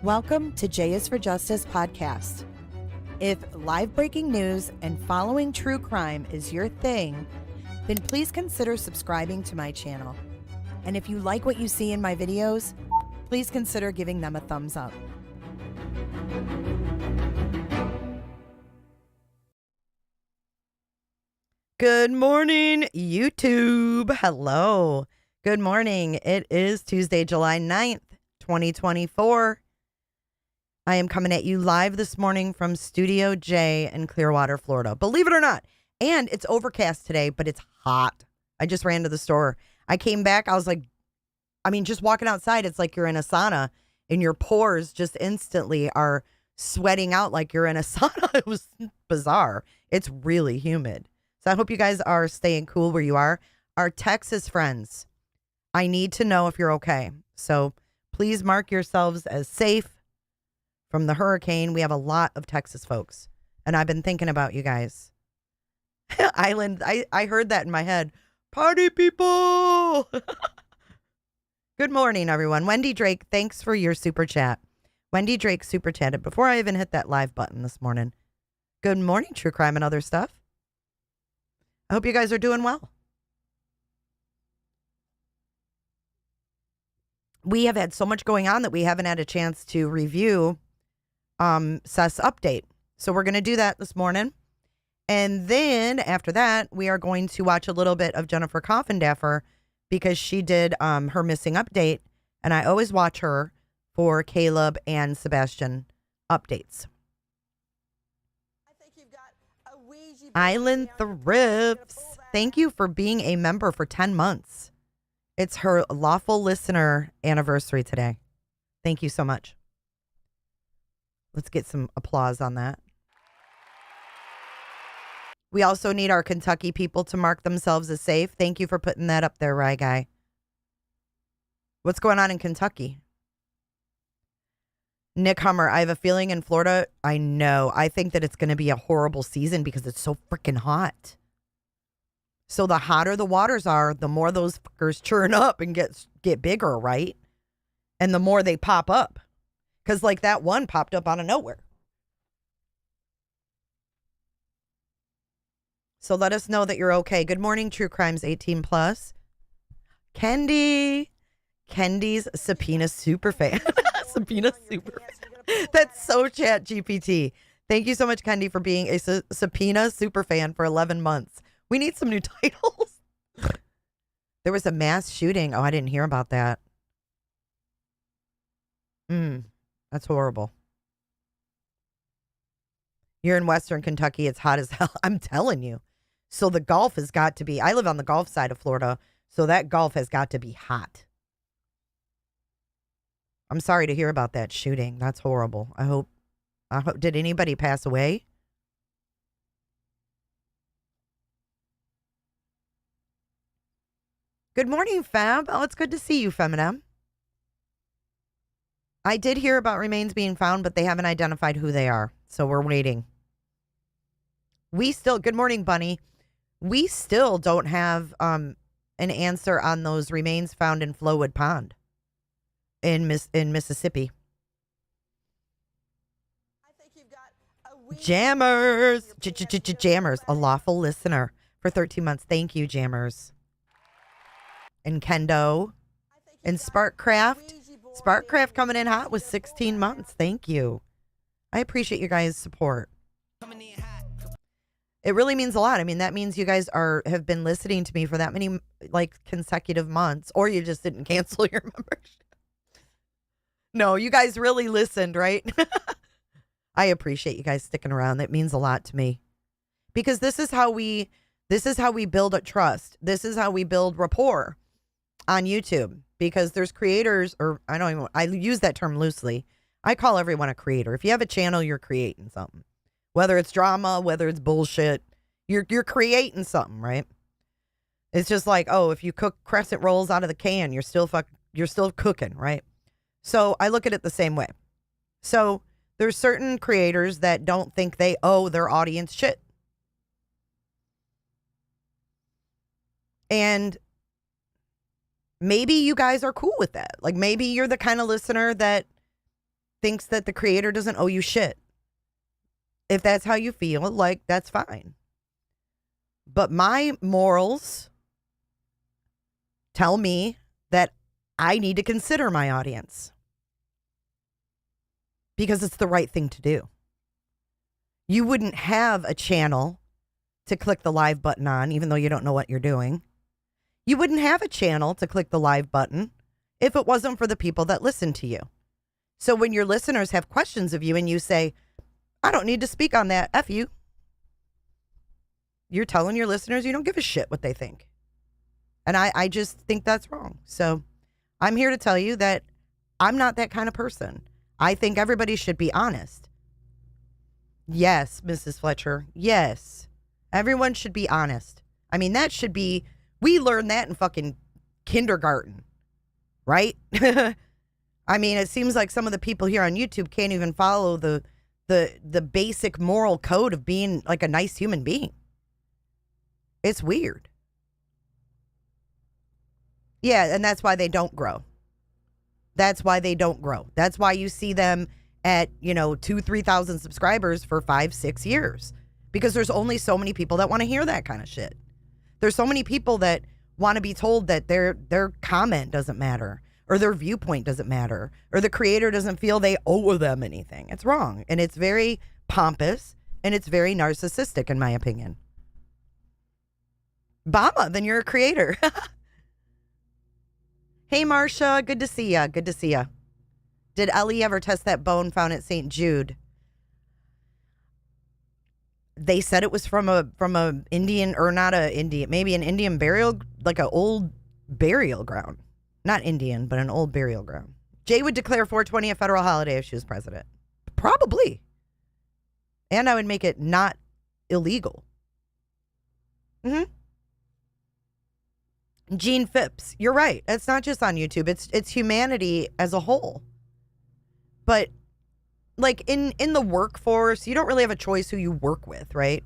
Welcome to J is for Justice podcast. If live breaking news and following true crime is your thing, then please consider subscribing to my channel. And if you like what you see in my videos, please consider giving them a thumbs up. Good morning, YouTube. Hello. Good morning. It is Tuesday, July 9th, 2024. I am coming at you live this morning from Studio J in Clearwater, Florida. Believe it or not. And it's overcast today, but it's hot. I just ran to the store. I came back. I was like, just walking outside, it's like you're in a sauna and your pores just instantly are sweating out like you're in a sauna. It was bizarre. It's really humid. So I hope you guys are staying cool where you are. Our Texas friends, I need to know if you're okay. So please mark yourselves as safe from the hurricane. We have a lot of Texas folks, and I've been thinking about you guys. Island, I heard that in my head. Party people! Good morning, everyone. Wendy Drake, thanks for your super chat. Wendy Drake super chatted before I even hit that live button this morning. Good morning, true crime and other stuff. I hope you guys are doing well. We have had so much going on that we haven't had a chance to review Seth's update. So we're going to do that this morning. And then after that, we are going to watch a little bit of Jennifer Coffindaffer because she did her missing update. And I always watch her for Caleb and Sebastian updates. Island Thrifts, thank you for being a member for 10 months. It's her lawful listener anniversary today. Thank you so much. Let's get some applause on that. We also need our Kentucky people to mark themselves as safe. Thank you for putting that up there, Rye Guy. What's going on in Kentucky? Nick Hummer, I have a feeling in Florida, I know. I think that it's going to be a horrible season because it's so freaking hot. So the hotter the waters are, the more those fuckers churn up and get bigger, right? And the more they pop up. Because like that one popped up out of nowhere. So let us know that you're okay. Good morning, True Crimes 18 plus. Kendi. Kendi's Subpoena Superfan. Subpoena Superfan. That's so chat GPT. Thank you so much, Kendi, for being a Subpoena Superfan for 11 months. We need some new titles. There was a mass shooting. Oh, I didn't hear about that. That's horrible. You're in Western Kentucky. It's hot as hell. I'm telling you. So the Gulf has got to be, I live on the Gulf side of Florida. So that Gulf has got to be hot. I'm sorry to hear about that shooting. That's horrible. I hope, did anybody pass away? Good morning, Fab. Oh, it's good to see you, Feminem. I did hear about remains being found, but they haven't identified who they are. So we're waiting. Good morning, Bunny. We still don't have an answer on those remains found in Flowwood Pond in Mississippi. Jammers. Jammers, a lawful listener for 13 months. Thank you, Jammers. And Kendo. And Sparkcraft. Sparkcraft coming in hot with 16 months. Thank you. I appreciate you guys' support. It really means a lot. I mean, that means you guys have been listening to me for that many consecutive months, or you just didn't cancel your membership. No, you guys really listened, right? I appreciate you guys sticking around. That means a lot to me. Because this is how we build a trust. This is how we build rapport on YouTube. Because there's creators, or I use that term loosely. I call everyone a creator. If you have a channel, you're creating something. Whether it's drama, whether it's bullshit, you're creating something, right? It's just like, oh, if you cook crescent rolls out of the can, you're still cooking, right? So I look at it the same way. So there's certain creators that don't think they owe their audience shit. And maybe you guys are cool with that. Like maybe you're the kind of listener that thinks that the creator doesn't owe you shit. If that's how you feel, like, that's fine. But my morals tell me that I need to consider my audience because it's the right thing to do. You wouldn't have a channel to click the live button on, even though you don't know what you're doing. You wouldn't have a channel to click the live button if it wasn't for the people that listen to you. So when your listeners have questions of you and you say, I don't need to speak on that, F you, you're telling your listeners you don't give a shit what they think. And I just think that's wrong. So I'm here to tell you that I'm not that kind of person. I think everybody should be honest. Yes, Mrs. Fletcher. Yes. Everyone should be honest. I mean, that should be, we learned that in fucking kindergarten, right? I mean, it seems like some of the people here on YouTube can't even follow the basic moral code of being like a nice human being. It's weird. Yeah, and that's why they don't grow. That's why they don't grow. That's why you see them at, 2,000-3,000 subscribers for 5-6 years. Because there's only so many people that want to hear that kind of shit. There's so many people that want to be told that their comment doesn't matter, or their viewpoint doesn't matter, or the creator doesn't feel they owe them anything. It's wrong. And it's very pompous, and it's very narcissistic, in my opinion. Bama, then you're a creator. Hey, Marcia, good to see ya. Good to see ya. Did Ellie ever test that bone found at St. Jude? They said it was from a Indian, or not a Indian, maybe an Indian burial, like an old burial ground. Not Indian, but an old burial ground. Jay would declare 420 a federal holiday if she was president. Probably. And I would make it not illegal. Gene Phipps, you're right. It's not just on YouTube. It's humanity as a whole. But like in the workforce, you don't really have a choice who you work with, right?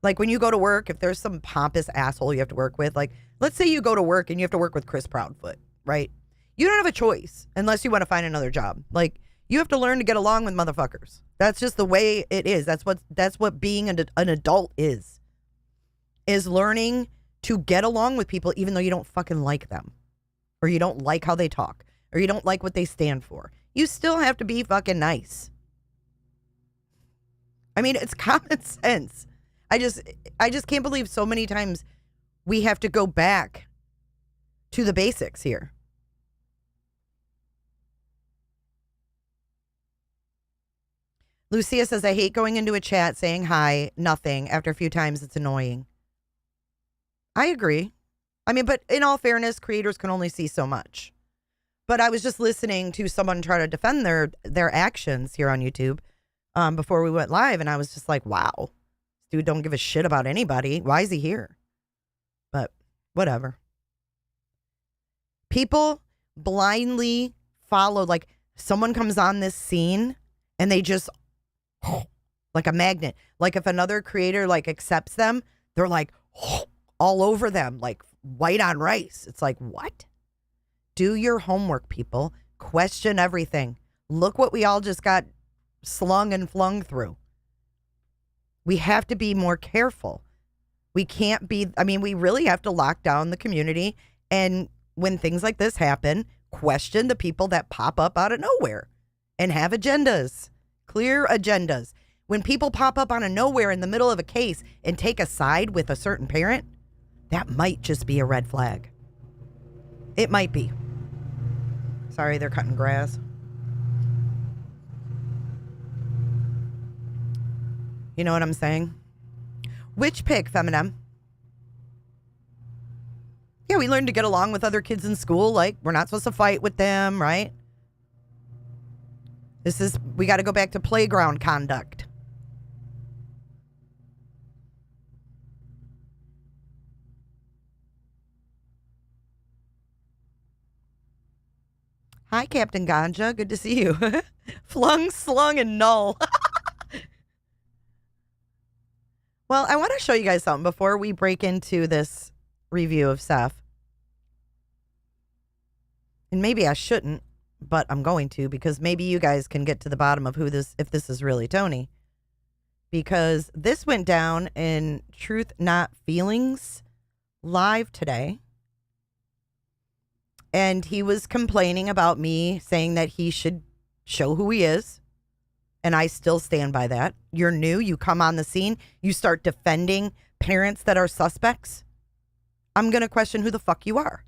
Like when you go to work, if there's some pompous asshole you have to work with, like let's say you go to work and you have to work with Chris Proudfoot, right? You don't have a choice unless you want to find another job. Like you have to learn to get along with motherfuckers. That's just the way it is. That's what being an adult is learning to get along with people even though you don't fucking like them, or you don't like how they talk, or you don't like what they stand for. You still have to be fucking nice. I mean, it's common sense. I just can't believe so many times we have to go back to the basics here. Lucia says, I hate going into a chat saying hi, nothing. After a few times, it's annoying. I agree. I mean, but in all fairness, creators can only see so much. But I was just listening to someone try to defend their actions here on YouTube before we went live, and I was just like, wow, this dude don't give a shit about anybody. Why is he here? But whatever. People blindly follow, like someone comes on this scene and they just, like a magnet. Like if another creator like accepts them, they're like all over them, like white on rice. It's like, what? Do your homework, people. Question everything. Look what we all just got slung and flung through. We have to be more careful. We can't be, I mean, we really have to lock down the community. And when things like this happen, question the people that pop up out of nowhere and have agendas, clear agendas. When people pop up out of nowhere in the middle of a case and take a side with a certain parent, that might just be a red flag. It might be. Sorry, they're cutting grass. You know what I'm saying? Which pick, Feminem? Yeah, we learned to get along with other kids in school. Like, we're not supposed to fight with them, right? We got to go back to playground conduct. Hi, Captain Ganja. Good to see you. Flung, slung, and null. Well, I want to show you guys something before we break into this review of Seth. And maybe I shouldn't. but I'm going to, because maybe you guys can get to the bottom of if this is really Tony. Because this went down in Truth Not Feelings live today. And he was complaining about me, saying that he should show who he is. And I still stand by that. You're new. You come on the scene. You start defending parents that are suspects. I'm going to question who the fuck you are.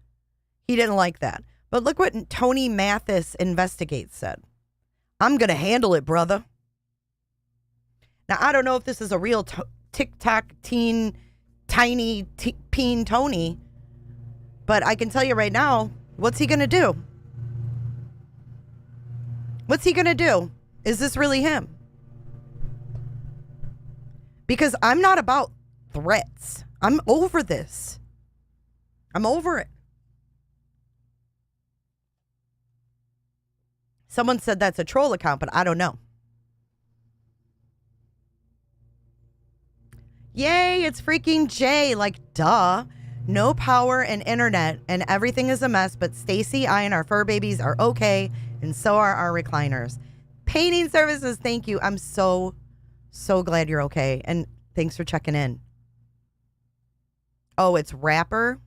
He didn't like that. But look what Tony Mathis Investigates said. I'm going to handle it, brother. Now, I don't know if this is a real TikTok teen, tiny peen Tony, but I can tell you right now, what's he going to do? What's he going to do? Is this really him? Because I'm not about threats. I'm over this. I'm over it. Someone said that's a troll account, but I don't know. Yay, it's freaking Jay. Like, duh. No power and internet, and everything is a mess, but Stacy, I, and our fur babies are okay, and so are our recliners. Painting services, thank you. I'm so glad you're okay, and thanks for checking in. Oh, it's Rapper?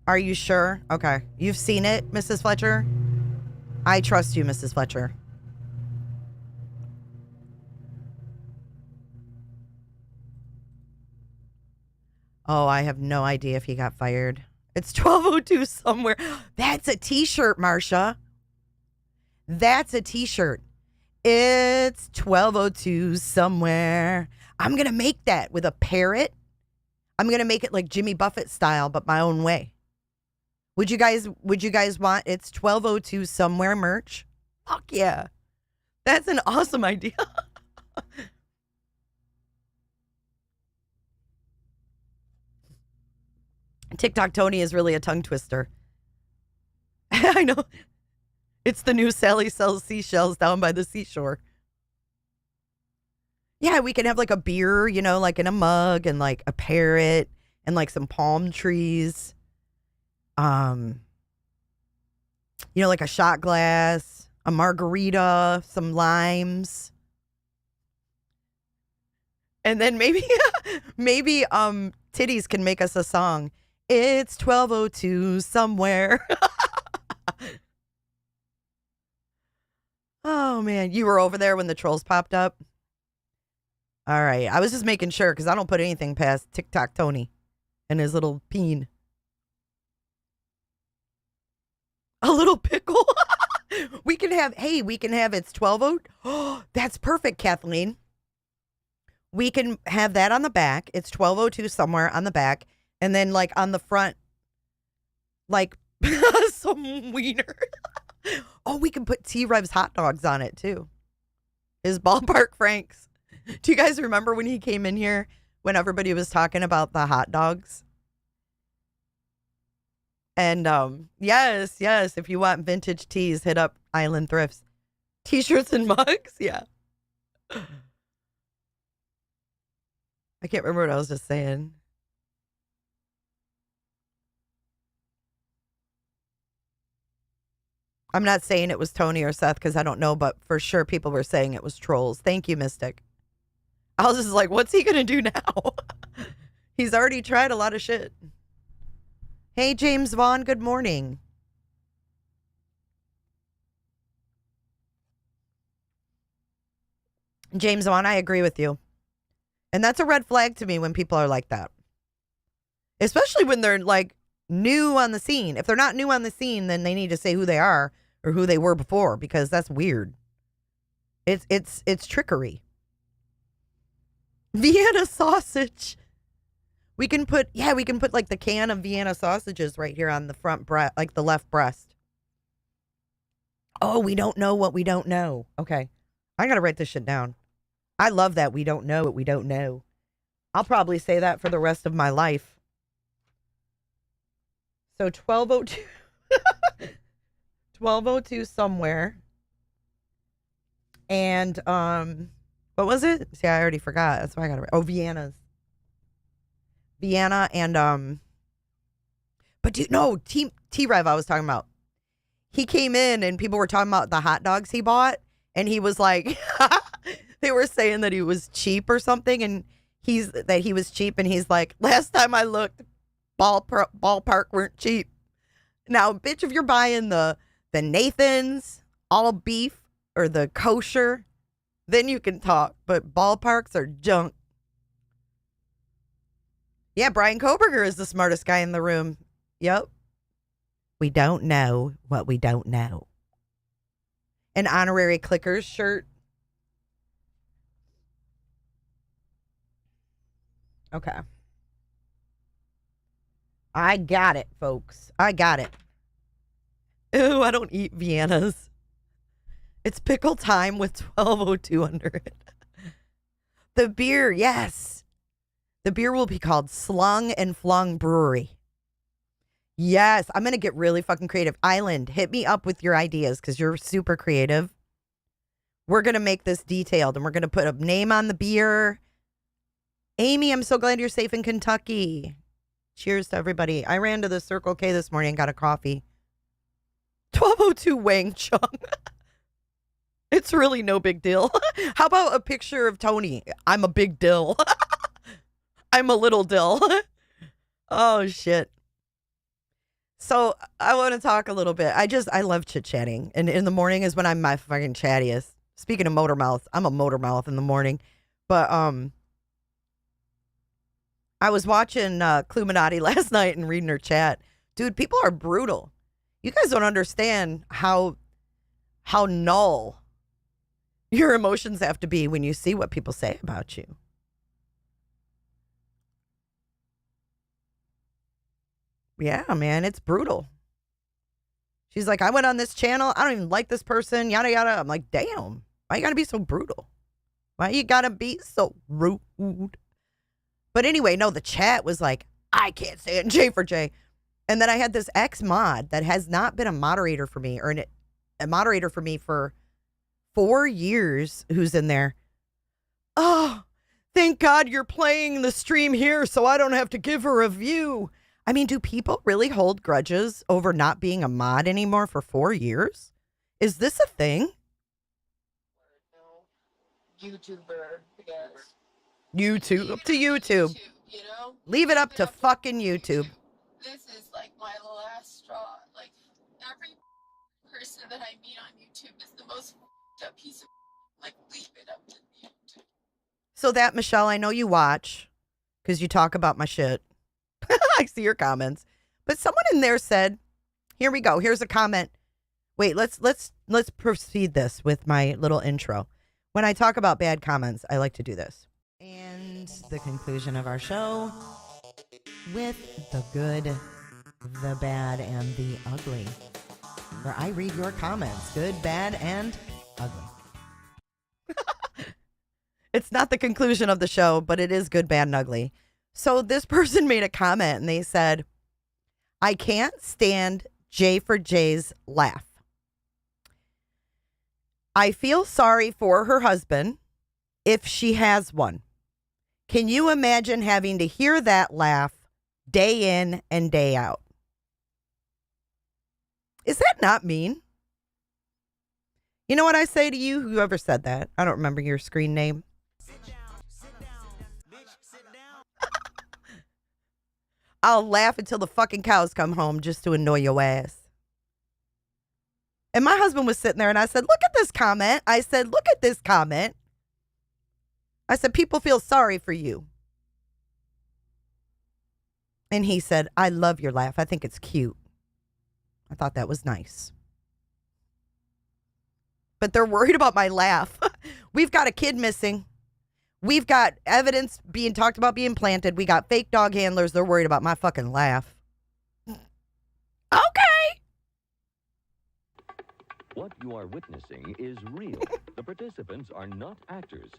Are you sure? Okay. You've seen it, Mrs. Fletcher? I trust you, Mrs. Fletcher. Oh, I have no idea if he got fired. It's 12:02 somewhere. That's a t-shirt, Marsha. That's a t-shirt. It's 12:02 somewhere. I'm going to make that with a parrot. I'm going to make it like Jimmy Buffett style, but my own way. Would you guys want It's 12:02 somewhere merch? Fuck yeah. That's an awesome idea. TikTok Tony is really a tongue twister. I know. It's the new Sally sells seashells down by the seashore. Yeah, we can have like a beer, like in a mug, and like a parrot and like some palm trees. Like a shot glass, a margarita, some limes. And then maybe Titties can make us a song. It's 12:02 somewhere. Oh, man. You were over there when the trolls popped up? All right. I was just making sure because I don't put anything past TikTok Tony and his little peen. A little pickle? we can have it's 12:02. Oh, that's perfect, Kathleen. We can have that on the back. It's 12:02 somewhere on the back. And then, like, on the front, like, some wiener. Oh, we can put T-Rev's hot dogs on it, too. His Ballpark Franks. Do you guys remember when he came in here when everybody was talking about the hot dogs? And, yes, if you want vintage tees, hit up Island Thrifts. T-shirts and mugs, yeah. I can't remember what I was just saying. I'm not saying it was Tony or Seth because I don't know, but for sure people were saying it was trolls. Thank you, Mystic. I was just like, what's he going to do now? He's already tried a lot of shit. Hey, James Vaughn, good morning. James Vaughn, I agree with you. And that's a red flag to me when people are like that. Especially when they're like new on the scene. If they're not new on the scene, then they need to say who they are or who they were before, because that's weird. It's trickery. Vienna sausage. We can put like the can of Vienna sausages right here on the front breast, like the left breast. Oh, we don't know what we don't know. Okay. I got to write this shit down. I love that we don't know what we don't know. I'll probably say that for the rest of my life. So 12:02. 12:02 somewhere. And what was it? See, I already forgot. That's why I got to. Oh, Vienna's. Vienna and but T-Rev I was talking about. He came in and people were talking about the hot dogs he bought. And he was like, they were saying that he was cheap or something. And he was cheap. And he's like, last time I looked, ballpark weren't cheap. Now, bitch, if you're buying the Nathan's all beef or the kosher, then you can talk. But ballparks are junk. Yeah, Brian Koberger is the smartest guy in the room. Yep. We don't know what we don't know. An honorary Clickers shirt. Okay. I got it, folks. I got it. Ooh, I don't eat Viennas. It's pickle time with 1202 under it. The beer, yes. The beer will be called Slung and Flung Brewery. Yes, I'm going to get really fucking creative. Island, hit me up with your ideas because you're super creative. We're going to make this detailed and we're going to put a name on the beer. Amy, I'm so glad you're safe in Kentucky. Cheers to everybody. I ran to the Circle K this morning and got a coffee. 1202 Wang Chung. It's really no big deal. How about a picture of Tony? I'm a big dill. I'm a little dill. Oh, shit. So I want to talk a little bit. I love chit-chatting. And in the morning is when I'm my fucking chattiest. Speaking of motor mouth, I'm a motor mouth in the morning. But I was watching Cluminati last night and reading her chat. Dude, people are brutal. You guys don't understand how null your emotions have to be when you see what people say about you. Yeah, man, it's brutal. She's like, I went on this channel. I don't even like this person, yada, yada. I'm like, damn, why you gotta be so brutal? Why you gotta be so rude? But anyway, no, the chat was like, I can't stand J for J. And then I had this ex-mod that has not been a moderator for me, or a moderator for me for 4 years, who's in there. Oh, thank God you're playing the stream here so I don't have to give a review. I mean, do people really hold grudges over not being a mod anymore for 4 years? Is this a thing? No YouTuber, because YouTube, up to YouTube. You know? Leave it up to fucking YouTube. This is like my last straw. Like, every person that I meet on YouTube is the most up piece of like, leave it up to YouTube. So that, Michelle, I know you watch because you talk about my shit. I see your comments. But someone in there said, here we go. Here's a comment. Wait, let's proceed this with my little intro. When I talk about bad comments, I like to do this. And the conclusion of our show with the good, the bad, and the ugly, where I read your comments, good, bad, and ugly. It's not the conclusion of the show, but it is good, bad, and ugly. So this person made a comment and they said, I can't stand J for J's laugh. I feel sorry for her husband if she has one. Can you imagine having to hear that laugh day in and day out? Is that not mean? You know what I say to you, whoever said that? I don't remember your screen name. I'll laugh until the fucking cows come home just to annoy your ass. And my husband was sitting there and I said, look at this comment. I said, look at this comment. I said, people feel sorry for you. And he said, I love your laugh. I think it's cute. I thought that was nice. But they're worried about my laugh. We've got a kid missing. We've got evidence being talked about being planted. We got fake dog handlers. They're worried about my fucking laugh. Okay. What you are witnessing is real. The participants are not actors.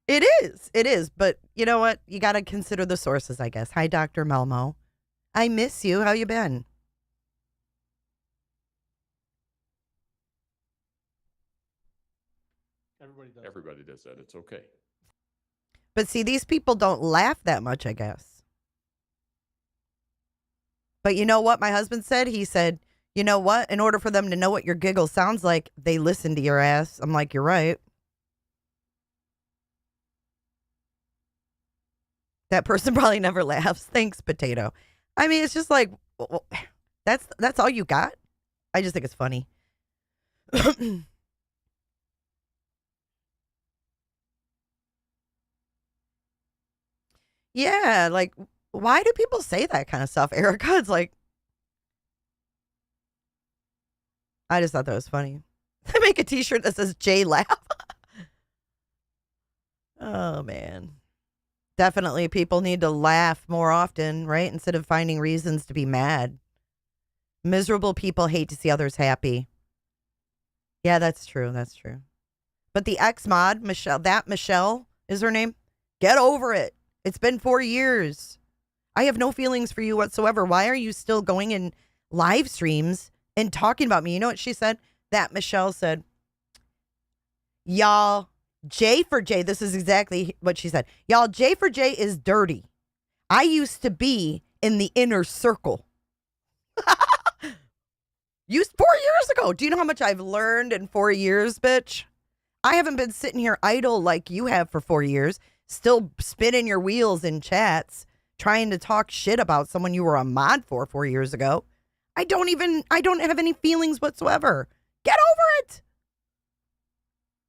It is. It is. But you know what? You got to consider the sources, I guess. Hi, Dr. Melmo. I miss you. How you been? Everybody does that. It's okay. But see, these people don't laugh that much, I guess. But you know what my husband said? He said, you know what? In order for them to know what your giggle sounds like, they listen to your ass. I'm like, you're right. That person probably never laughs. Thanks, potato. I mean, it's just like, that's all you got? I just think it's funny. Yeah, like, why do people say that kind of stuff, Erica? It's like, I just thought that was funny. I make a t-shirt that says Jay laugh. Oh, man. Definitely people need to laugh more often, right? Instead of finding reasons to be mad. Miserable people hate to see others happy. Yeah, that's true. That's true. But the ex-mod, Michelle is her name. Get over it. It's been 4 years. I have no feelings for you whatsoever. Why are you still going in live streams and talking about me? You know what she said? That Michelle said, y'all, J for J. This is exactly what she said. Y'all, J for J is dirty. I used to be in the inner circle. 4 years ago. Do you know how much I've learned in 4 years, bitch? I haven't been sitting here idle like you have for 4 years, still spinning your wheels in chats, trying to talk shit about someone you were a mod for 4 years ago. I don't have any feelings whatsoever. Get over it.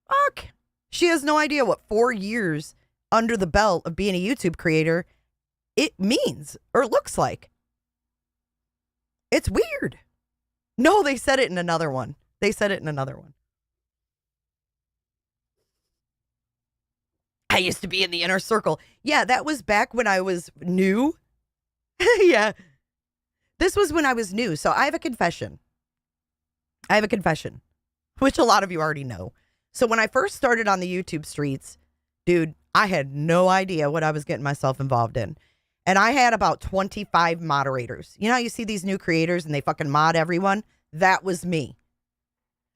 Fuck. She has no idea what 4 years under the belt of being a YouTube creator it means or looks like. It's weird. No, they said it in another one. I used to be in the inner circle. Yeah, that was back when I was new. Yeah. This was when I was new. So I have a confession, which a lot of you already know. So when I first started on the YouTube streets, dude, I had no idea what I was getting myself involved in. And I had about 25 moderators. You know how you see these new creators and they fucking mod everyone? That was me.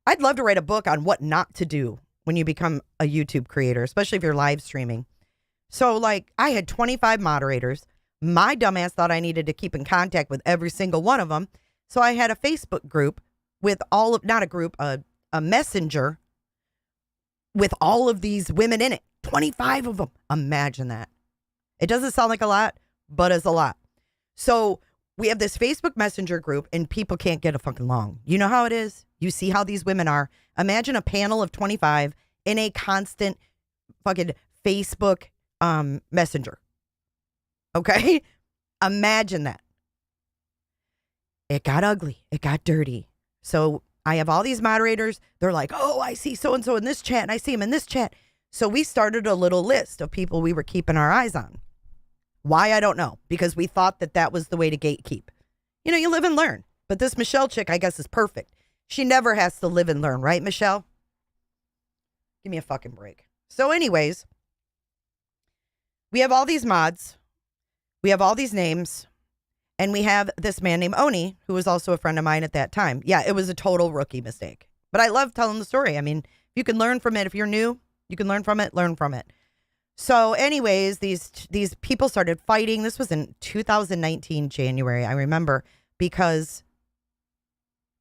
I'd love to write a book on what not to do when you become a YouTube creator, especially if you're live streaming. So like I had 25 moderators. My dumbass thought I needed to keep in contact with every single one of them. So I had a Facebook group with not a group, a messenger with all of these women in it. 25 of them. Imagine that. It doesn't sound like a lot, but it's a lot. So we have this Facebook Messenger group and people can't get a fucking along. You know how it is? You see how these women are. Imagine a panel of 25 in a constant fucking Facebook Messenger. Okay? Imagine that. It got ugly. It got dirty. So I have all these moderators. They're like, oh, I see so-and-so in this chat and I see him in this chat. So we started a little list of people we were keeping our eyes on. Why? I don't know. Because we thought that was the way to gatekeep. You know, you live and learn. But this Michelle chick, I guess, is perfect. She never has to live and learn, right, Michelle? Give me a fucking break. So anyways, we have all these mods. We have all these names. And we have this man named Oni, who was also a friend of mine at that time. Yeah, it was a total rookie mistake. But I love telling the story. I mean, if you can learn from it, if you're new, you can learn from it, learn from it. So anyways, these people started fighting. This was in 2019, January, I remember, because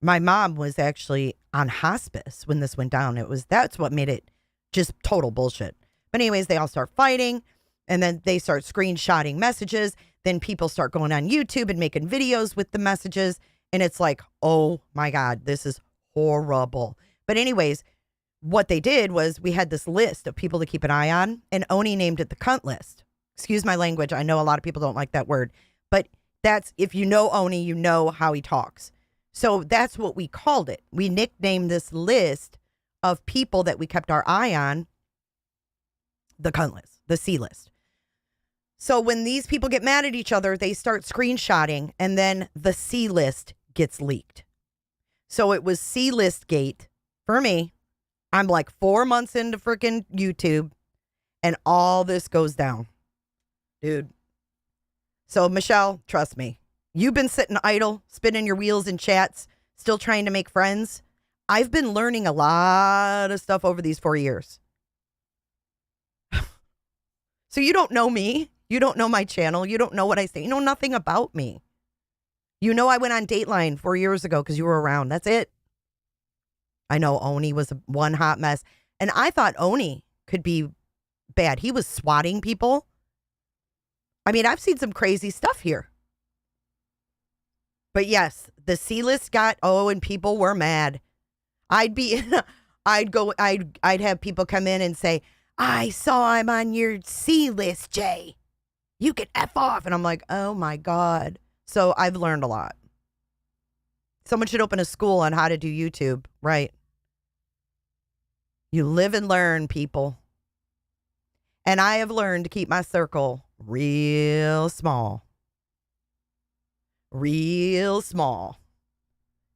my mom was actually on hospice when this went down. That's what made it just total bullshit. But anyways, they all start fighting and then they start screenshotting messages. Then people start going on YouTube and making videos with the messages. And it's like, oh my God, this is horrible. But anyways, what they did was we had this list of people to keep an eye on, and Oni named it the cunt list. Excuse my language. I know a lot of people don't like that word, but that's, if you know Oni, you know how he talks. So that's what we called it. We nicknamed this list of people that we kept our eye on the cunt list, the C list. So when these people get mad at each other, they start screenshotting, and then the C list gets leaked. So it was C list gate for me. I'm like 4 months into freaking YouTube and all this goes down. Dude. So Michelle, trust me, you've been sitting idle, spinning your wheels in chats, still trying to make friends. I've been learning a lot of stuff over these 4 years. So you don't know me. You don't know my channel. You don't know what I say. You know nothing about me. You know I went on Dateline 4 years ago because you were around. That's it. I know Oni was one hot mess. And I thought Oni could be bad. He was swatting people. I mean, I've seen some crazy stuff here. But yes, the C-list got, and people were mad. I'd have people come in and say, I saw him on your C-list, Jay. You can F off. And I'm like, oh my God. So I've learned a lot. Someone should open a school on how to do YouTube, right? You live and learn, people. And I have learned to keep my circle real small. Real small.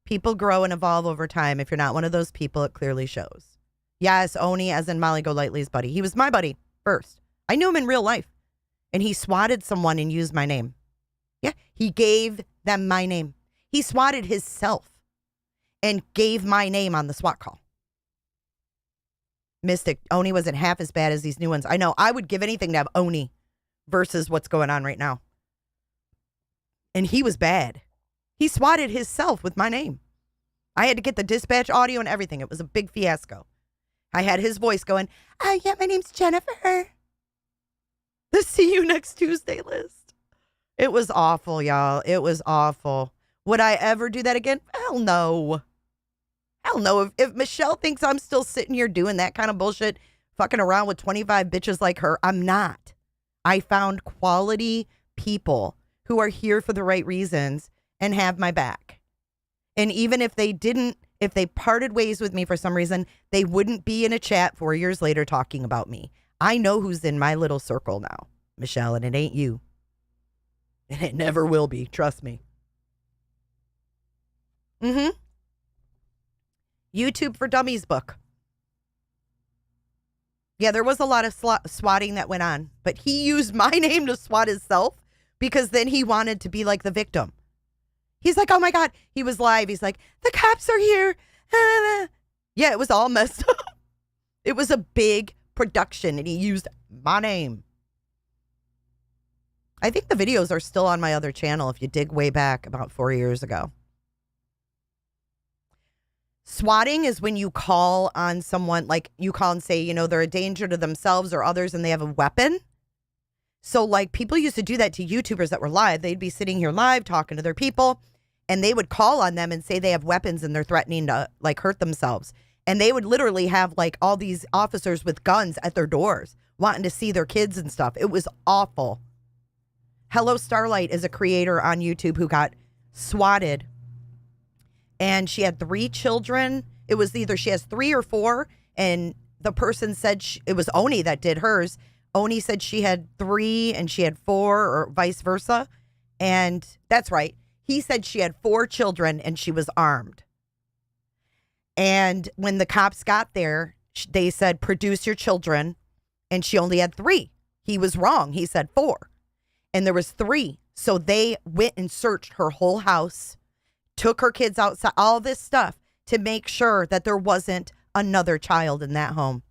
People grow and evolve over time. If you're not one of those people, it clearly shows. Yes, Oni, as in Molly Golightly's buddy. He was my buddy first. I knew him in real life. And he swatted someone and used my name. Yeah, he gave them my name. He swatted himself and gave my name on the SWAT call. Mystic, Oni wasn't half as bad as these new ones. I know, I would give anything to have Oni versus what's going on right now. And he was bad. He swatted himself with my name. I had to get the dispatch audio and everything. It was a big fiasco. I had his voice going, oh, yeah, my name's Jennifer. The see you next Tuesday list. It was awful, y'all. It was awful. Would I ever do that again? Hell no. Hell no. If Michelle thinks I'm still sitting here doing that kind of bullshit, fucking around with 25 bitches like her, I'm not. I found quality people who are here for the right reasons and have my back. And even if they parted ways with me for some reason, they wouldn't be in a chat 4 years later talking about me. I know who's in my little circle now, Michelle, and it ain't you. And it never will be. Trust me. YouTube for Dummies book. Yeah, there was a lot of swatting that went on, but he used my name to swat himself because then he wanted to be like the victim. He's like, oh my God. He was live. He's like, the cops are here. Yeah, it was all messed up. It was a big production and he used my name. I think the videos are still on my other channel if you dig way back about 4 years ago. Swatting is when you call on someone, like you call and say, they're a danger to themselves or others and they have a weapon. So like people used to do that to YouTubers that were live. They'd be sitting here live talking to their people and they would call on them and say they have weapons and they're threatening to like hurt themselves. And they would literally have like all these officers with guns at their doors wanting to see their kids and stuff. It was awful. Hello Starlight is a creator on YouTube who got swatted. And she had 3 children. It was either she has 3 or 4. And the person said it was Oni that did hers. Oni said she had 3 and she had 4 or vice versa. And that's right. He said she had 4 children and she was armed. And when the cops got there, they said, produce your children. And she only had 3. He was wrong. He said 4. And there was 3. So they went and searched her whole house, took her kids outside, all this stuff to make sure that there wasn't another child in that home.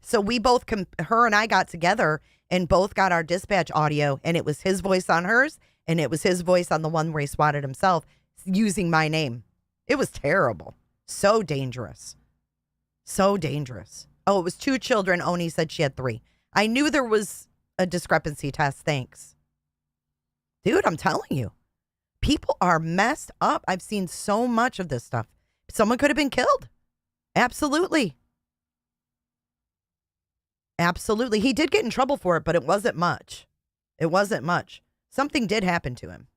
So we both, her and I got together and both got our dispatch audio, and it was his voice on hers and it was his voice on the one where he swatted himself using my name. It was terrible. So dangerous. So dangerous. Oh, it was 2 children. Oni said she had 3. I knew there was a discrepancy test. Thanks. Dude, I'm telling you. People are messed up. I've seen so much of this stuff. Someone could have been killed. Absolutely. Absolutely. He did get in trouble for it, but it wasn't much. It wasn't much. Something did happen to him.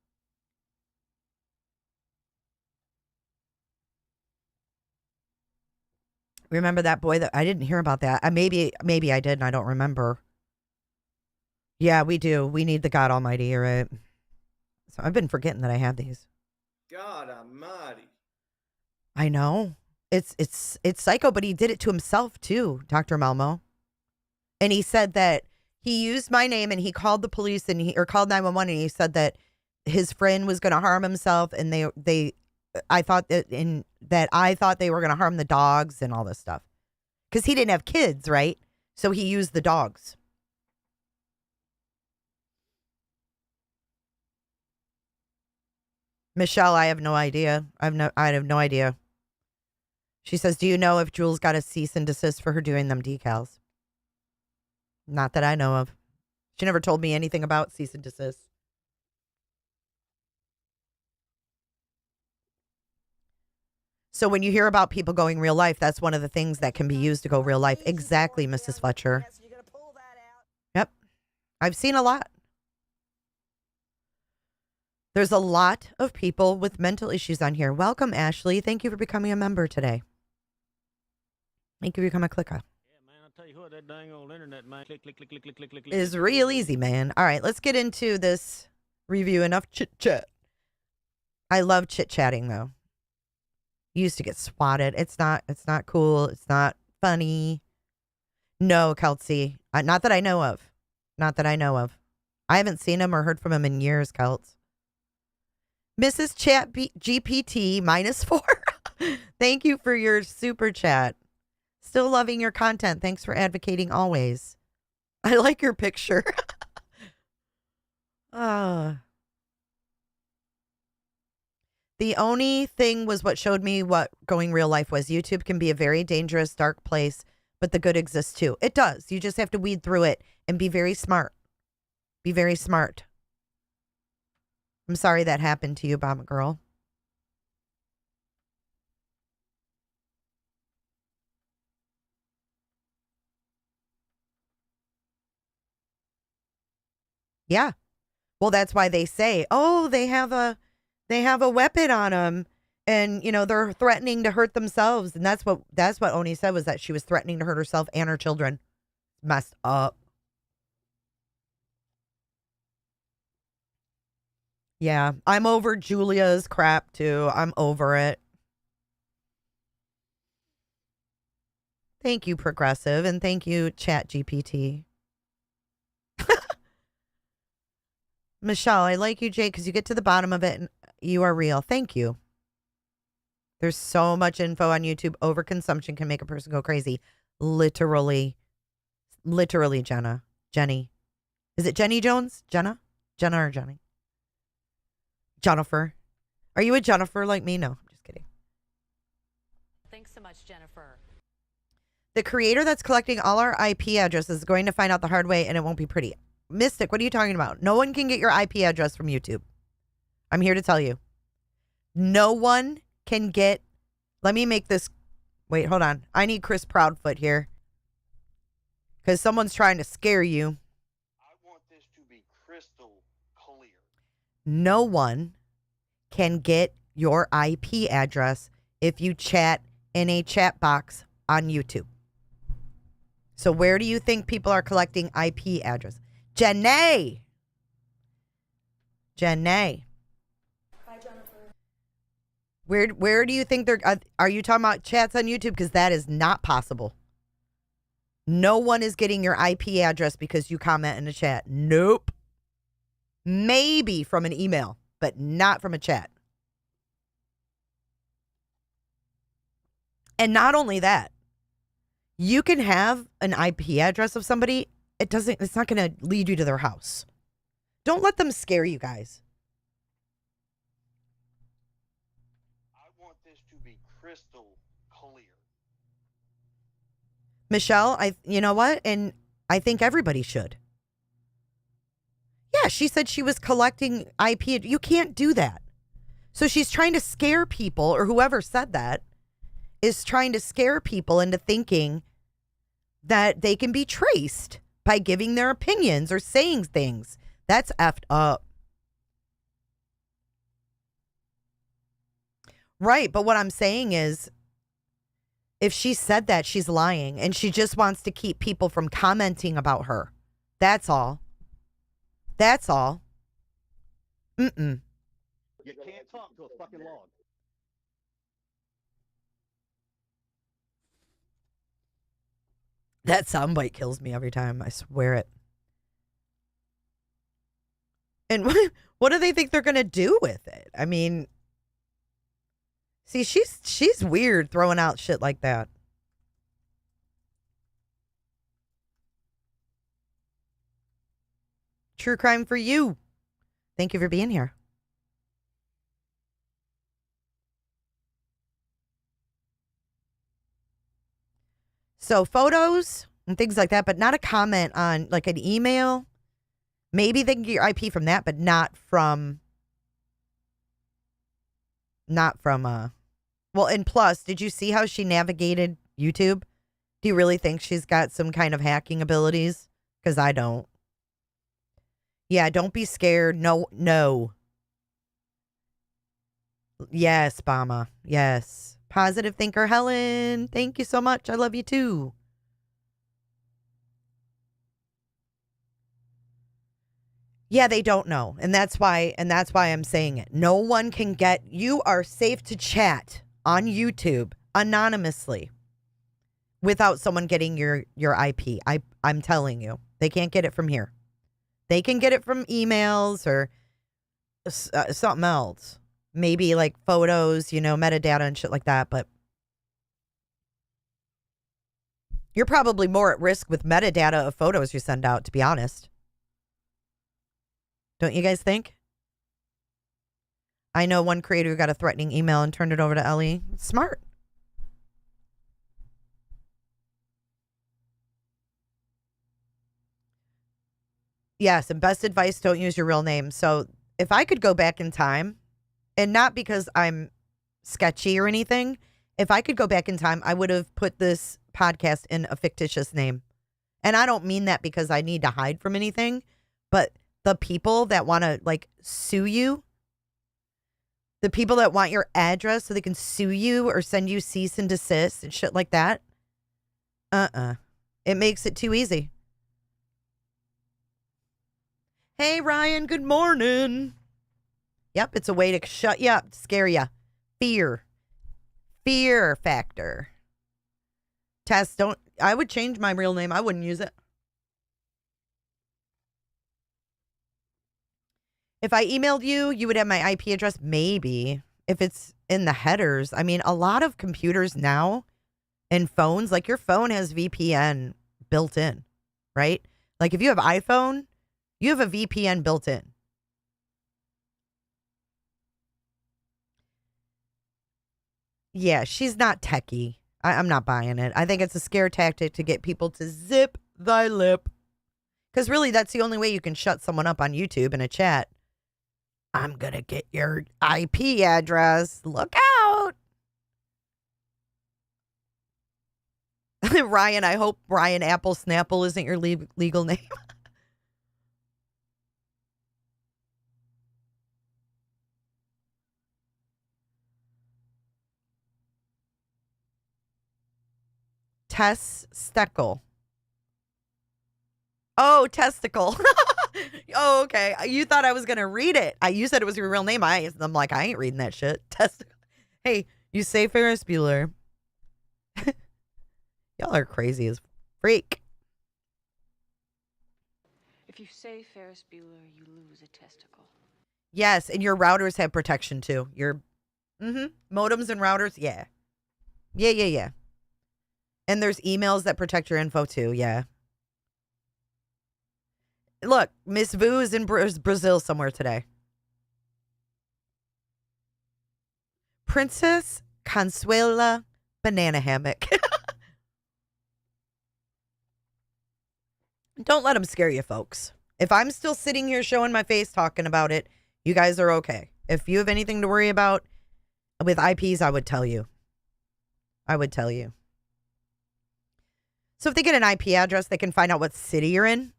Remember that boy that I didn't hear about that. Maybe I did and I don't remember. Yeah, we do. We need the God Almighty, you're right. So I've been forgetting that I have these. God Almighty. I know. It's psycho, but he did it to himself too, Dr. Malmo. And he said that he used my name and he called the police or called 911 and he said that his friend was going to harm himself and I thought they were going to harm the dogs and all this stuff. Because he didn't have kids, right? So he used the dogs. Michelle, I have no idea. I have no idea. She says, do you know if Jules got a cease and desist for her doing them decals? Not that I know of. She never told me anything about cease and desist. So when you hear about people going real life, that's one of the things that can be used to go real life. Exactly, Mrs. Fletcher. Yep. I've seen a lot. There's a lot of people with mental issues on here. Welcome, Ashley. Thank you for becoming a member today. Thank you for becoming a clicker. Yeah, man, I'll tell you what, that dang old internet, man. Click, click, click, click, click, click, click. Is real easy, man. All right, let's get into this review. Enough chit-chat. I love chit-chatting, though. Used to get swatted. It's not cool. It's not funny. No, Kelsey. Not that I know of. Not that I know of. I haven't seen him or heard from him in years, Kelts. Mrs. Chat GPT -4. Thank you for your super chat. Still loving your content. Thanks for advocating always. I like your picture. The only thing was what showed me what going real life was. YouTube can be a very dangerous, dark place, but the good exists too. It does. You just have to weed through it and be very smart. Be very smart. I'm sorry that happened to you, Bomb Girl. Yeah. Well, that's why they say, oh, they have a weapon on them, and you know they're threatening to hurt themselves, and that's what Oni said, was that she was threatening to hurt herself and her children. Messed up. Yeah, I'm over Julia's crap too. I'm over it. Thank you, Progressive, and thank you, Chat GPT. Michelle, I like you, Jake, because you get to the bottom of it and you are real. Thank you. There's so much info on YouTube. Overconsumption can make a person go crazy. Literally, Jenny. Is it Jenny Jones? Jenna or Jenny? Jennifer. Are you a Jennifer like me? No, I'm just kidding. Thanks so much, Jennifer. The creator that's collecting all our IP addresses is going to find out the hard way, and it won't be pretty. Mystic, what are you talking about? No one can get your IP address from YouTube. I'm here to tell you. No one can get... Let me make this... Wait, hold on. I need Chris Proudfoot here. Because someone's trying to scare you. I want this to be crystal clear. No one can get your IP address if you chat in a chat box on YouTube. So where do you think people are collecting IP address? Jenny. Hi, Jennifer. Where do you think they're... Are you talking about chats on YouTube? Because that is not possible. No one is getting your IP address because you comment in a chat. Nope. Maybe from an email, but not from a chat. And not only that, you can have an IP address of somebody. It's not going to lead you to their house. Don't let them scare you guys. I want this to be crystal clear. Michelle, you know what? And I think everybody should. Yeah, she said she was collecting IP. You can't do that. So she's trying to scare people, or whoever said that is trying to scare people into thinking that they can be traced by giving their opinions or saying things. That's effed up. Right, but what I'm saying is, if she said that, she's lying, and she just wants to keep people from commenting about her. That's all. That's all. Mm-mm. You can't talk to a fucking log. That soundbite kills me every time. I swear it. And what do they think they're going to do with it? I mean, see, she's weird throwing out shit like that. true crime for you. Thank you for being here. So photos and things like that, but not a comment on like an email. Maybe they can get your IP from that, but not from well, and plus, did you see how she navigated YouTube? Do you really think she's got some kind of hacking abilities? Because I don't. Yeah, don't be scared. No. Yes, Bama. Yes. Positive thinker Helen. Thank you so much. I love you too. Yeah, they don't know. And that's why I'm saying it. No one can get, you are safe to chat on YouTube anonymously without someone getting your IP. I'm telling you, they can't get it from here. They can get it from emails or something else. Maybe like photos, metadata and shit like that. But you're probably more at risk with metadata of photos you send out, to be honest. Don't you guys think? I know one creator who got a threatening email and turned it over to Ellie. Smart. Yes, and best advice, don't use your real name. So if I could go back in time, and not because I'm sketchy or anything, if I could go back in time, I would have put this podcast in a fictitious name. And I don't mean that because I need to hide from anything, but the people that want to like sue you, the people that want your address so they can sue you or send you cease and desist and shit like that. It makes it too easy. Hey, Ryan, good morning. Yep, it's a way to shut you up, scare you. Fear factor. Tess, I would change my real name. I wouldn't use it. If I emailed you, you would have my IP address, maybe, if it's in the headers. I mean, a lot of computers now and phones, like your phone has VPN built in, right? Like if you have iPhone, you have a VPN built in. Yeah, she's not techie. I'm not buying it. I think it's a scare tactic to get people to zip thy lip. Because really, that's the only way you can shut someone up on YouTube in a chat. I'm going to get your IP address. Look out. Ryan, I hope Ryan Apple Snapple isn't your legal name. Tess Steckel. Oh, testicle. Oh, okay. You thought I was going to read it. You said it was your real name. I'm like, I ain't reading that shit. Testicle. Hey, you say Ferris Bueller. Y'all are crazy as freak. If you say Ferris Bueller, you lose a testicle. Yes, and your routers have protection too. Your modems and routers, yeah. Yeah. And there's emails that protect your info too, yeah. Look, Miss Vu is in Brazil somewhere today. Princess Consuela Banana Hammock. Don't let them scare you, folks. If I'm still sitting here showing my face talking about it, you guys are okay. If you have anything to worry about with IPs, I would tell you. So if they get an IP address, they can find out what city you're in.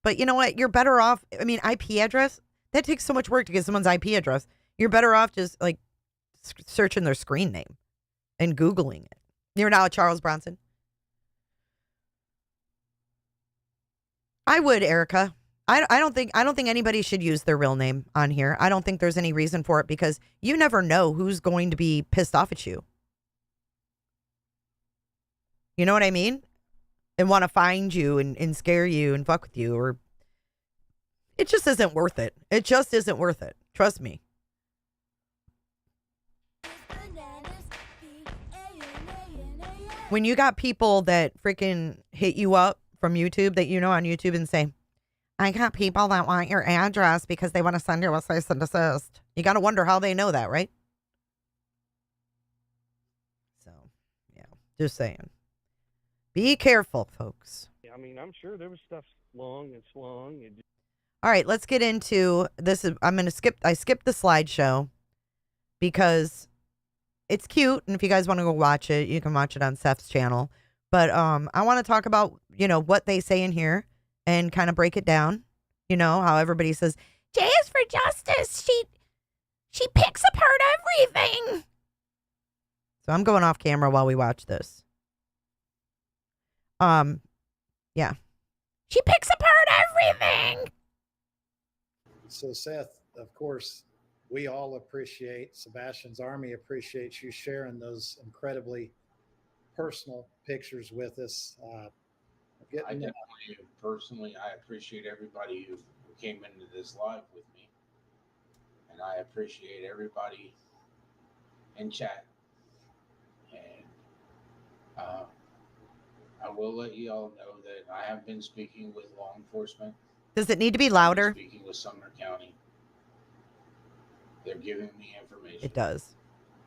But you know what? You're better off. I mean, IP address, that takes so much work to get someone's IP address. You're better off just like searching their screen name and Googling it. You're now Charles Bronson. I would, Erica. I don't think anybody should use their real name on here. I don't think there's any reason for it because you never know who's going to be pissed off at you. You know what I mean? And want to find you and scare you and fuck with you, or it just isn't worth it. It just isn't worth it. Trust me. When you got people that freaking hit you up from YouTube that you know on YouTube and say, I got people that want your address because they want to send you a cease and desist. You got to wonder how they know that, right? So, yeah, just saying. Be careful, folks. I mean, I'm sure there was stuff long and swung. And All right, let's get into this. I'm going to skip. I skipped the slideshow because it's cute, and if you guys want to go watch it, you can watch it on Seth's channel. But I want to talk about, what they say in here and kind of break it down. You know, how everybody says, J is for justice. She picks apart everything. So I'm going off camera while we watch this. Yeah. She picks apart everything. So, Seth, of course, we all appreciate, Sebastian's Army appreciates you sharing those incredibly personal pictures with us. I personally, I appreciate everybody who came into this live with me. And I appreciate everybody in chat. And I will let you all know that I have been speaking with law enforcement. Does it need to be louder? Speaking with Sumner County. They're giving me information. It does.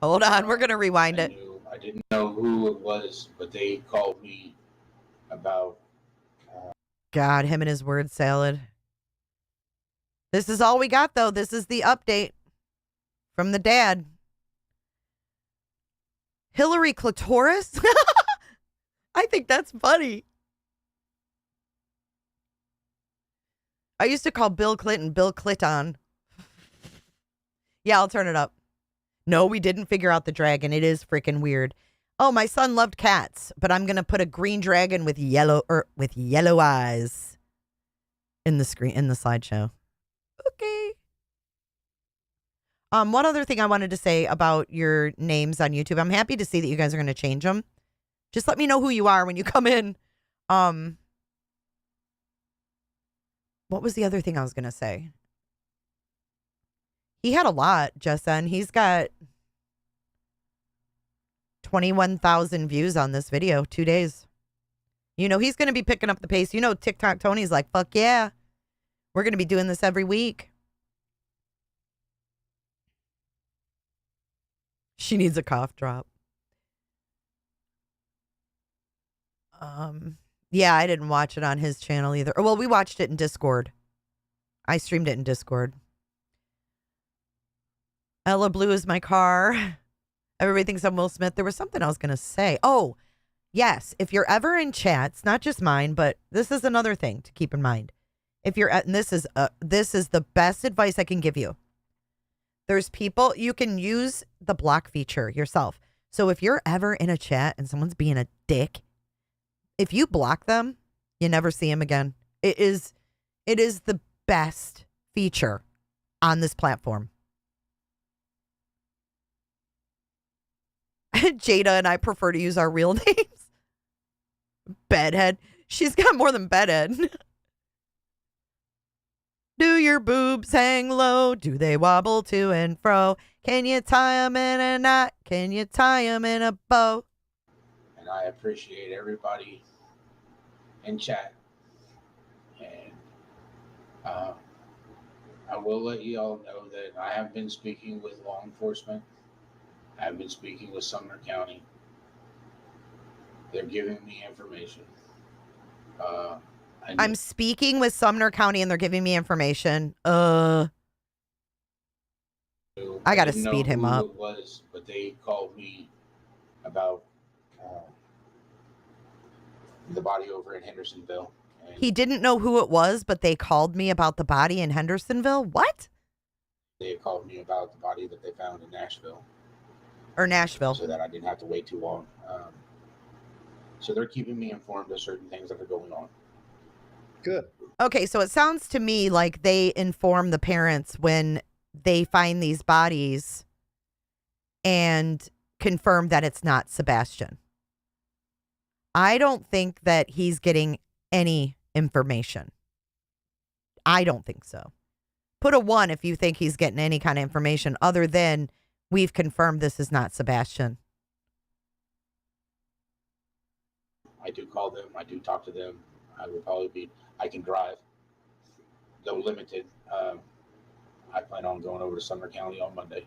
Hold on, we're going to rewind it. I didn't know who it was, but they called me about... God, him and his word salad. This is all we got, though. This is the update from the dad. Hillary Clitoris? I think that's funny. I used to call Bill Clinton Bill Clinton. Yeah, I'll turn it up. No, we didn't figure out the dragon. It is freaking weird. Oh, my son loved cats, but I'm going to put a green dragon with yellow eyes in the slideshow. Okay. One other thing I wanted to say about your names on YouTube. I'm happy to see that you guys are going to change them. Just let me know who you are when you come in. What was the other thing I was going to say? He had a lot, Jessen. He's got 21,000 views on this video, 2 days. You know, he's going to be picking up the pace. You know, TikTok Tony's like, fuck yeah. We're going to be doing this every week. She needs a cough drop. Yeah, I didn't watch it on his channel either. Well, we watched it in Discord. I streamed it in Discord. Ella Blue is my car. Everybody thinks I'm Will Smith. There was something I was going to say. Oh, yes. If you're ever in chats, not just mine, but this is another thing to keep in mind. If you're and this is the best advice I can give you. There's people, you can use the block feature yourself. So if you're ever in a chat and someone's being a dick, if you block them, you never see them again. It is the best feature on this platform. Jada and I prefer to use our real names. Bedhead. She's got more than bedhead. Do your boobs hang low? Do they wobble to and fro? Can you tie them in a knot? Can you tie them in a bow? And I appreciate everybody in chat. And I will let you all know that I have been speaking with law enforcement. I have been speaking with Sumner County. They're giving me information. I'm speaking with Sumner County and they're giving me information. I got to speed him up. It was, but they called me about the body over in Hendersonville. He didn't know who it was, but they called me about the body in Hendersonville. What? They called me about the body that they found in Nashville. Or Nashville. So that I didn't have to wait too long. So they're keeping me informed of certain things that are going on. Good. Okay, so it sounds to me like they inform the parents when they find these bodies and confirm that it's not Sebastian. I don't think that he's getting any information. I don't think so. Put a 1 if you think he's getting any kind of information other than we've confirmed this is not Sebastian. I do call them. I do talk to them. I will probably be... I can drive. though limited, I plan on going over to Sumner County on Monday,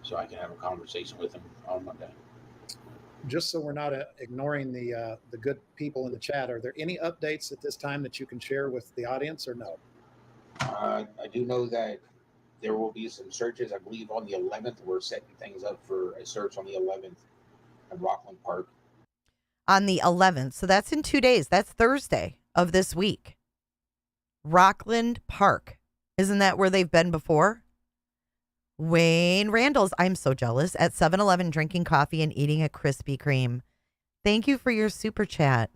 so I can have a conversation with him on Monday. Just so we're not ignoring the good people in the chat, are there any updates at this time that you can share with the audience, or no? I do know that there will be some searches. I believe on the 11th, we're setting things up for a search on the 11th at Rockland Park. On the 11th. So that's in 2 days. That's Thursday of this week. Rockland Park. Isn't that where they've been before? Wayne Randall's, I'm so jealous, at 7-Eleven drinking coffee and eating a Krispy Kreme. Thank you for your super chat.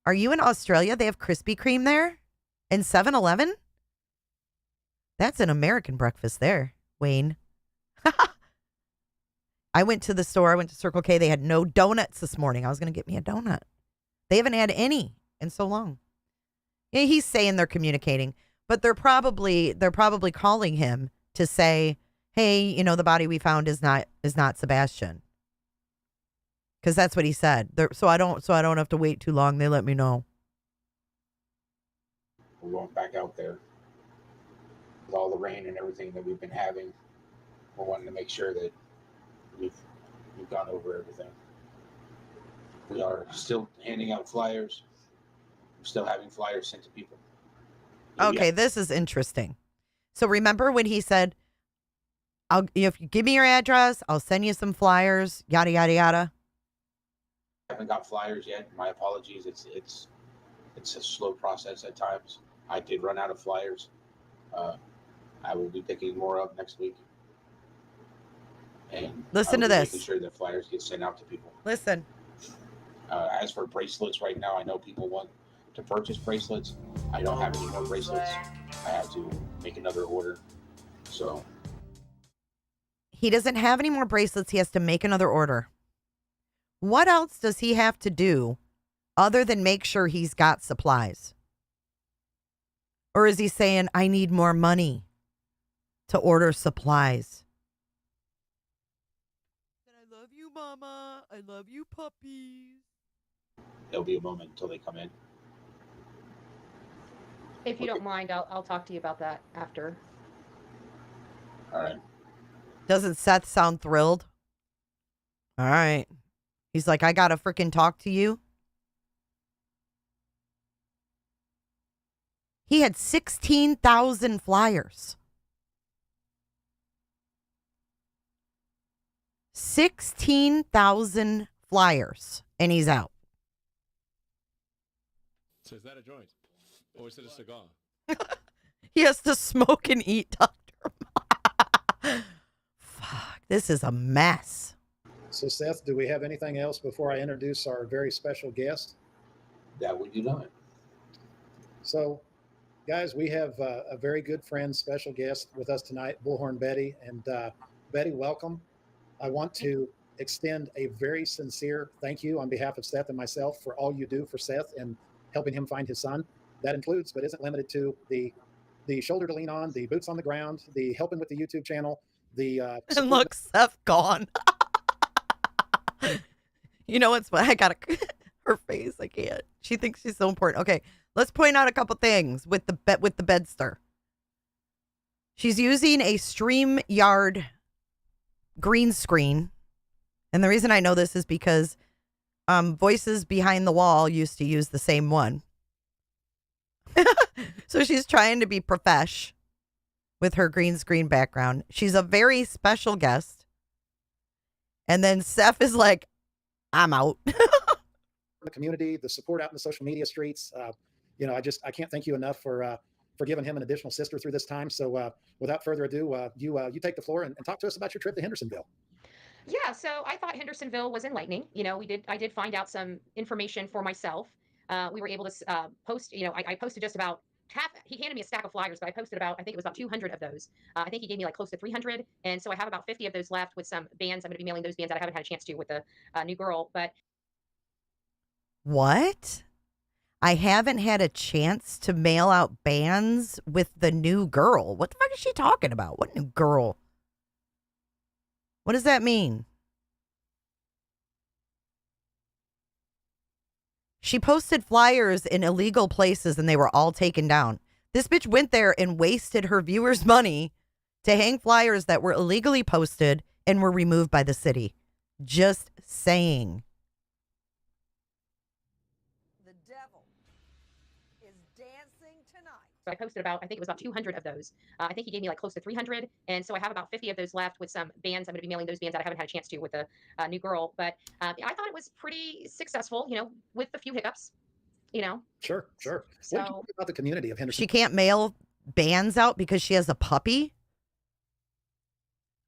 Are you in Australia? They have Krispy Kreme there? In 7-Eleven? That's an American breakfast there, Wayne. I went to the store. I went to Circle K. They had no donuts this morning. I was going to get me a donut. They haven't had any in so long. Yeah, he's saying they're communicating, but they're probably calling him to say, hey, you know, the body we found is not Sebastian. Because that's what he said. So I don't have to wait too long. They let me know. We're going back out there with all the rain and everything that we've been having. We're wanting to make sure that we've gone over everything. We are still handing out flyers. We're still having flyers sent to people. Okay, this is interesting. So remember when he said, if you give me your address, I'll send you some flyers, yada, yada, yada. I haven't got flyers yet. My apologies. It's a slow process at times. I did run out of flyers. I will be picking more up next week. And listen to this. Making sure that flyers get sent out to people. Listen. As for bracelets right now, I know people want to purchase bracelets. I don't have any more bracelets. I have to make another order. So he doesn't have any more bracelets. He has to make another order. What else does he have to do other than make sure he's got supplies? Or is he saying, I need more money to order supplies? I love you, Mama. I love you, puppies. There'll be a moment until they come in. If you don't mind, I'll talk to you about that after. All right. Doesn't Seth sound thrilled? All right. He's like, I gotta freaking talk to you. He had 16,000 flyers. 16,000 flyers, and he's out. So is that a joint? Or is it a cigar? He has to smoke and eat, Dr. Fuck, this is a mess. So, Seth, do we have anything else before I introduce our very special guest? That we do not. So, guys, we have a very good friend, special guest with us tonight, Bullhorn Betty. And Betty, welcome. I want to extend a very sincere thank you on behalf of Seth and myself for all you do for Seth and helping him find his son. That includes, but isn't limited to, the shoulder to lean on, the boots on the ground, the helping with the YouTube channel, the and look, Seth gone. You know what's funny? I got her face. I can't. She thinks she's so important. Okay, let's point out a couple things with the bedster. She's using a StreamYard green screen, and the reason I know this is because Voices Behind the Wall used to use the same one. So she's trying to be profesh with her green screen background. She's a very special guest. And then Seth is like, I'm out. The community, the support out in the social media streets. I can't thank you enough for giving him an additional sister through this time. So without further ado, you take the floor and talk to us about your trip to Hendersonville. Yeah, so I thought Hendersonville was enlightening. I did find out some information for myself. We were able to post, I posted just about half. He handed me a stack of flyers, but I posted I think it was about 200 of those. I think he gave me like close to 300. And so I have about 50 of those left with some bands. I'm going to be mailing those bands that I haven't had a chance to with the new girl. But what? I haven't had a chance to mail out bands with the new girl. What the fuck is she talking about? What new girl? What does that mean? She posted flyers in illegal places and they were all taken down. This bitch went there and wasted her viewers' money to hang flyers that were illegally posted and were removed by the city. Just saying. The devil is dancing tonight. So I posted about, I think it was about 200 of those. I think he gave me like close to 300. And so I have about 50 of those left with some bands. I'm going to be mailing those bands that I haven't had a chance to with the new girl. But I thought it was pretty successful, you know, with a few hiccups, you know. Sure. So, What do you think about the community of Henderson? She can't mail bands out because she has a puppy?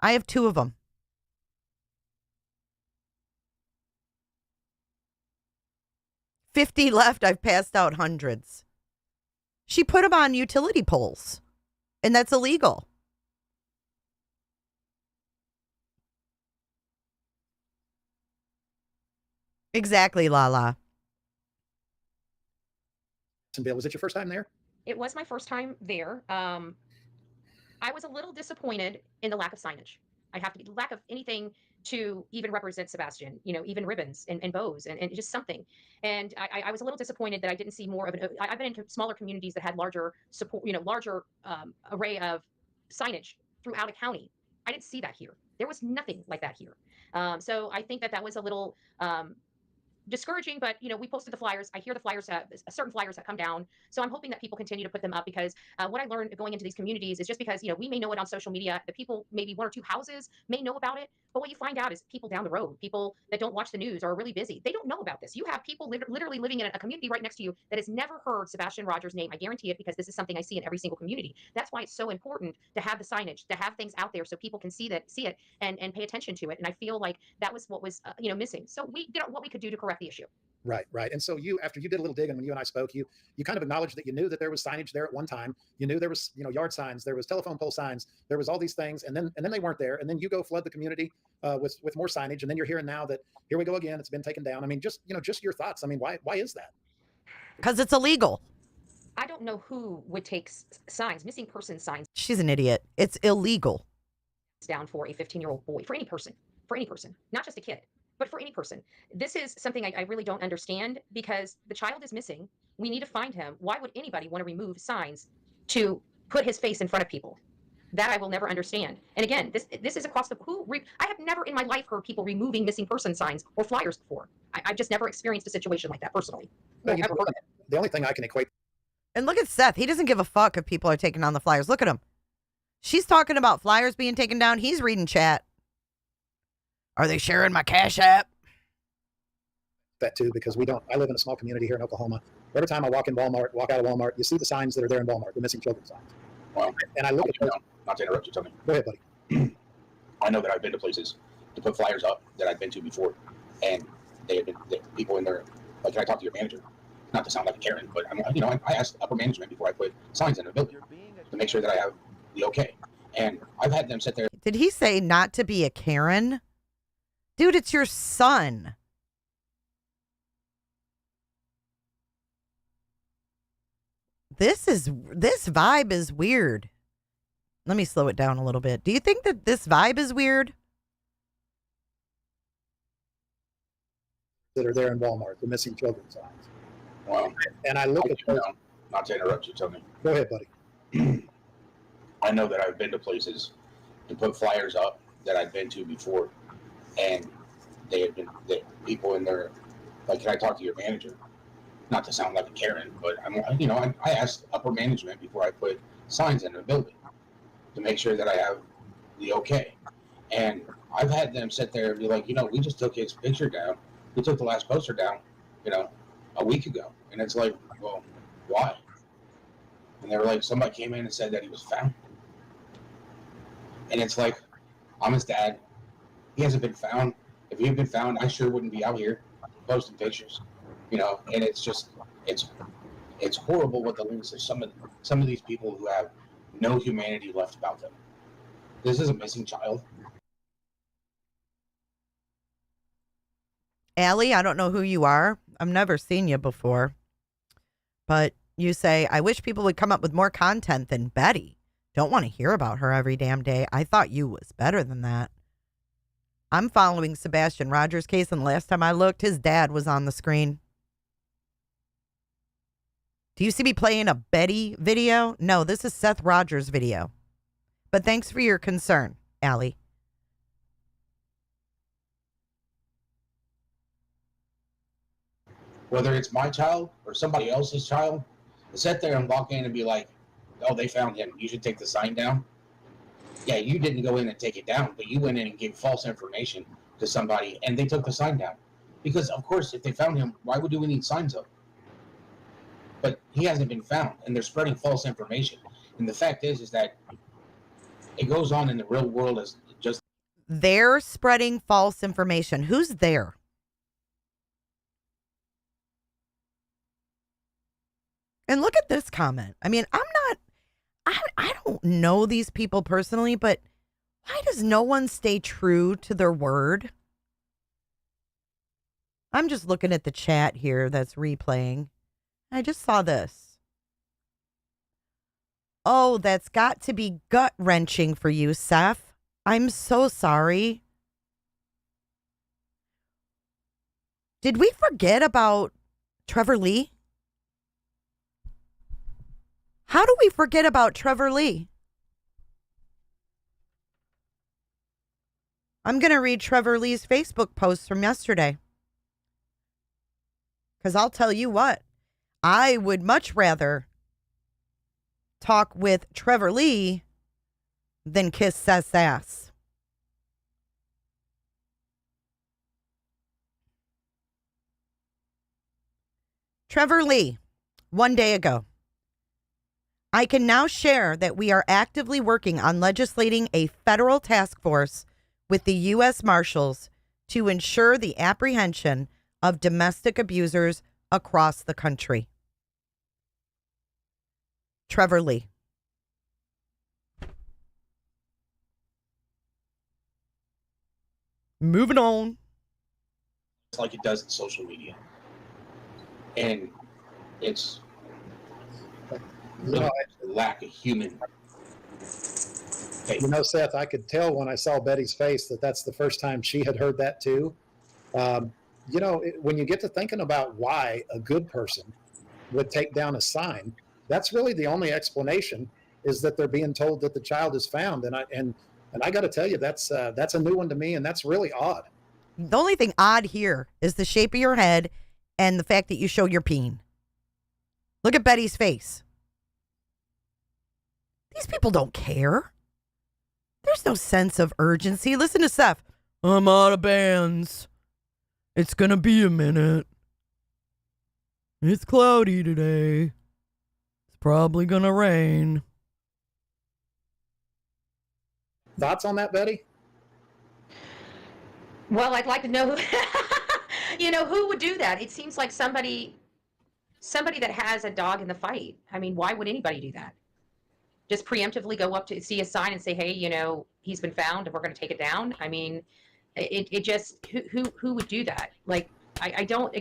I have 2 of them. $50 left. I've passed out hundreds. She put them on utility poles, and that's illegal. Exactly, Lala. Bill, was it your first time there? It was my first time there. I was a little disappointed in the lack of signage. I have to be lack of anything to even represent Sebastian, you know, even ribbons and bows and just something. And I was a little disappointed that I didn't see more of an, I've been in smaller communities that had larger support, you know, larger array of signage throughout a county. I didn't see that here. There was nothing like that here. So I think that that was a little discouraging, but you know, we posted the flyers. I hear the flyers, certain flyers that come down. So I'm hoping that people continue to put them up because what I learned going into these communities is just because, you know, we may know it on social media, the people, maybe 1 or 2 houses may know about it. But what you find out is people down the road, people that don't watch the news or are really busy, they don't know about this. You have people literally living in a community right next to you that has never heard Sebastian Rogers' name. I guarantee it because this is something I see in every single community. That's why it's so important to have the signage, to have things out there so people can see it and pay attention to it. And I feel like that was what was you know, missing. So we did what we could do to correct the issue. Right. And so you, after you did a little digging, when you and I spoke, you kind of acknowledged that you knew that there was signage there at one time. You knew there was, you know, yard signs, there was telephone pole signs, there was all these things, and then they weren't there. And then you go flood the community with more signage, and then you're hearing now that here we go again. It's been taken down. I mean, just your thoughts. I mean, why is that? Because it's illegal. I don't know who would take signs, missing person signs. She's an idiot. It's illegal. Down for a 15-year-old boy, for any person, not just a kid. But for any person, this is something I really don't understand because the child is missing. We need to find him. Why would anybody want to remove signs to put his face in front of people? That I will never understand. And again, this is across the I have never in my life heard people removing missing person signs or flyers before. I've just never experienced a situation like that personally. No, the only thing I can equate. And look at Seth. He doesn't give a fuck if people are taking down the flyers. Look at him. She's talking about flyers being taken down. He's reading chat. Are they sharing my Cash App? That too, because I live in a small community here in Oklahoma. Every time I walk out of Walmart, you see the signs that are there in Walmart, the missing children signs. Well, and I look at those. Not to interrupt you, Tony. Go ahead, buddy. I know that I've been to places to put flyers up that I've been to before, and people in there, like, can I talk to your manager? Not to sound like a Karen, but I asked upper management before I put signs in the building to make sure that I have the okay. And I've had them sit there. Did he say not to be a Karen? Dude, it's your son. This vibe is weird. Let me slow it down a little bit. Do you think that this vibe is weird? That are there in Walmart, the missing children signs. Well, and I look at those. Not to interrupt you, Tony. Go ahead, buddy. I know that I've been to places to put flyers up that I've been to before, and the people in there, like, can I talk to your manager? Not to sound like a Karen, but I asked upper management before I put signs in the building to make sure that I have the okay. And I've had them sit there and be like, we just took his picture down. We took the last poster down, a week ago. And it's like, well, why? And they were like, somebody came in and said that he was found. And it's like, I'm his dad. He hasn't been found. If he had been found, I sure wouldn't be out here posting pictures, and it's just, it's horrible what the links of some of these people who have no humanity left about them. This is a missing child. Allie, I don't know who you are. I've never seen you before. But you say, I wish people would come up with more content than Betty. Don't want to hear about her every damn day. I thought you was better than that. I'm following Sebastian Rogers' case, and last time I looked, his dad was on the screen. Do you see me playing a Betty video? No, this is Seth Rogers' video. But thanks for your concern, Allie. Whether it's my child or somebody else's child, to sit there and walk in and be like, oh, they found him, you should take the sign down. Yeah, you didn't go in and take it down, but you went in and gave false information to somebody and they took the sign down. Because, of course, if they found him, why would we need signs up? But he hasn't been found, and they're spreading false information. And the fact is that it goes on in the real world as just... They're spreading false information. Who's there? And look at this comment. I mean, I don't know these people personally, but why does no one stay true to their word? I'm just looking at the chat here that's replaying. I just saw this. Oh, that's got to be gut-wrenching for you, Seth. I'm so sorry. Did we forget about Trevor Lee? How do we forget about Trevor Lee? I'm going to read Trevor Lee's Facebook post from yesterday. Because I'll tell you what, I would much rather talk with Trevor Lee than kiss Seth's ass. Trevor Lee, 1 day ago. I can now share that we are actively working on legislating a federal task force with the U.S. Marshals to ensure the apprehension of domestic abusers across the country. Trevor Lee. Moving on. Like it does in social media. And it's really a lack of human faith. You know, Seth, I could tell when I saw Betty's face that that's the first time she had heard that too. You know, when you get to thinking about why a good person would take down a sign, that's really the only explanation, is that they're being told that the child is found. And I got to tell you, that's a new one to me, and that's really odd. The only thing odd here is the shape of your head and the fact that you show your peen. Look at Betty's face. These people don't care. There's no sense of urgency. Listen to Seth. I'm out of bands. It's going to be a minute. It's cloudy today. It's probably going to rain. Thoughts on that, Betty? Well, I'd like to know, who would do that? It seems like somebody that has a dog in the fight. I mean, why would anybody do that? Just preemptively go up to see a sign and say, hey, he's been found and we're going to take it down. I mean, it just, who would do that? Like, I don't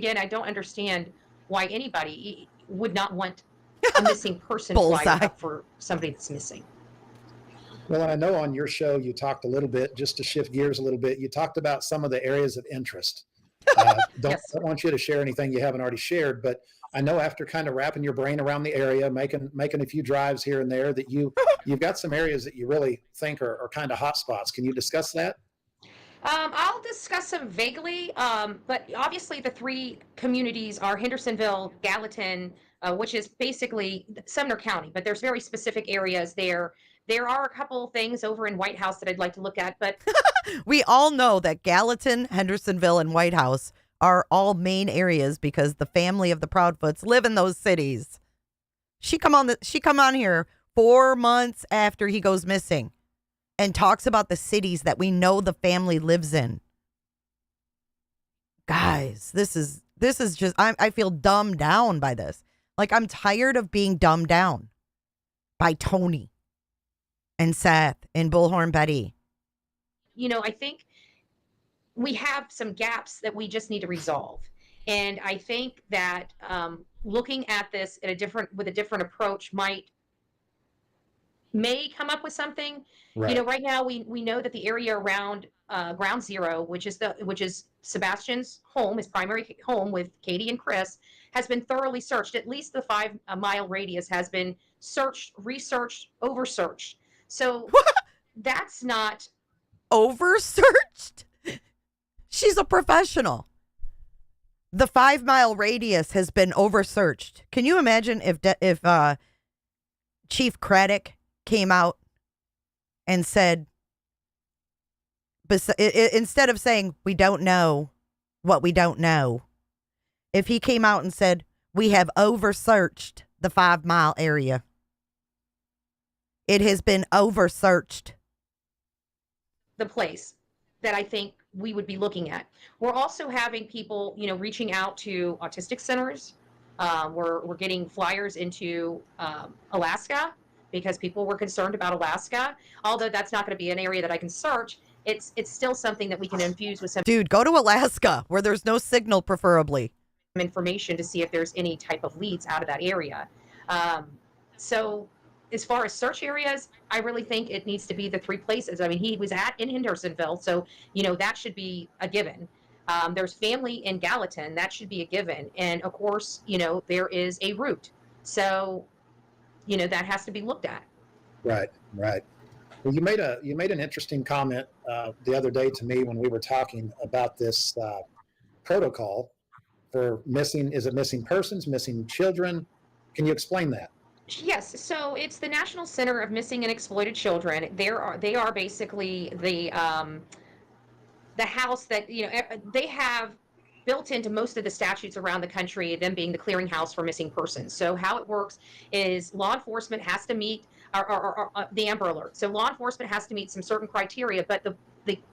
understand why anybody would not want a missing person flag up for somebody that's missing. Well, I know on your show you talked a little bit, just to shift gears a little bit, you talked about some of the areas of interest. Don't want you to share anything you haven't already shared, but I know after kind of wrapping your brain around the area, making a few drives here and there, that you've got some areas that you really think are kind of hot spots. Can you discuss that? I'll discuss them vaguely, but obviously the three communities are Hendersonville, Gallatin, which is basically Sumner County, but there's very specific areas there. There are a couple things over in White House that I'd like to look at, but we all know that Gallatin, Hendersonville, and White House are all main areas because the family of the Proudfoots live in those cities. She come on here 4 months after he goes missing and talks about the cities that we know the family lives in. Guys, this is just, I feel dumbed down by this. Like, I'm tired of being dumbed down by Tony and Seth and Bullhorn Betty. I think we have some gaps that we just need to resolve. And I think that looking at this with a different approach might may come up with something. Right. You know, right now we know that the area around Ground Zero, which is Sebastian's home, his primary home with Katie and Chris, has been thoroughly searched. At least the 5-mile radius has been searched, researched, over-searched. So that's not over-searched. She's a professional. The 5-mile radius has been over-searched. Can you imagine if Chief Craddock came out and said, instead of saying, we don't know what we don't know, if he came out and said, we have over-searched the 5-mile area. It has been over-searched. the place that I think we would be looking at. We're also having people, you know, reaching out to autistic centers. We're getting flyers into Alaska because people were concerned about Alaska. Although that's not going to be an area that I can search, it's still something that we can infuse with some Dude, go to Alaska where there's no signal, preferably. Information to see if there's any type of leads out of that area. So as far as search areas, I really think it needs to be the 3 places. I mean, he was in Hendersonville, so, you know, that should be a given. There's family in Gallatin, that should be a given. And of course, you know, there is a route. So, you know, that has to be looked at. Right. Well, you made an interesting comment the other day to me when we were talking about this protocol for missing persons, missing children. Can you explain that? Yes, so it's the National Center of Missing and Exploited Children. They are basically the house that, you know, they have built into most of the statutes around the country, them being the clearinghouse for missing persons. So how it works is law enforcement has to meet the Amber Alert. So law enforcement has to meet some certain criteria, but the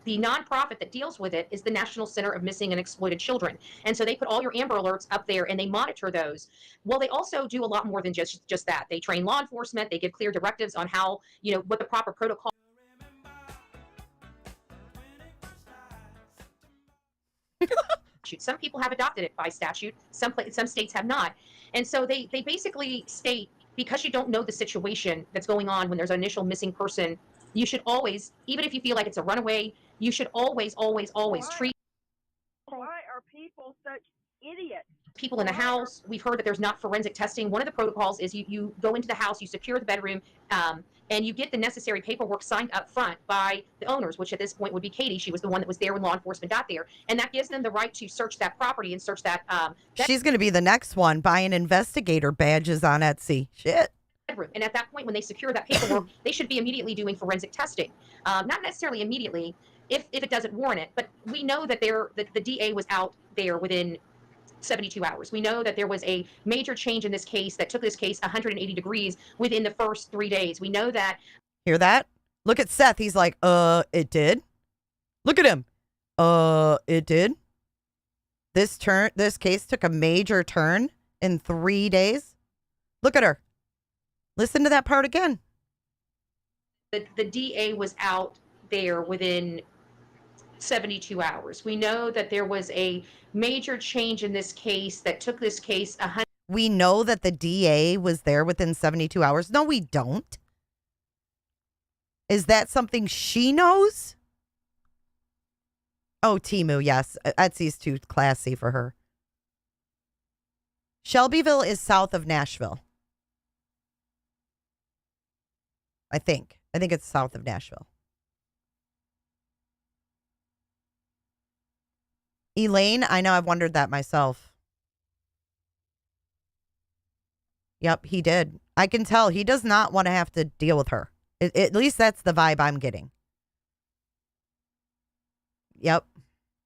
nonprofit that deals with it is the National Center of Missing and Exploited Children. And so they put all your Amber Alerts up there and they monitor those. Well, they also do a lot more than just that. They train law enforcement. They give clear directives on how, you know, what the proper protocol. Some people have adopted it by statute. Some states have not. And so they basically state, because you don't know the situation that's going on when there's an initial missing person, you should always, even if you feel like it's a runaway, you should always treat. Why are people such idiots? People in the house. We've heard that there's not forensic testing. One of the protocols is you go into the house, you secure the bedroom, and you get the necessary paperwork signed up front by the owners, which at this point would be Katie. She was the one that was there when law enforcement got there. And that gives them the right to search that property and search that. She's going to be the next one buying investigator badges on Etsy. Shit. Bedroom. And at that point, when they secure that paperwork, they should be immediately doing forensic testing. Not necessarily immediately, if it doesn't warrant it, but we know that the DA was out there within 72 hours. We know that there was a major change in this case that took this case 180 degrees within the first 3 days. We know that. Hear that? Look at Seth. He's like, it did. Look at him. It did. This case took a major turn in 3 days. Look at her. Listen to that part again. The DA was out there within 72 hours. We know that there was a major change in this case that took this case 100. We know that the DA was there within 72 hours. No, we don't. Is that something she knows? Oh, Timu, yes. Etsy's too classy for her. Shelbyville is south of Nashville. I think it's south of Nashville. Elaine, I know, I've wondered that myself. Yep, he did. I can tell he does not want to have to deal with her. At least that's the vibe I'm getting. Yep.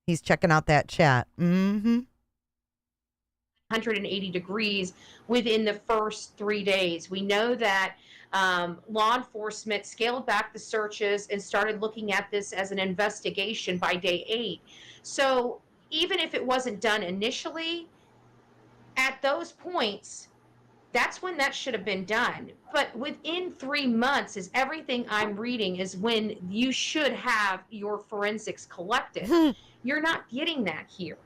He's checking out that chat. 180 degrees within the first 3 days. We know that law enforcement scaled back the searches and started looking at this as an investigation by day 8. So even if it wasn't done initially, at those points, that's when that should have been done. But within 3 months is everything I'm reading is when you should have your forensics collected. You're not getting that here.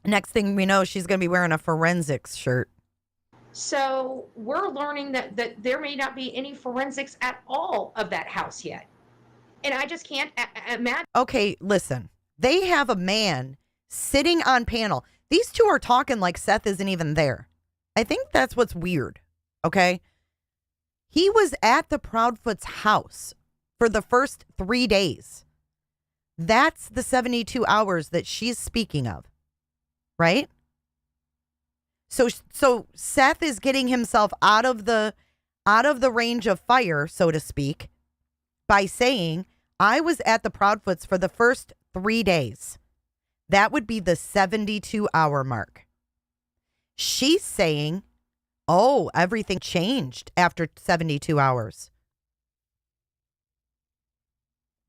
Next thing we know, she's going to be wearing a forensics shirt. So we're learning that there may not be any forensics at all of that house yet. And I just can't imagine. Okay, listen. They have a man sitting on panel. These two are talking like Seth isn't even there. I think that's what's weird. Okay. He was at the Proudfoot's house for the first 3 days. That's the 72 hours that she's speaking of. Right? So Seth is getting himself out of the range of fire, so to speak, by saying, I was at the Proudfoots for the first 3 days. That would be the 72-hour mark. She's saying, oh, everything changed after 72 hours.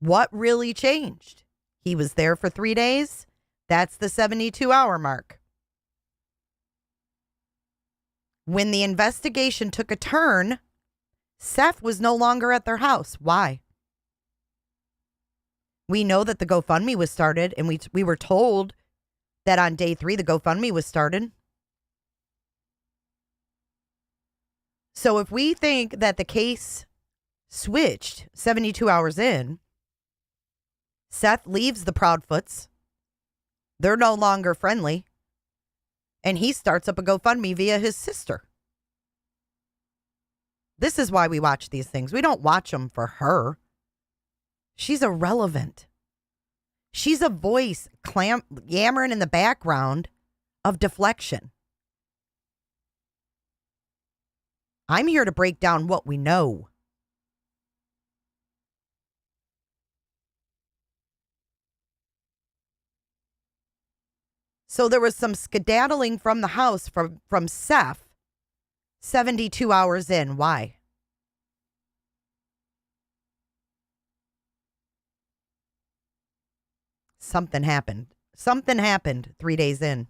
What really changed? He was there for 3 days. That's the 72-hour mark. When the investigation took a turn, Seth was no longer at their house. Why? We know that the GoFundMe was started, and we were told that on day 3, the GoFundMe was started. So if we think that the case switched 72 hours in, Seth leaves the Proudfoots. They're no longer friendly. And he starts up a GoFundMe via his sister. This is why we watch these things. We don't watch them for her. She's irrelevant. She's a voice yammering in the background of deflection. I'm here to break down what we know. So there was some skedaddling from the house from Seth 72 hours in. Why? Something happened. Something happened 3 days in.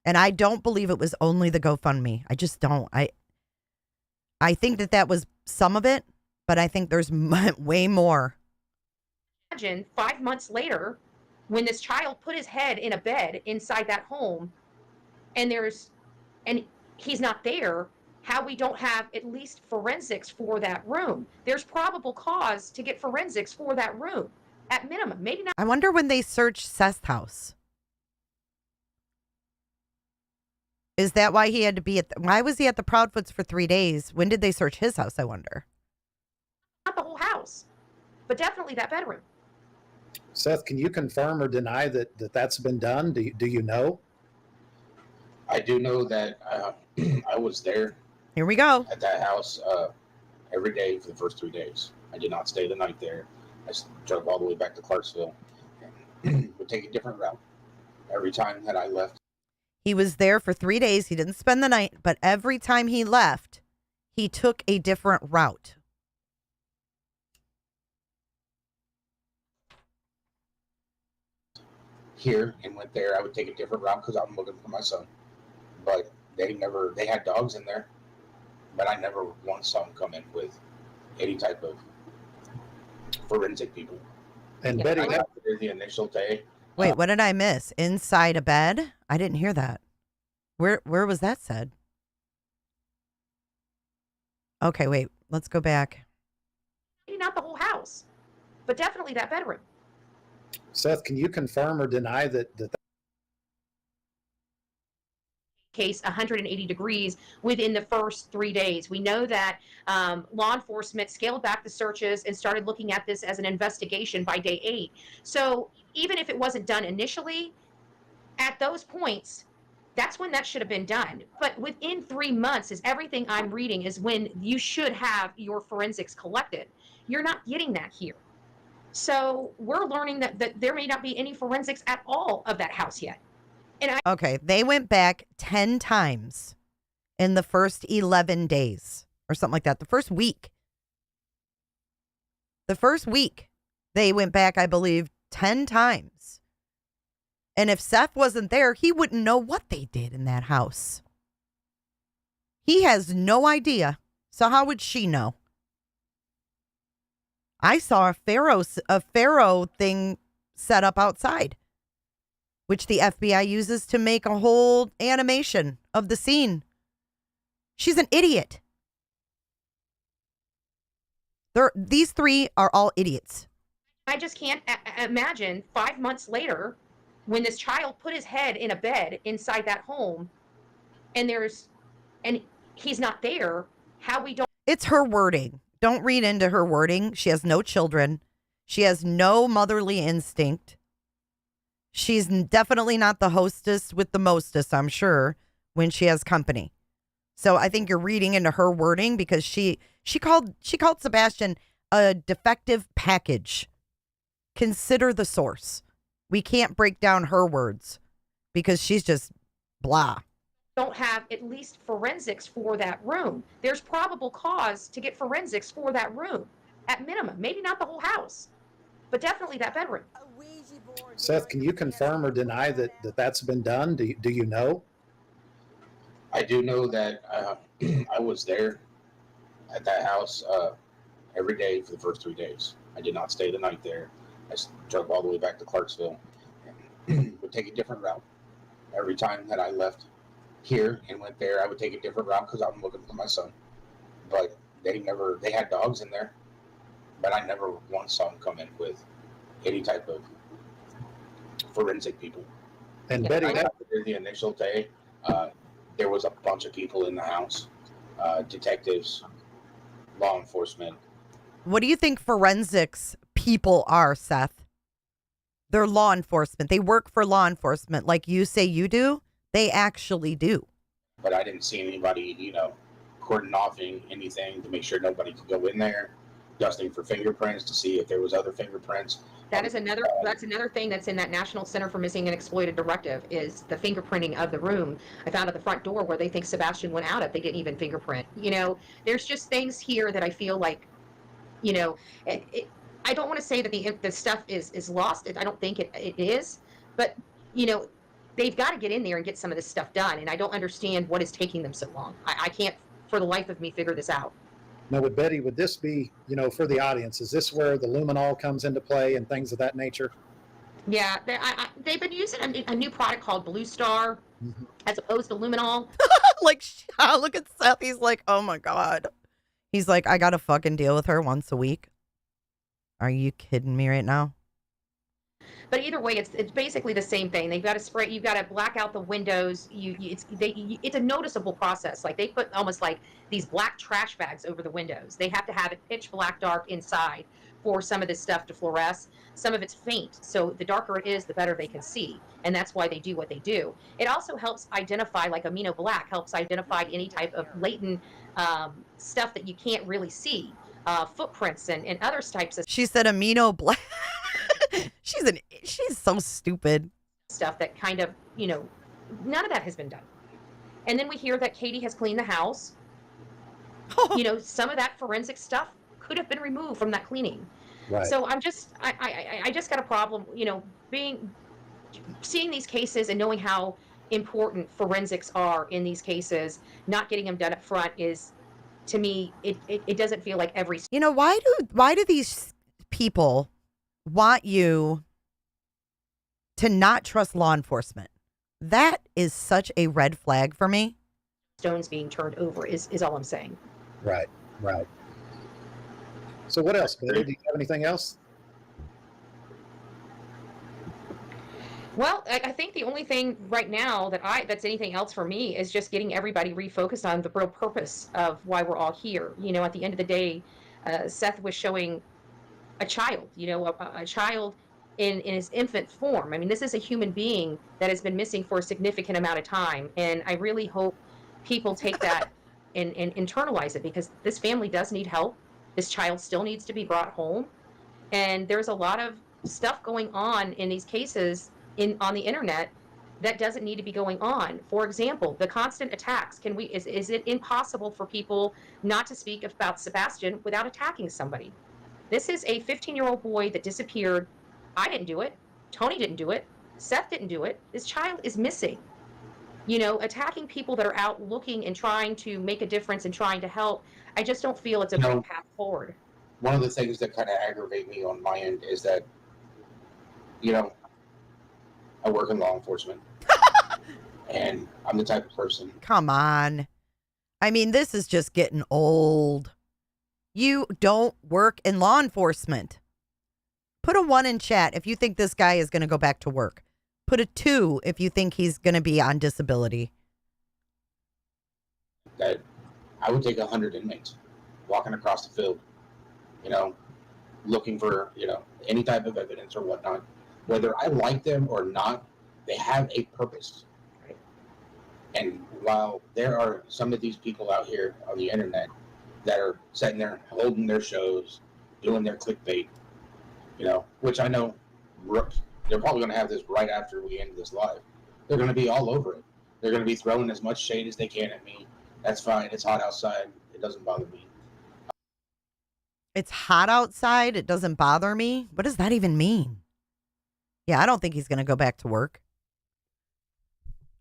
And I don't believe it was only the GoFundMe. I just don't. I think that was some of it, but I think there's way more. Imagine 5 months later, when this child put his head in a bed inside that home, and he's not there, how we don't have at least forensics for that room. There's probable cause to get forensics for that room at minimum. Maybe not. I wonder when they searched Seth's house. Is that why he had to be why was he at the Proudfoots for 3 days? When did they search his house, I wonder? Not the whole house, but definitely that bedroom. Seth, can you confirm or deny that's been done? Do you know? I do know that I was there. Here we go. At that house every day for the first 3 days. I did not stay the night there. I drove all the way back to Clarksville and would take a different route every time that I left. He was there for 3 days. He didn't spend the night, but every time he left, he took a different route. Here and went there, I would take a different route because I'm looking for my son. But they had dogs in there, but I never once saw them come in with any type of forensic people. And Betty, I got there the initial day. Wait, what did I miss? Inside a bed? I didn't hear that. Where was that said? Okay, wait. Let's go back. Maybe not the whole house, but definitely that bedroom. Seth, can you confirm or deny that Case 180 degrees within the first 3 days. We know that law enforcement scaled back the searches and started looking at this as an investigation by day 8. So even if it wasn't done initially, at those points, that's when that should have been done. But within 3 months is everything I'm reading is when you should have your forensics collected. You're not getting that here. So we're learning that there may not be any forensics at all of that house yet. Okay, they went back 10 times in the first 11 days or something like that. The first week. They went back, I believe, 10 times. And if Seth wasn't there, he wouldn't know what they did in that house. He has no idea. So how would she know? I saw a pharaoh thing set up outside, which the FBI uses to make a whole animation of the scene She's an idiot. These three are all idiots. I just can't imagine 5 months later when this child put his head in a bed inside that home and he's not there, how we don't. It's her wording. Don't read into her wording. She has no children. She has no motherly instinct. She's definitely not the hostess with the mostest, I'm sure, when she has company. So I think you're reading into her wording because she called Sebastian a defective package. Consider the source. We can't break down her words because she's just blah. Don't have at least forensics for that room. There's probable cause to get forensics for that room at minimum. Maybe not the whole house, but definitely that bedroom. Seth, can you confirm or deny that that's been done? Do you know? I do know that I was there at that house every day for the first 3 days. I did not stay the night there. I drove all the way back to Clarksville and would take a different route. Every time that I left here and went there, I would take a different route because I'm looking for my son. But they had dogs in there, but I never once saw them come in with any type of forensic people. And Betty, I got there the initial day. There was a bunch of people in the house, detectives, law enforcement. What do you think forensics people are, Seth? They're law enforcement. They work for law enforcement. Like you say you do, they actually do. But I didn't see anybody, cordon offing anything to make sure nobody could go in there, dusting for fingerprints to see if there was other fingerprints. That's another thing that's in that National Center for Missing and Exploited directive is the fingerprinting of the room. I found at the front door where they think Sebastian went out they didn't even fingerprint. There's just things here that I feel like, I don't want to say that the stuff is lost. I don't think it is, but they've got to get in there and get some of this stuff done. And I don't understand what is taking them so long. I can't for the life of me figure this out. Now, would this be, for the audience, is this where the luminol comes into play and things of that nature? Yeah, they've been using a new product called Blue Star as opposed to luminol. Look at Seth. He's like, oh my God. He's like, I got to fucking deal with her once a week. Are you kidding me right now? But either way, it's basically the same thing. They've got to spray. You've got to black out the windows. It's a noticeable process. Like they put almost like these black trash bags over the windows. They have to have it pitch black dark inside for some of this stuff to fluoresce. Some of it's faint, so the darker it is, the better they can see, and that's why they do what they do. It also helps identify, like amino black helps identify any type of latent stuff that you can't really see, footprints and other types of. She said amino black. She's so stupid. Stuff that kind of, none of that has been done. And then we hear that Katie has cleaned the house. Some of that forensic stuff could have been removed from that cleaning. Right. So I just got a problem, seeing these cases and knowing how important forensics are in these cases, not getting them done up front is, to me, it doesn't feel like every. Why do these people want you to not trust law enforcement? That is such a red flag for me. Stones being turned over is all I'm saying. Right. So what else, Betty? Do you have anything else? Well, I think the only thing right now that's anything else for me is just getting everybody refocused on the real purpose of why we're all here. At the end of the day, Seth was showing a child, a child in his infant form. I mean, this is a human being that has been missing for a significant amount of time. And I really hope people take that and internalize it, because this family does need help. This child still needs to be brought home. And there's a lot of stuff going on in these cases on the internet that doesn't need to be going on. For example, the constant attacks. Is it impossible for people not to speak about Sebastian without attacking somebody? This is a 15-year-old boy that disappeared. I didn't do it. Tony didn't do it. Seth didn't do it. This child is missing. Attacking people that are out looking and trying to make a difference and trying to help, I just don't feel it's a good path forward. One of the things that kind of aggravate me on my end is that, I work in law enforcement. And I'm the type of person. Come on. I mean, this is just getting old. You don't work in law enforcement. Put a 1 in chat if you think this guy is going to go back to work. Put a 2 if you think he's going to be on disability. That I would take 100 inmates walking across the field, looking for, any type of evidence or whatnot. Whether I like them or not, they have a purpose. And while there are some of these people out here on the internet that are sitting there holding their shows, doing their clickbait, which I know they're probably going to have this right after we end this live. They're going to be all over it. They're going to be throwing as much shade as they can at me. That's fine. It's hot outside. It doesn't bother me. It's hot outside. It doesn't bother me. What does that even mean? Yeah, I don't think he's going to go back to work.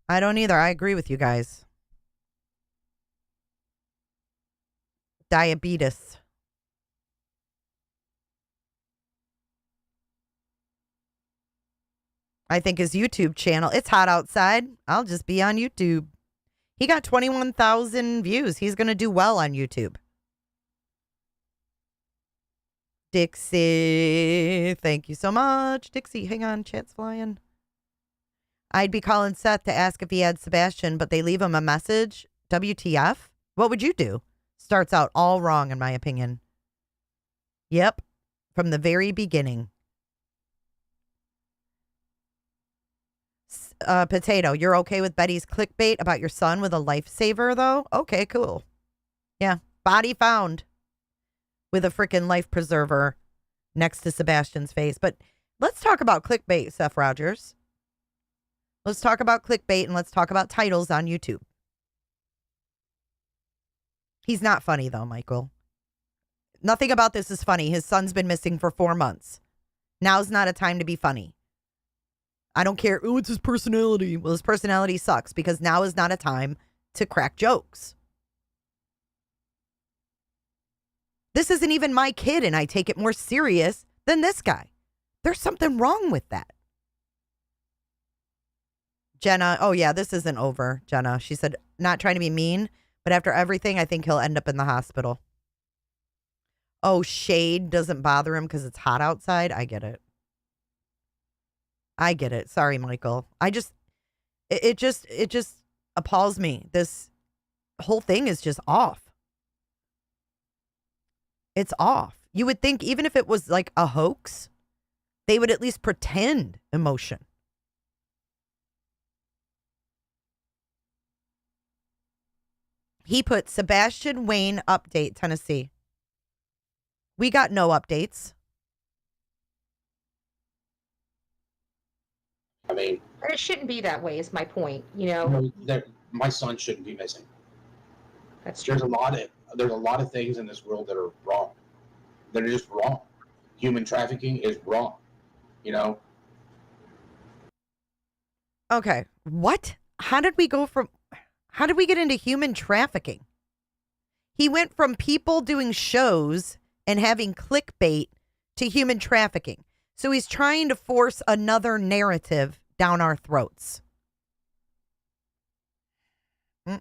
I don't either. I agree with you guys. Diabetes. I think his YouTube channel, it's hot outside. I'll just be on YouTube. He got 21,000 views. He's going to do well on YouTube. Dixie, thank you so much. Dixie, hang on, chat's flying. I'd be calling Seth to ask if he had Sebastian, but they leave him a message. WTF? What would you do? Starts out all wrong, in my opinion. Yep, from the very beginning. Potato, you're okay with Betty's clickbait about your son with a lifesaver, though? Okay, cool. Yeah, body found with a freaking life preserver next to Sebastian's face. But let's talk about clickbait, Seth Rogers. Let's talk about clickbait and let's talk about titles on YouTube. He's not funny, though, Michael. Nothing about this is funny. His son's been missing for 4 months. Now's not a time to be funny. I don't care. Oh, it's his personality. Well, his personality sucks because now is not a time to crack jokes. This isn't even my kid, and I take it more serious than this guy. There's something wrong with that. Jenna, oh yeah, this isn't over, Jenna. She said, not trying to be mean, but after everything, I think he'll end up in the hospital. Oh, shade doesn't bother him because it's hot outside. I get it. I get it. Sorry, Michael. It just appalls me. This whole thing is just off. It's off. You would think even if it was like a hoax, they would at least pretend emotion. He put Sebastian Wayne update, Tennessee. We got no updates. I mean, It shouldn't be that way, is my point. my son shouldn't be missing. That's true. There's a lot of things in this world that are wrong. That are just wrong. Human trafficking is wrong. Okay. What? How did we get into human trafficking? He went from people doing shows and having clickbait to human trafficking. So he's trying to force another narrative down our throats. Did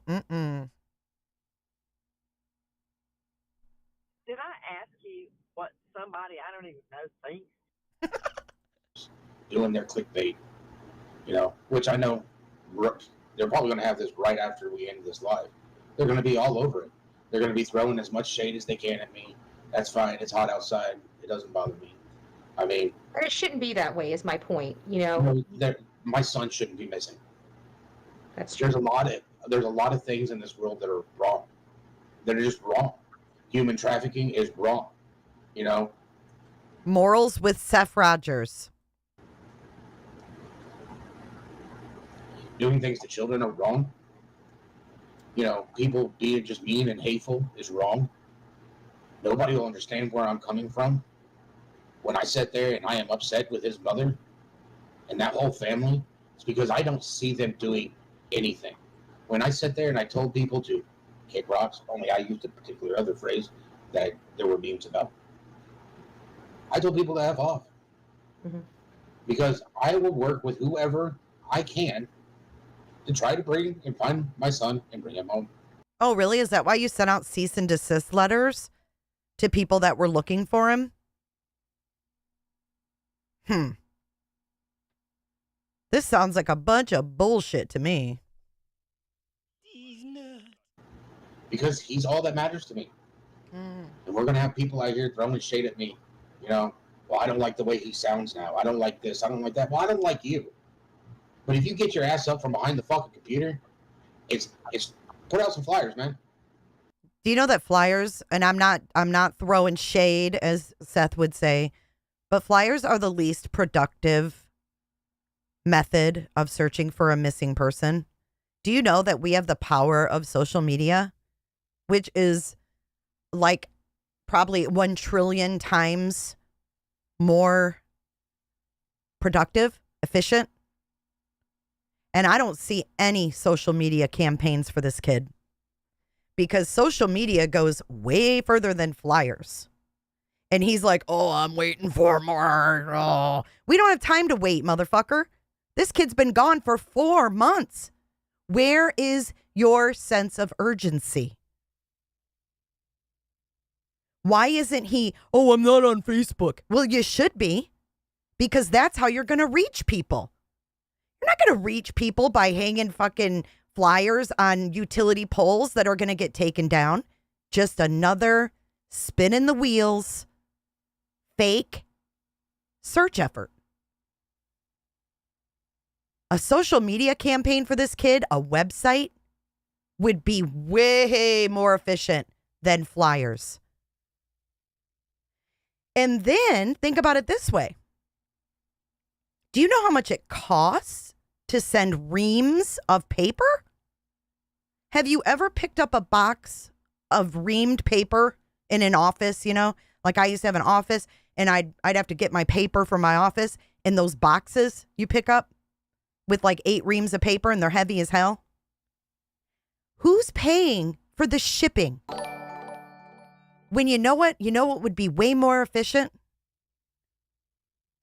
I ask you what somebody I don't even know thinks? Doing their clickbait, which I know they're probably going to have this right after we end this live. They're going to be all over it. They're going to be throwing as much shade as they can at me. That's fine. It's hot outside. It doesn't bother me. I mean, It shouldn't be that way, is my point. my son shouldn't be missing. That's true. There's a lot of things in this world that are wrong. That are just wrong. Human trafficking is wrong. Morals with Seth Rogers. Doing things to children are wrong. People being just mean and hateful is wrong. Nobody will understand where I'm coming from. When I sit there and I am upset with his mother and that whole family, it's because I don't see them doing anything. When I sit there and I told people to kick rocks, only I used a particular other phrase that there were memes about. I told people to F off. Mm-hmm. Because I will work with whoever I can to try to bring and find my son and bring him home. Oh, really? Is that why you sent out cease and desist letters to people that were looking for him? This sounds like a bunch of bullshit to me. Because he's all that matters to me. And we're going to have people out here throwing shade at me. You know, well, I don't like the way he sounds now. I don't like this. I don't like that. Well, I don't like you. But if you get your ass up from behind the fucking computer, it's put out some flyers, man. Do you know that flyers, and I'm not throwing shade, as Seth would say, but flyers are the least productive method of searching for a missing person? Do you know that we have the power of social media, which is like probably 1 trillion times more productive, efficient? And I don't see any social media campaigns for this kid, because social media goes way further than flyers. And he's like, oh, I'm waiting for more. Oh, we don't have time to wait, motherfucker. This kid's been gone for 4 months. Where is your sense of urgency? Why isn't he, oh, I'm not on Facebook? Well, you should be, because that's how you're going to reach people. You're not going to reach people by hanging fucking flyers on utility poles that are going to get taken down. Just another spin in the wheels, fake search effort. A social media campaign for this kid, a website, would be way more efficient than flyers. And then think about it this way. Do you know how much it costs to send reams of paper? Have you ever picked up a box of reamed paper in an office? You know, like I used to have an office, and I'd have to get my paper from my office in those boxes you pick up with like 8 reams of paper, and they're heavy as hell. Who's paying for the shipping? When you know what would be way more efficient?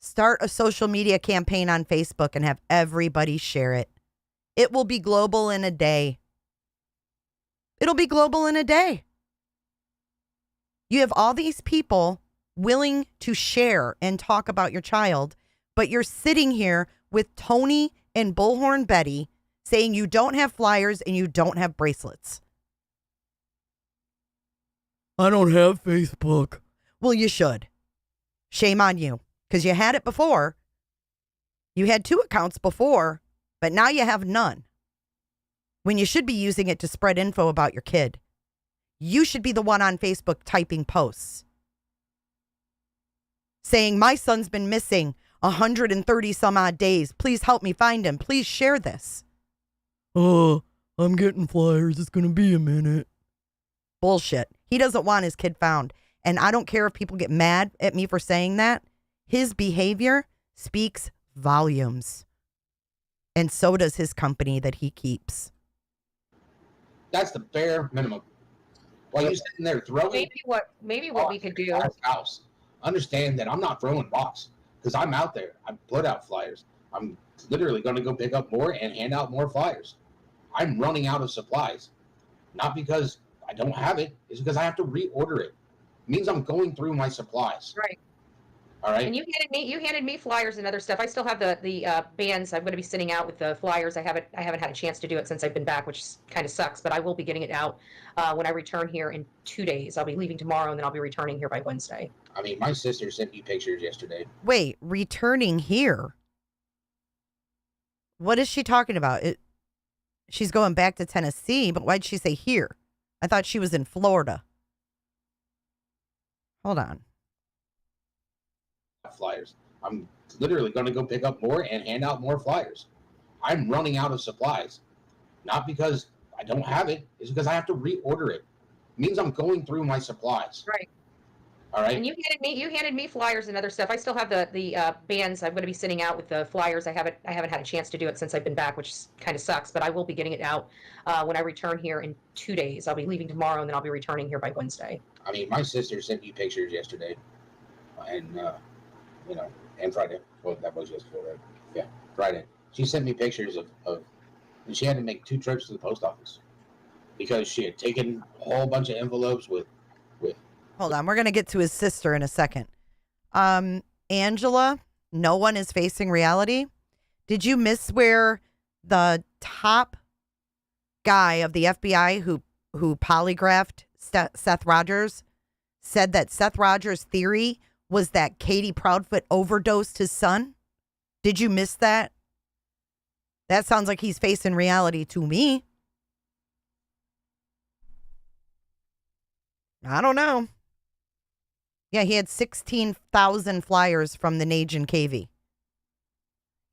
Start a social media campaign on Facebook and have everybody share it. It will be global in a day. It'll be global in a day. You have all these people willing to share and talk about your child, but you're sitting here with Tony and Bullhorn Betty saying you don't have flyers and you don't have bracelets. I don't have Facebook. Well, you should. Shame on you, because you had it before. You had 2 accounts before, but now you have none. When you should be using it to spread info about your kid. You should be the one on Facebook typing posts saying, my son's been missing 130 some odd days. Please help me find him. Please share this. Oh, I'm getting flyers. It's going to be a minute. Bullshit. He doesn't want his kid found. And I don't care if people get mad at me for saying that. His behavior speaks volumes. And so does his company that he keeps. That's the bare minimum. While you're sitting there throwing, maybe what we could do. House. Understand that I'm not throwing box, because I'm out there. I put out flyers. I'm literally going to go pick up more and hand out more flyers. I'm running out of supplies, not because I don't have it. It's because I have to reorder it. It means I'm going through my supplies. Right. All right. And you handed me flyers and other stuff. I still have the bands. I'm going to be sending out with the flyers. I haven't had a chance to do it since I've been back, which kind of sucks. But I will be getting it out when I return here in 2 days. I'll be leaving tomorrow, and then I'll be returning here by Wednesday. I mean, my sister sent me pictures yesterday. Wait, returning here? What is she talking about? She's going back to Tennessee, but why'd she say here? I thought she was in Florida. Hold on. Flyers. I'm literally going to go pick up more and hand out more flyers. I'm running out of supplies, not because I don't have it. It's because I have to reorder it. It means I'm going through my supplies. Right. All right. And you handed me flyers and other stuff. I still have the bands. I'm going to be sending out with the flyers. I haven't had a chance to do it since I've been back, which kind of sucks. But I will be getting it out when I return here in 2 days. I'll be leaving tomorrow, and then I'll be returning here by Wednesday. I mean, my sister sent me pictures yesterday, and and Friday. Well, that was yesterday, right? Yeah, Friday. She sent me pictures of and she had to make 2 trips to the post office. because she had taken a whole bunch of envelopes with. Hold on. We're going to get to his sister in a second. Angela, no one is facing reality. Did you miss where the top guy of the FBI who polygraphed Seth Rogers said that Seth Rogers' theory was that Katie Proudfoot overdosed his son? Did you miss that? That sounds like he's facing reality to me. I don't know. Yeah, he had 16,000 flyers from the Nage and KV.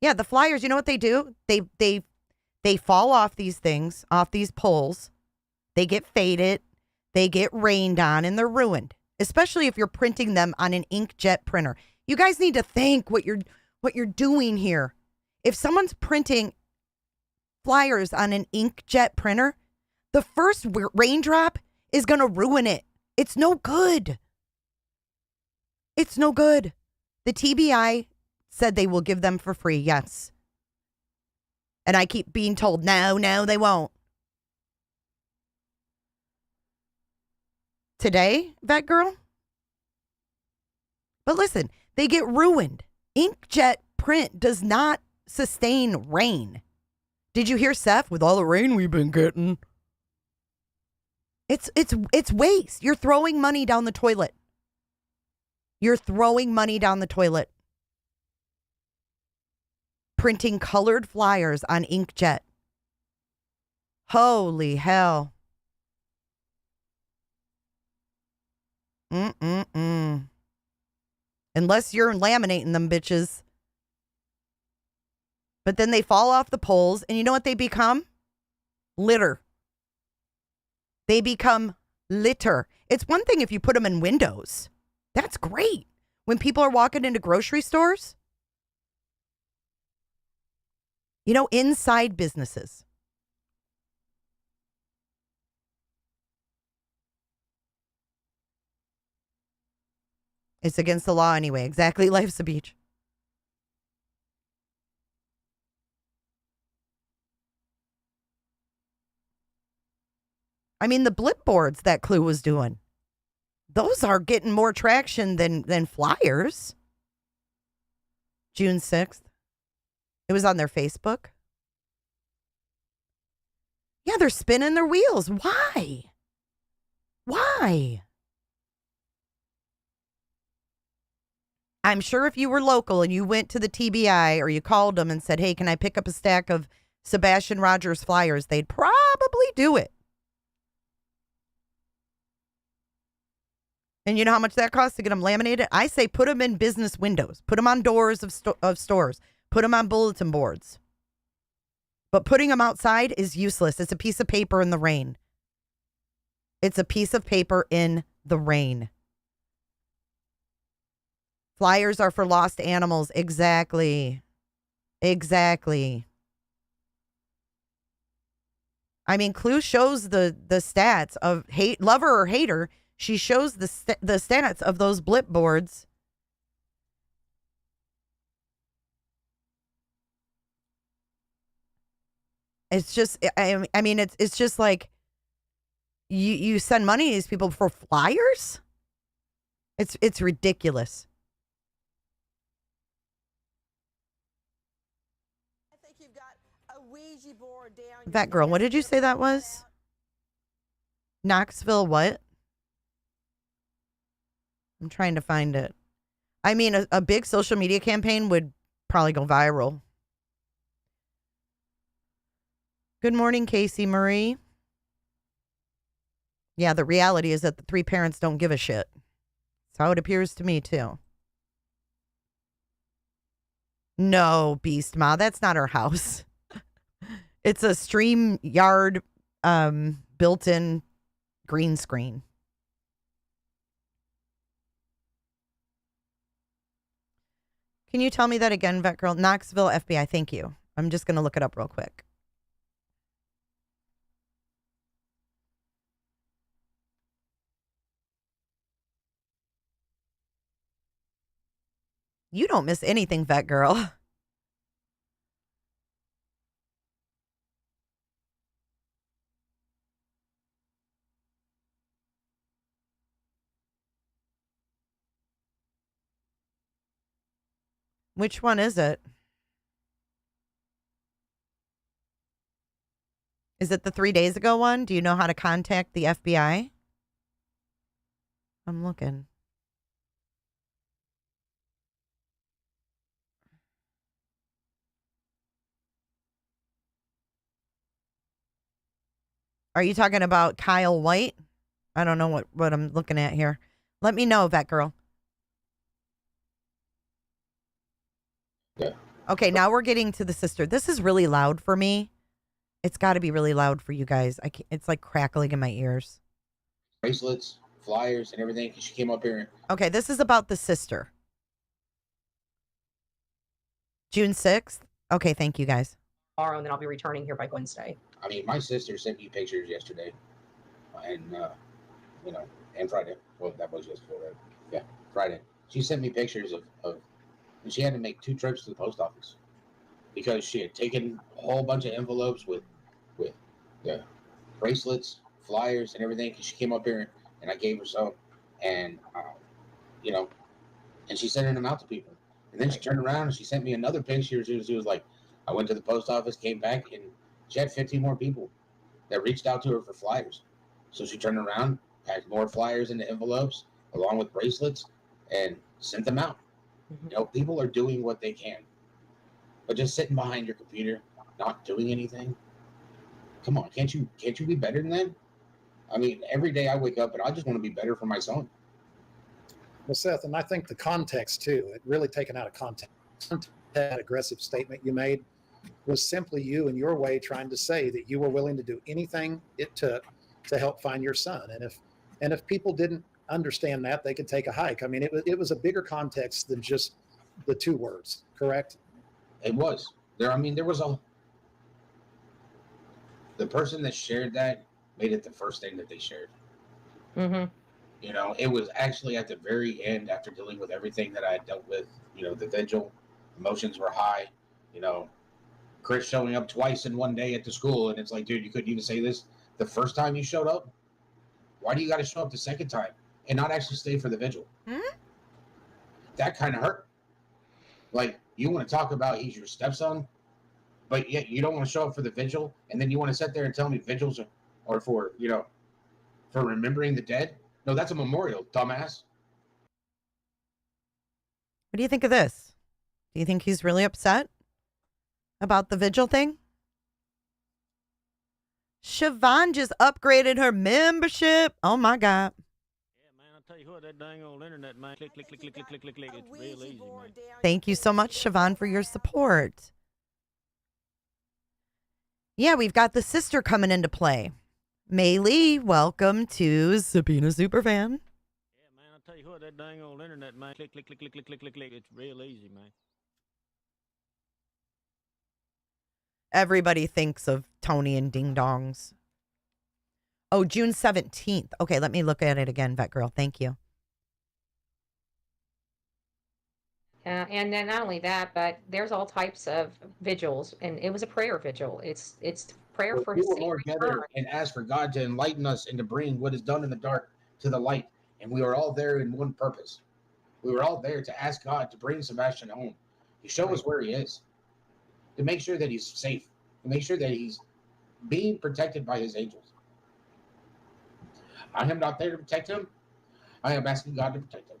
Yeah, the flyers, you know what they do? They fall off these things, off these poles. They get faded. They get rained on, and they're ruined. Especially if you're printing them on an inkjet printer. You guys need to think what you're doing here. If someone's printing flyers on an inkjet printer, the first raindrop is going to ruin it. It's no good. It's no good. The TBI said they will give them for free, yes. And I keep being told, no, they won't. Today, Vet Girl? But listen, they get ruined. Inkjet print does not sustain rain. Did you hear Seth with all the rain we've been getting? It's waste. You're throwing money down the toilet. You're throwing money down the toilet. Printing colored flyers on inkjet. Holy hell. Unless you're laminating them bitches. But then they fall off the poles, and you know what they become? Litter. They become litter. It's one thing if you put them in windows. That's great. When people are walking into grocery stores. You know, inside businesses. It's against the law anyway. Exactly. Life's a beach. I mean, the blip boards that Clue was doing. Those are getting more traction than flyers. June 6th. It was on their Facebook. Yeah, they're spinning their wheels. Why? Why? I'm sure if you were local and you went to the TBI or you called them and said, hey, can I pick up a stack of Sebastian Rogers flyers? They'd probably do it. And you know how much that costs to get them laminated? I say put them in business windows. Put them on doors of stores. Put them on bulletin boards. But putting them outside is useless. It's a piece of paper in the rain. It's a piece of paper in the rain. Flyers are for lost animals. Exactly. Exactly. I mean, Clue shows the stats of hate, lover or hater. She shows the stats of those blip boards. It's just, I mean, it's just like you send money to these people for flyers. It's ridiculous. I think you've got a Ouija board down. That girl, what did you say that was? Knoxville, what? I'm trying to find it. I mean, a big social media campaign would probably go viral. Good morning, Casey Marie. Yeah, the reality is that the three parents don't give a shit. That's how it appears to me, too. No, Beast Ma, that's not our house. It's a StreamYard built-in green screen. Can you tell me that again, Vet Girl? Knoxville FBI, thank you. I'm just going to look it up real quick. You don't miss anything, Vet Girl. Which one is it? Is it the 3 days ago one? Do you know how to contact the FBI? I'm looking. Are you talking about Kyle White? I don't know what I'm looking at here. Let me know, Vet Girl. Yeah. Okay, now we're getting to the sister. This is really loud for me. It's got to be really loud for you guys. It's like crackling in my ears. Bracelets, flyers, and everything. Because she came up here. Okay, this is about the sister. June 6th. Okay, thank you guys. Tomorrow, and then I'll be returning here by Wednesday. I mean, my sister sent me pictures yesterday, and and Friday. Well, that was yesterday, right? Yeah, Friday. She sent me pictures of and she had to make 2 trips to the post office because she had taken a whole bunch of envelopes with bracelets, flyers, and everything. Because she came up here and I gave her some, and and she sent them out to people. And then she turned around and she sent me another picture. She was like, I went to the post office, came back, and she had 15 more people that reached out to her for flyers. So she turned around, packed more flyers into envelopes along with bracelets, and sent them out. People are doing what they can, but just sitting behind your computer, not doing anything. Come on, can't you be better than that? I mean, every day I wake up and I just want to be better for my son. Well, Seth, and I think the context too, it really taken out of context. That aggressive statement you made was simply you in your way trying to say that you were willing to do anything it took to help find your son. And if people didn't understand that, they could take a hike. I mean, it was a bigger context than just the 2 words, correct? It was. There was the person that shared that made it the first thing that they shared. Mm-hmm. It was actually at the very end after dealing with everything that I had dealt with, the vigil, emotions were high, Chris showing up twice in one day at the school. And it's like, dude, you couldn't even say this the first time you showed up. Why do you got to show up the second time and not actually stay for the vigil? That kind of hurt. Like, you want to talk about he's your stepson, but yet you don't want to show up for the vigil. And then you want to sit there and tell me vigils are for, for remembering the dead. No, that's a memorial, dumbass. What do you think of this? Do you think he's really upset about the vigil thing? Siobhan just upgraded her membership. Oh my God. Yeah, man, I'll tell you what, that dang old internet, man. Click. It's real easy, man. Thank you so much, Siobhan, for your support. Yeah, we've got the sister coming into play. May Lee, welcome to Sabina Superfan. Yeah, man, I'll tell you what, that dang old internet, man. Click. It's real easy, man. Everybody thinks of Tony and Ding Dongs. Oh, June 17th. Okay, let me look at it again, Vet Girl. Thank you. And then not only that, but there's all types of vigils, and it was a prayer vigil. It's prayer for his We were safe more return. together and asked for God to enlighten us and to bring what is done in the dark to the light. And we were all there in one purpose. We were all there to ask God to bring Sebastian home, to show us where he is, to make sure that he's safe, to make sure that he's being protected by his angels. I am not there to protect him. I am asking God to protect him.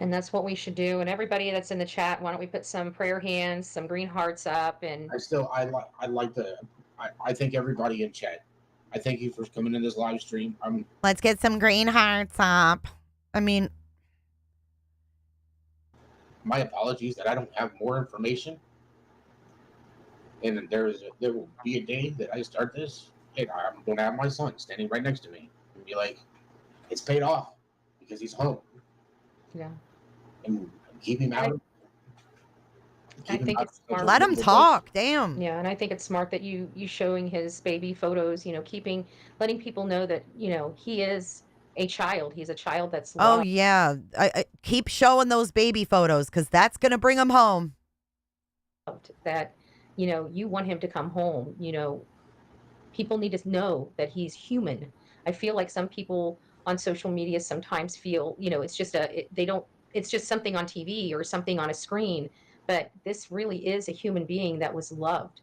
And that's what we should do. And everybody that's in the chat, why don't we put some prayer hands, some green hearts up? And I thank everybody in chat. I thank you for coming in this live stream. Let's get some green hearts up. I mean, my apologies that I don't have more information. And there will be a day that I start this, and I'm going to have my son standing right next to me and be like, it's paid off because he's home. Yeah. And keep him out. I think it's smart. Let him talk. Damn. Yeah, and I think it's smart that you showing his baby photos, letting people know that, he is a child. He's a child that's oh, loved. yeah. I keep showing those baby photos because that's going to bring him home. That, you want him to come home. People need to know that he's human. I feel like some people on social media sometimes feel, it's just it's just something on TV or something on a screen, but this really is a human being that was loved.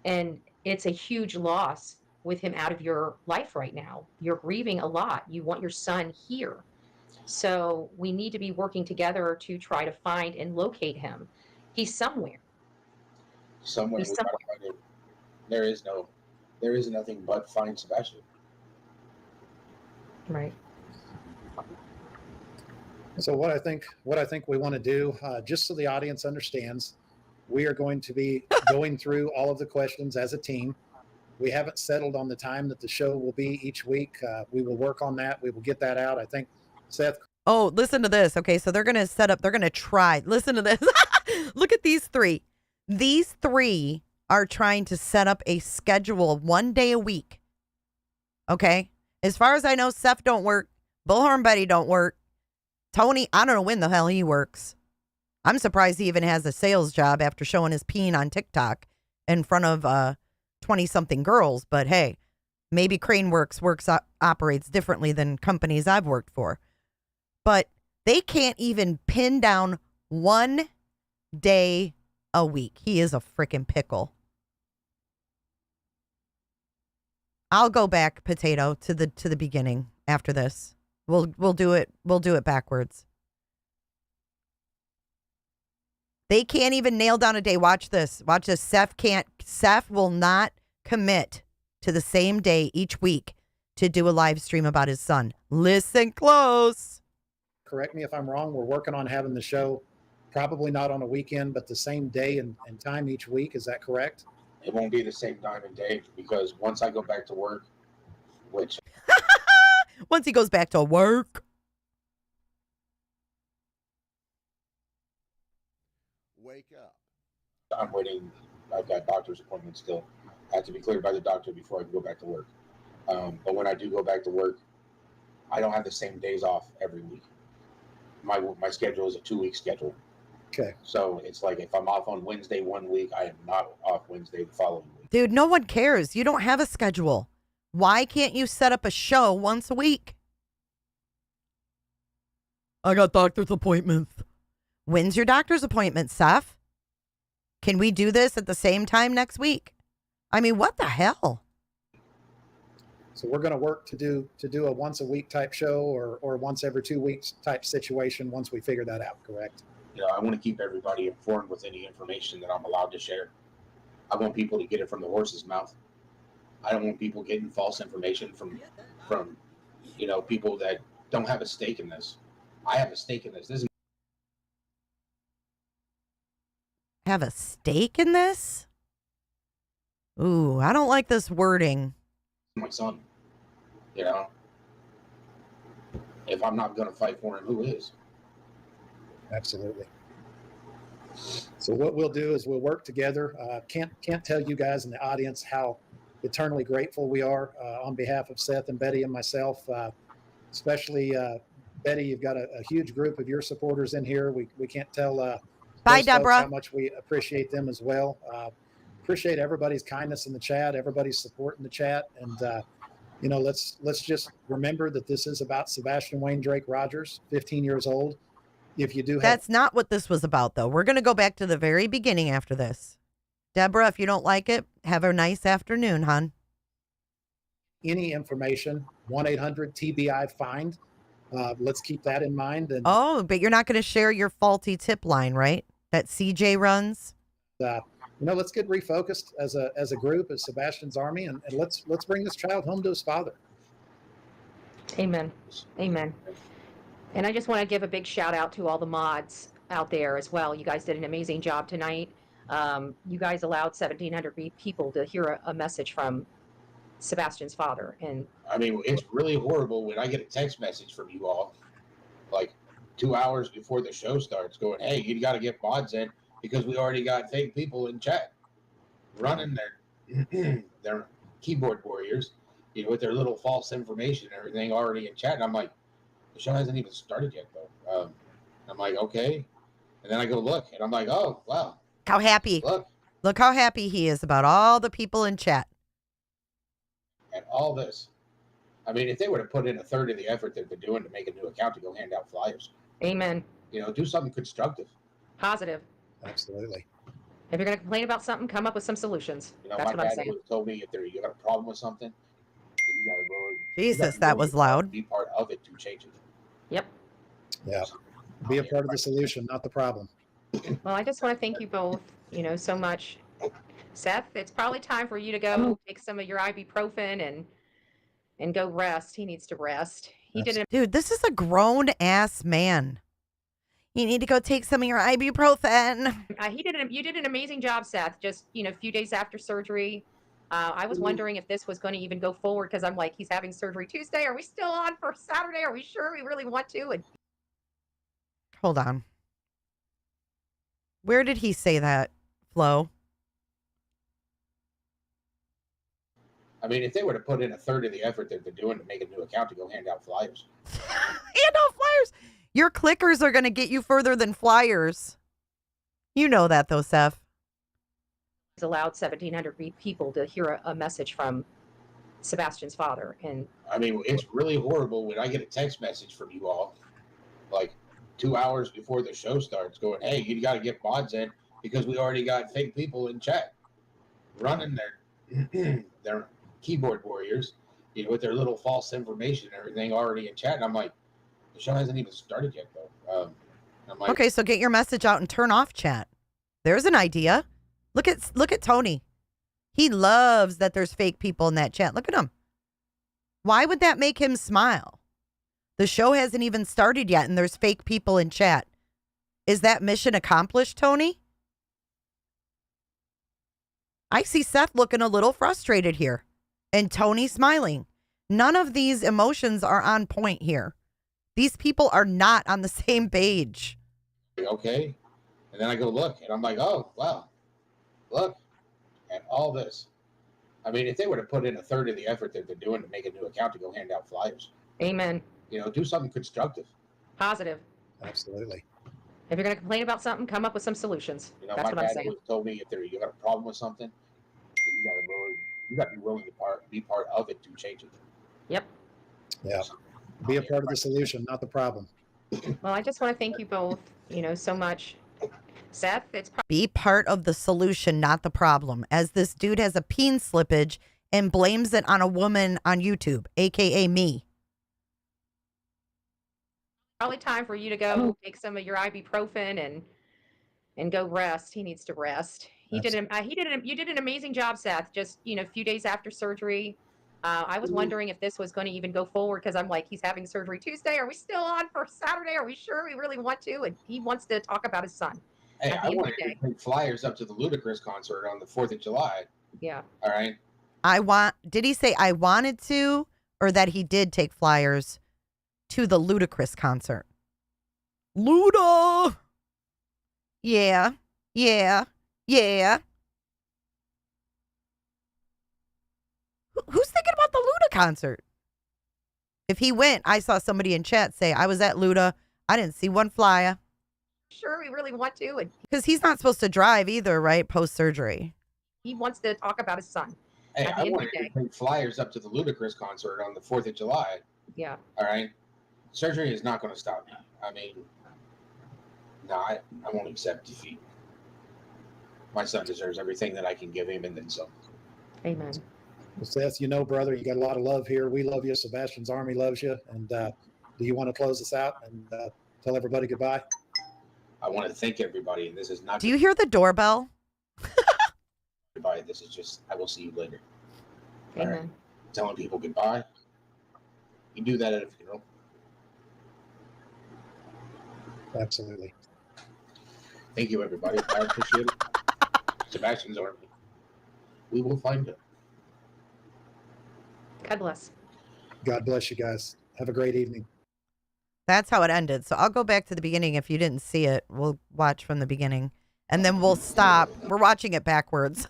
And it's a huge loss with him out of your life right now. You're grieving a lot. You want your son here. So we need to be working together to try to find and locate him. He's somewhere. Somewhere we gotta find him. There is nothing but find Sebastian. Right. So what I think we want to do, just so the audience understands, we are going to be going through all of the questions as a team. We haven't settled on the time that the show will be each week. We will work on that. We will get that out. I think Seth. Oh, listen to this. Okay, so they're going to try. Listen to this. Look at these three. These three are trying to set up a schedule 1 day a week. Okay? As far as I know, Seth don't work. Bullhorn Betty don't work. Tony, I don't know when the hell he works. I'm surprised he even has a sales job after showing his peen on TikTok in front of 20-something girls. But hey, maybe Craneworks operates differently than companies I've worked for. But they can't even pin down 1 day a week. He is a freaking pickle. I'll go back, Potato, to the beginning after this. We'll do it backwards. They can't even nail down a day. Watch this. Seth will not commit to the same day each week to do a live stream about his son. Listen close. Correct me if I'm wrong. We're working on having the show probably not on a weekend, but the same day and time each week. Is that correct? It won't be the same time and day because once I go back to work, which once he goes back to work. Wake up. I'm waiting. I've got doctor's appointments still. I have to be cleared by the doctor before I can go back to work. But when I do go back to work, I don't have the same days off every week. My schedule is a 2-week schedule. Okay. So it's like if I'm off on Wednesday 1 week, I am not off Wednesday the following week. Dude, no one cares. You don't have a schedule. Why can't you set up a show once a week? I got doctor's appointments. When's your doctor's appointment, Seth? Can we do this at the same time next week? I mean, what the hell? So we're going to work to do a once a week type show or once every 2 weeks type situation once we figure that out, correct? You know, I want to keep everybody informed with any information that I'm allowed to share. I want people to get it from the horse's mouth. I don't want people getting false information from people that don't have a stake in this. I have a stake in this. This is Have a stake in this? Ooh, I don't like this wording. my son. You know, if I'm not going to fight for him, who is? Absolutely. So what we'll do is we'll work together. Can't tell you guys in the audience how eternally grateful we are on behalf of Seth and Betty and myself. Especially Betty, you've got a huge group of your supporters in here. We can't tell Bye, those folks Deborah. how much we appreciate them as well. Appreciate everybody's kindness in the chat, everybody's support in the chat, and let's just remember that this is about Sebastian Wayne Drake Rogers, 15 years old. If you do, That's not what this was about, though. We're going to go back to the very beginning after this. Deborah, if you don't like it, have a nice afternoon, hon. Any information, 1-800-TBI-FIND. Let's keep that in mind. And Oh, but you're not going to share your faulty tip line, right? That CJ runs? let's get refocused as a group, as Sebastian's Army, and let's bring this child home to his father. Amen. Amen. And I just want to give a big shout out to all the mods out there as well. You guys did an amazing job tonight. You guys allowed 1,700 people to hear a message from Sebastian's father. And I mean, it's really horrible when I get a text message from you all, like 2 hours before the show starts, going, "Hey, you got to get mods in because we already got fake people in chat running their keyboard warriors, with their little false information and everything already in chat." And I'm like, the show hasn't even started yet, though. I'm like, okay. And then I go look, and I'm like, oh, wow. How happy. Look how happy he is about all the people in chat. And all this. I mean, if they would have put in a third of the effort that they're doing to make a new account to go hand out flyers. Amen. Do something constructive. Positive. Absolutely. If you're going to complain about something, come up with some solutions. That's My what I'm dad saying. always told me if you got a problem with something, you got to Jesus, that was loud. Be part of it to change it. Yep. Yeah. Be a part of the solution, not the problem. Well, I just want to thank you both, so much. Seth, it's probably time for you to go take some of your ibuprofen and go rest. He needs to rest. Dude, this is a grown ass man. You need to go take some of your ibuprofen. You did an amazing job, Seth. Just, a few days after surgery. I was wondering if this was going to even go forward because I'm like, he's having surgery Tuesday. Are we still on for Saturday? Are we sure we really want to? And hold on. Where did he say that, Flo? I mean, if they were to put in a third of the effort that they're doing to make a new account to go hand out flyers. Hand out flyers. Your clickers are going to get you further than flyers. You know that, though, Seth. He's allowed 1,700 people to hear a message from Sebastian's father. And I mean, it's really horrible when I get a text message from you all, like 2 hours before the show starts, going, "Hey, you got to get mods in because we already got fake people in chat running their keyboard warriors, with their little false information and everything already in chat." And I'm like, the show hasn't even started yet, though. I'm like, okay, so get your message out and turn off chat. There's an idea. Look at Tony. He loves that there's fake people in that chat. Look at him. Why would that make him smile? The show hasn't even started yet, and there's fake people in chat. Is that mission accomplished, Tony? I see Seth looking a little frustrated here, and Tony smiling. None of these emotions are on point here. These people are not on the same page. Okay. And then I go look, and I'm like, oh, wow. Look at all this. I mean, if they were to put in a third of the effort that they're doing to make a new account to go hand out flyers. Amen. Do something constructive. Positive. Absolutely. If you're going to complain about something, come up with some solutions. That's my what I'm dad saying. always told me if you got a problem with something, you got to be willing to be part of it to change it. Yep. Yeah. Be a part of the solution, not the problem. Well, I just want to thank you both, so much. Seth, be part of the solution, not the problem. As this dude has a peen slippage and blames it on a woman on YouTube, aka me. Probably time for you to go take some of your ibuprofen and go rest. He needs to rest. You did an amazing job, Seth. Just, a few days after surgery. I was wondering if this was going to even go forward because I'm like, he's having surgery Tuesday. Are we still on for Saturday? Are we sure we really want to? And he wants to talk about his son. Hey, I wanted to take flyers up to the Ludacris concert on the 4th of July. Yeah. All right. Did he say I wanted to, or that he did take flyers to the Ludacris concert? Luda! Yeah. Yeah. Yeah. Who's thinking about the Luda concert? If he went, I saw somebody in chat say, I was at Luda. I didn't see one flyer. Sure, we really want to. Because he's not supposed to drive either, right? Post-surgery. He wants to talk about his son. Hey, I wanted to take flyers up to the Ludacris concert on the 4th of July. Yeah. All right. Surgery is not going to stop me. I mean, no, I won't accept defeat. My son deserves everything that I can give him and then some. Amen. Well, Seth, brother, you got a lot of love here. We love you. Sebastian's Army loves you. And do you want to close us out and tell everybody goodbye? I want to thank everybody. And this is not. Do you hear the doorbell? Goodbye. This is just, I will see you later. Amen. Right. Telling people goodbye. You do that at a funeral. Absolutely. Thank you, everybody. I appreciate it. Sebastian's Army. We will find him. God bless. God bless you guys. Have a great evening. That's how it ended. So I'll go back to the beginning. If you didn't see it, we'll watch from the beginning. And then we'll stop. We're watching it backwards.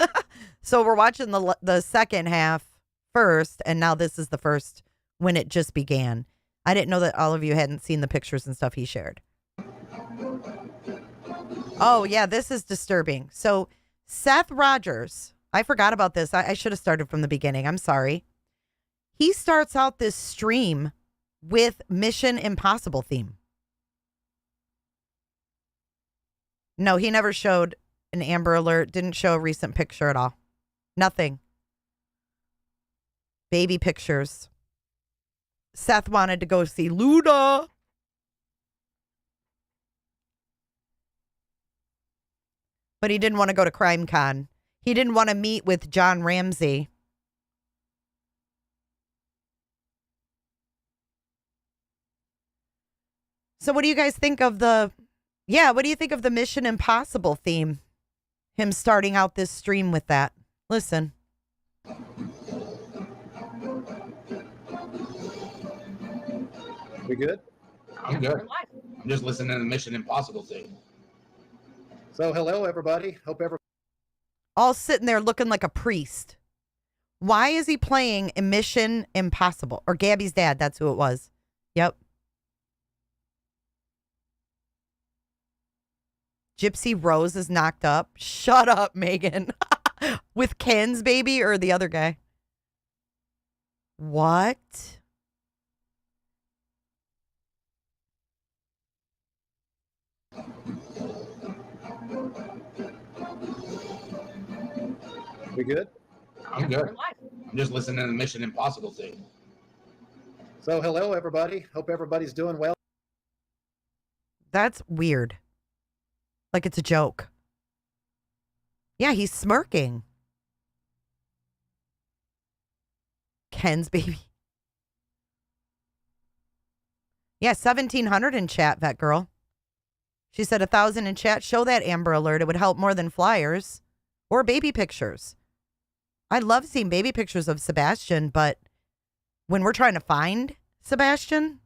So we're watching the second half first. And now this is the first when it just began. I didn't know that all of you hadn't seen the pictures and stuff he shared. Oh, yeah, this is disturbing. So Seth Rogers, I forgot about this. I should have started from the beginning. I'm sorry. He starts out this stream with Mission Impossible theme. No, he never showed an Amber Alert, didn't show a recent picture at all. Nothing. Baby pictures. Seth wanted to go see Luda. But he didn't want to go to CrimeCon. He didn't want to meet with John Ramsey. So what do you guys think of what do you think of the Mission Impossible theme? Him starting out this stream with that. Listen. We good? I'm good. I'm just listening to the Mission Impossible thing. So hello, everybody. Hope everybody. All sitting there looking like a priest. Why is he playing a Mission Impossible? Or Gabby's dad, that's who it was. Yep. Gypsy Rose is knocked up. Shut up, Megan. With Ken's baby or the other guy? What? We good? I'm good. I'm just listening to the Mission Impossible thing. So hello, everybody. Hope everybody's doing well. That's weird. Like it's a joke. Yeah, he's smirking. Ken's baby. Yeah, 1,700 in chat, Vet Girl. She said 1,000 in chat. Show that Amber Alert. It would help more than flyers or baby pictures. I love seeing baby pictures of Sebastian, but when we're trying to find Sebastian,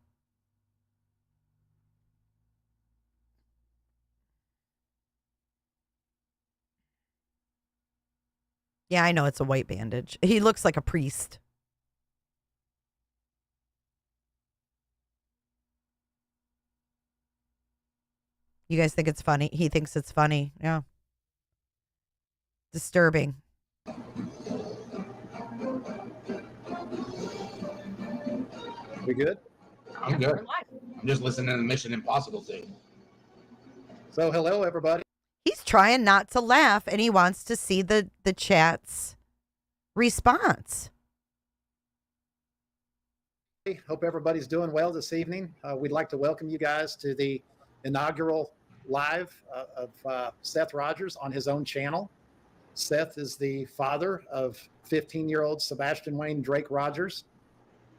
yeah, I know it's a white bandage. He looks like a priest. You guys think it's funny? He thinks it's funny. Yeah. Disturbing. We good? I'm good. I'm just listening to the Mission Impossible thing. So hello, everybody. He's trying not to laugh, and he wants to see the chat's response. Hope everybody's doing well this evening. We'd like to welcome you guys to the inaugural live of Seth Rogers on his own channel. Seth is the father of 15-year-old Sebastian Wayne Drake Rogers,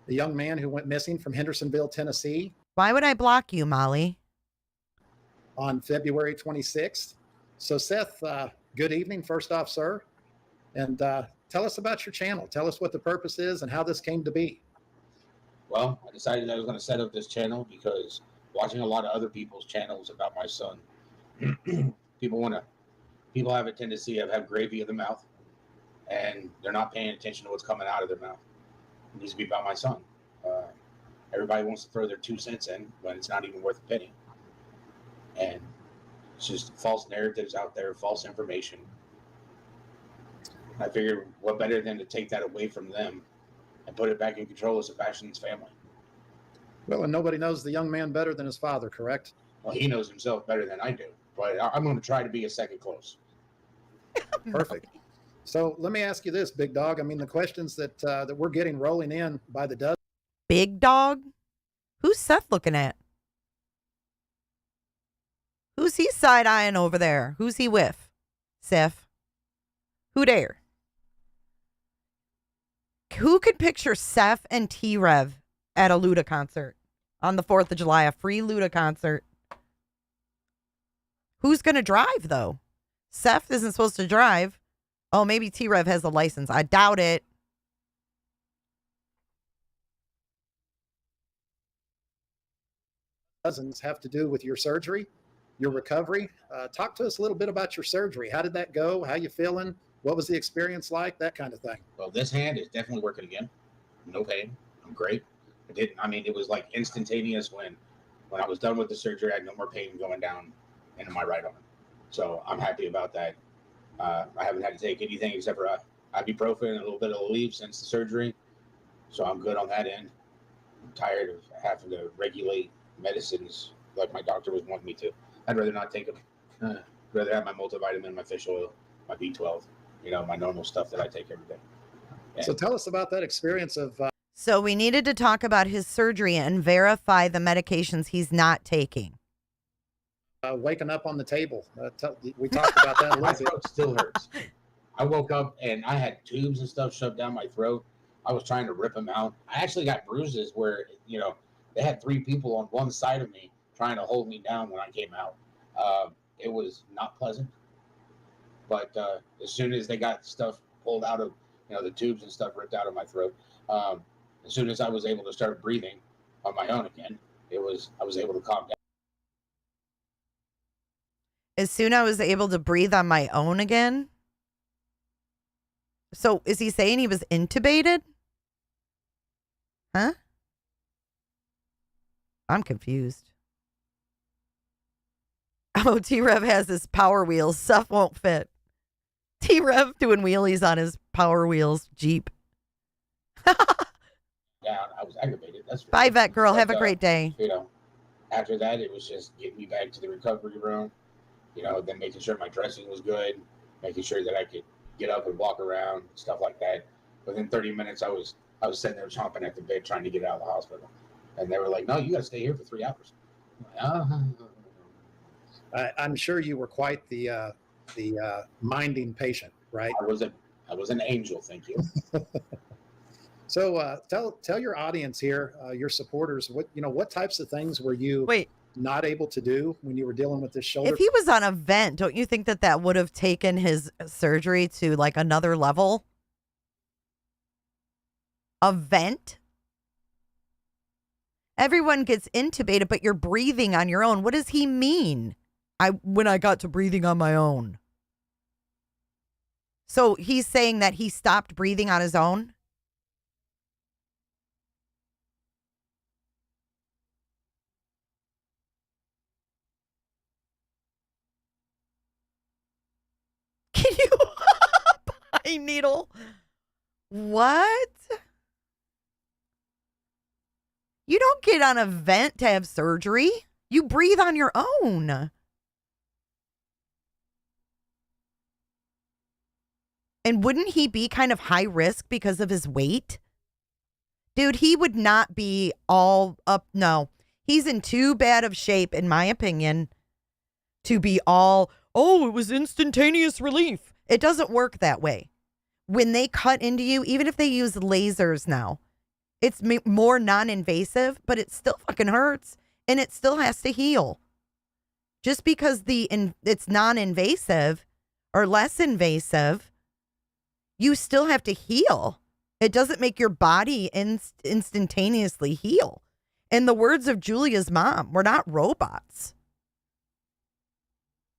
the young man who went missing from Hendersonville, Tennessee. Why would I block you, Molly? On February 26th. So Seth, good evening, first off, sir. And tell us about your channel. Tell us what the purpose is and how this came to be. Well, I decided I was going to set up this channel because watching a lot of other people's channels about my son, people have a tendency of have gravy in the mouth, and they're not paying attention to what's coming out of their mouth. It needs to be about my son. Everybody wants to throw their 2 cents in when it's not even worth a penny. And it's just false narratives out there, false information. I figured what better than to take that away from them and put it back in control of Sebastian's family. Well, and nobody knows the young man better than his father, correct? Well, he knows himself better than I do, but I'm going to try to be a second close. Perfect. So let me ask you this, big dog. I mean, the questions that we're getting rolling in by the dozen. Big dog? Who's Seth looking at? Who's he side-eyeing over there? Who's he with? Seth? Who dare? Who could picture Seth and T-Rev at a Luda concert on the 4th of July, a free Luda concert? Who's going to drive, though? Seth isn't supposed to drive. Oh, maybe T-Rev has a license. I doubt it. Dozens have to do with your surgery, your recovery. Talk to us a little bit about your surgery. How did that go? How you feeling? What was the experience like? That kind of thing. Well, this hand is definitely working again. No pain. I'm great. It was like instantaneous when I was done with the surgery. I had no more pain going down into my right arm. So I'm happy about that. I haven't had to take anything except for ibuprofen and a little bit of Aleve since the surgery. So I'm good on that end. I'm tired of having to regulate medicines like my doctor was wanting me to. I'd rather not take them. rather have my multivitamin, my fish oil, my B12, my normal stuff that I take every day. So tell us about that experience of. So we needed to talk about his surgery and verify the medications he's not taking. Waking up on the table. We talked about that a My little bit. throat still hurts. I woke up and I had tubes and stuff shoved down my throat. I was trying to rip them out. I actually got bruises where, they had 3 people on one side of me trying to hold me down when I came out. It was not pleasant. But as soon as they got stuff pulled out of, the tubes and stuff ripped out of my throat, as soon as I was able to start breathing on my own again, I was able to calm down. As soon as I was able to breathe on my own again. So is he saying he was intubated? Huh? I'm confused. Oh, T-Rev has his Power Wheels. Seth won't fit. T-Rev doing wheelies on his Power Wheels Jeep. Down. I was aggravated. That's Bye, vet girl. Have a great day. After that, it was just getting me back to the recovery room. Then making sure my dressing was good, making sure that I could get up and walk around, stuff like that. Within 30 minutes, I was sitting there chomping at the bed trying to get out of the hospital, and they were like, "No, you got to stay here for 3 hours." I'm sure you were quite the minding patient, right? I was an angel, thank you. So tell your audience here, your supporters, what types of things were you not able to do when you were dealing with this shoulder? If he was on a vent, don't you think that would have taken his surgery to like another level? A vent? Everyone gets intubated, but you're breathing on your own. What does he mean? When I got to breathing on my own. So he's saying that he stopped breathing on his own? Can you pine needle? What? You don't get on a vent to have surgery. You breathe on your own. And wouldn't he be kind of high risk because of his weight? Dude, he would not be all up. No, he's in too bad of shape, in my opinion, to be all, oh, it was instantaneous relief. It doesn't work that way. When they cut into you, even if they use lasers now, it's more non-invasive, but it still fucking hurts and it still has to heal. Just because it's non-invasive or less invasive, you still have to heal. It doesn't make your body instantaneously heal. In the words of Julia's mom, we're not robots.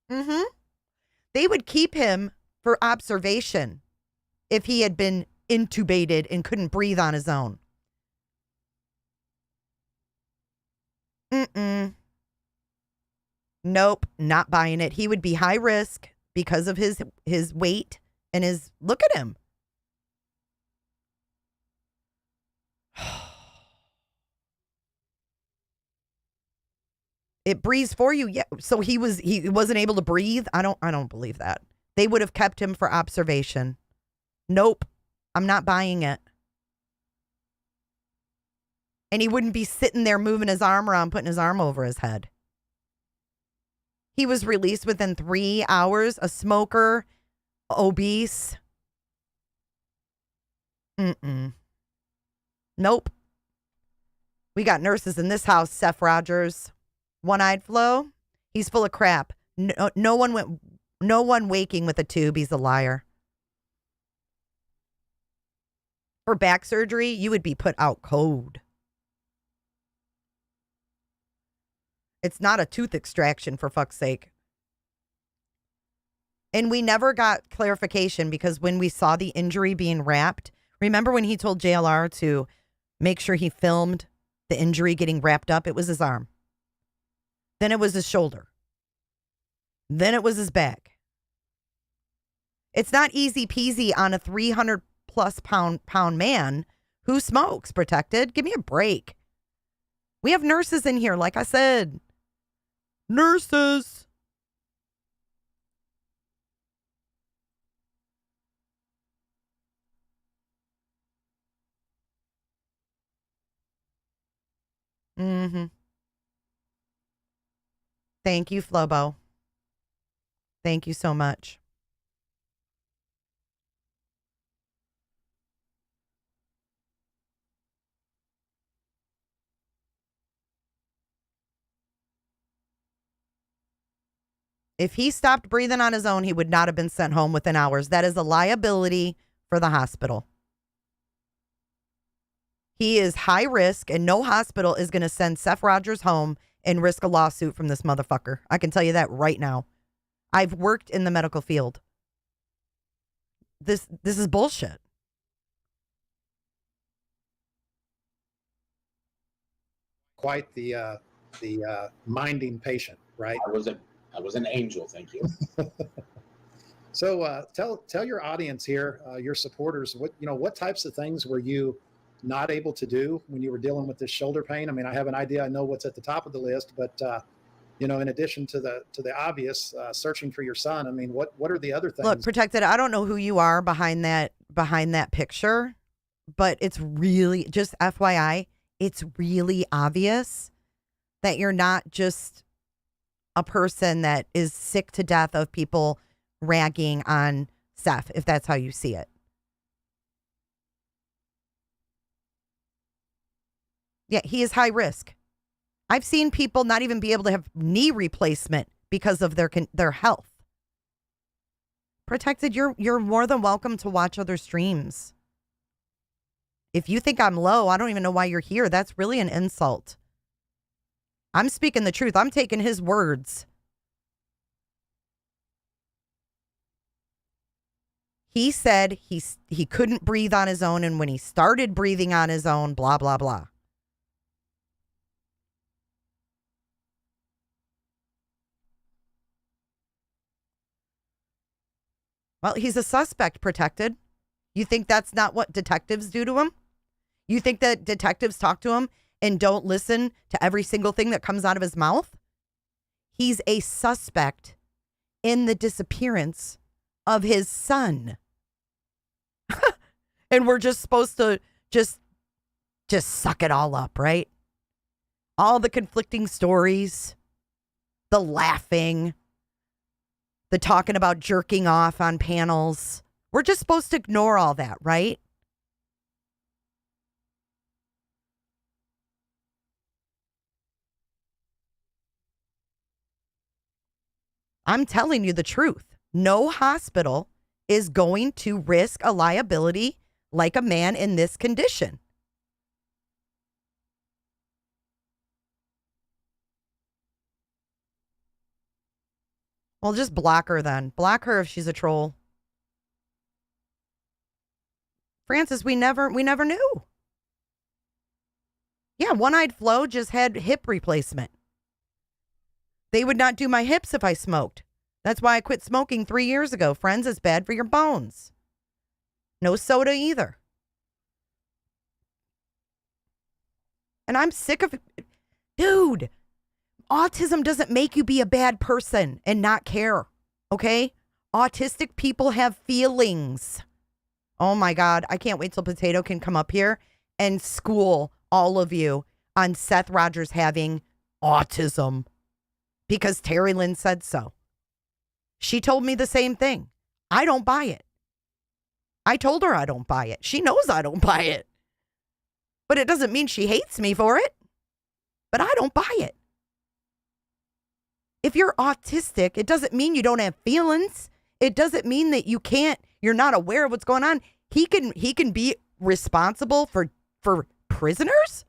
They would keep him for observation if he had been intubated and couldn't breathe on his own. Nope, not buying it. He would be high risk because of his weight and his, look at him. It breathes for you. Yeah. So he wasn't able to breathe. I don't believe that. They would have kept him for observation. Nope. I'm not buying it. And he wouldn't be sitting there moving his arm around, putting his arm over his head. He was released within 3 hours, a smoker, obese. Nope. We got nurses in this house, Seth Rogers. One-eyed Flo, he's full of crap. No one waking with a tube, he's a liar. For back surgery, you would be put out cold. It's not a tooth extraction, for fuck's sake. And we never got clarification because when we saw the injury being wrapped, remember when he told JLR to make sure he filmed the injury getting wrapped up? It was his arm. Then it was his shoulder. Then it was his back. It's not easy peasy on a 300 plus pound man who smokes, Protected. Give me a break. We have nurses in here, like I said. Nurses. Mm-hmm. Thank you, Flobo. Thank you so much. If he stopped breathing on his own, he would not have been sent home within hours. That is a liability for the hospital. He is high risk, and no hospital is going to send Seth Rogers home and risk a lawsuit from this motherfucker. I can tell you that right now. I've worked in the medical field. This is bullshit. Quite the minding patient, right? I was an angel, thank you. So tell your audience here, your supporters, what types of things were you not able to do when you were dealing with this shoulder pain? I mean, I have an idea. I know what's at the top of the list, but in addition to the obvious, searching for your son. I mean, what are the other things? Look, Protected, I don't know who you are behind that picture, but it's really, just FYI, it's really obvious that you're not just a person that is sick to death of people ragging on Seth, if that's how you see it. Yeah, he is high risk. I've seen people not even be able to have knee replacement because of their health. Protected, you're more than welcome to watch other streams. If you think I'm low, I don't even know why you're here. That's really an insult. I'm speaking the truth. I'm taking his words. He said he couldn't breathe on his own, and when he started breathing on his own, blah, blah, blah. Well, he's a suspect, Protected. You think that's not what detectives do to him? You think that detectives talk to him and don't listen to every single thing that comes out of his mouth? He's a suspect in the disappearance of his son. And we're just supposed to just suck it all up, right? All the conflicting stories, the laughing, the talking about jerking off on panels. We're just supposed to ignore all that, right? I'm telling you the truth. No hospital is going to risk a liability like a man in this condition. Well, just block her then. Block her if she's a troll. Francis, we never knew. Yeah, One-Eyed Flo just had hip replacement. They would not do my hips if I smoked. That's why I quit smoking 3 years ago. Friends, it's bad for your bones. No soda either. And I'm sick of it. Dude, autism doesn't make you be a bad person and not care. Okay? Autistic people have feelings. Oh my God. I can't wait till Potato can come up here and school all of you on Seth Rogers having autism because Terry Lynn said so. She told me the same thing. I don't buy it. I told her I don't buy it. She knows I don't buy it. But it doesn't mean she hates me for it. But I don't buy it. If you're autistic, it doesn't mean you don't have feelings. It doesn't mean that you're not aware of what's going on. He can be responsible for prisoners?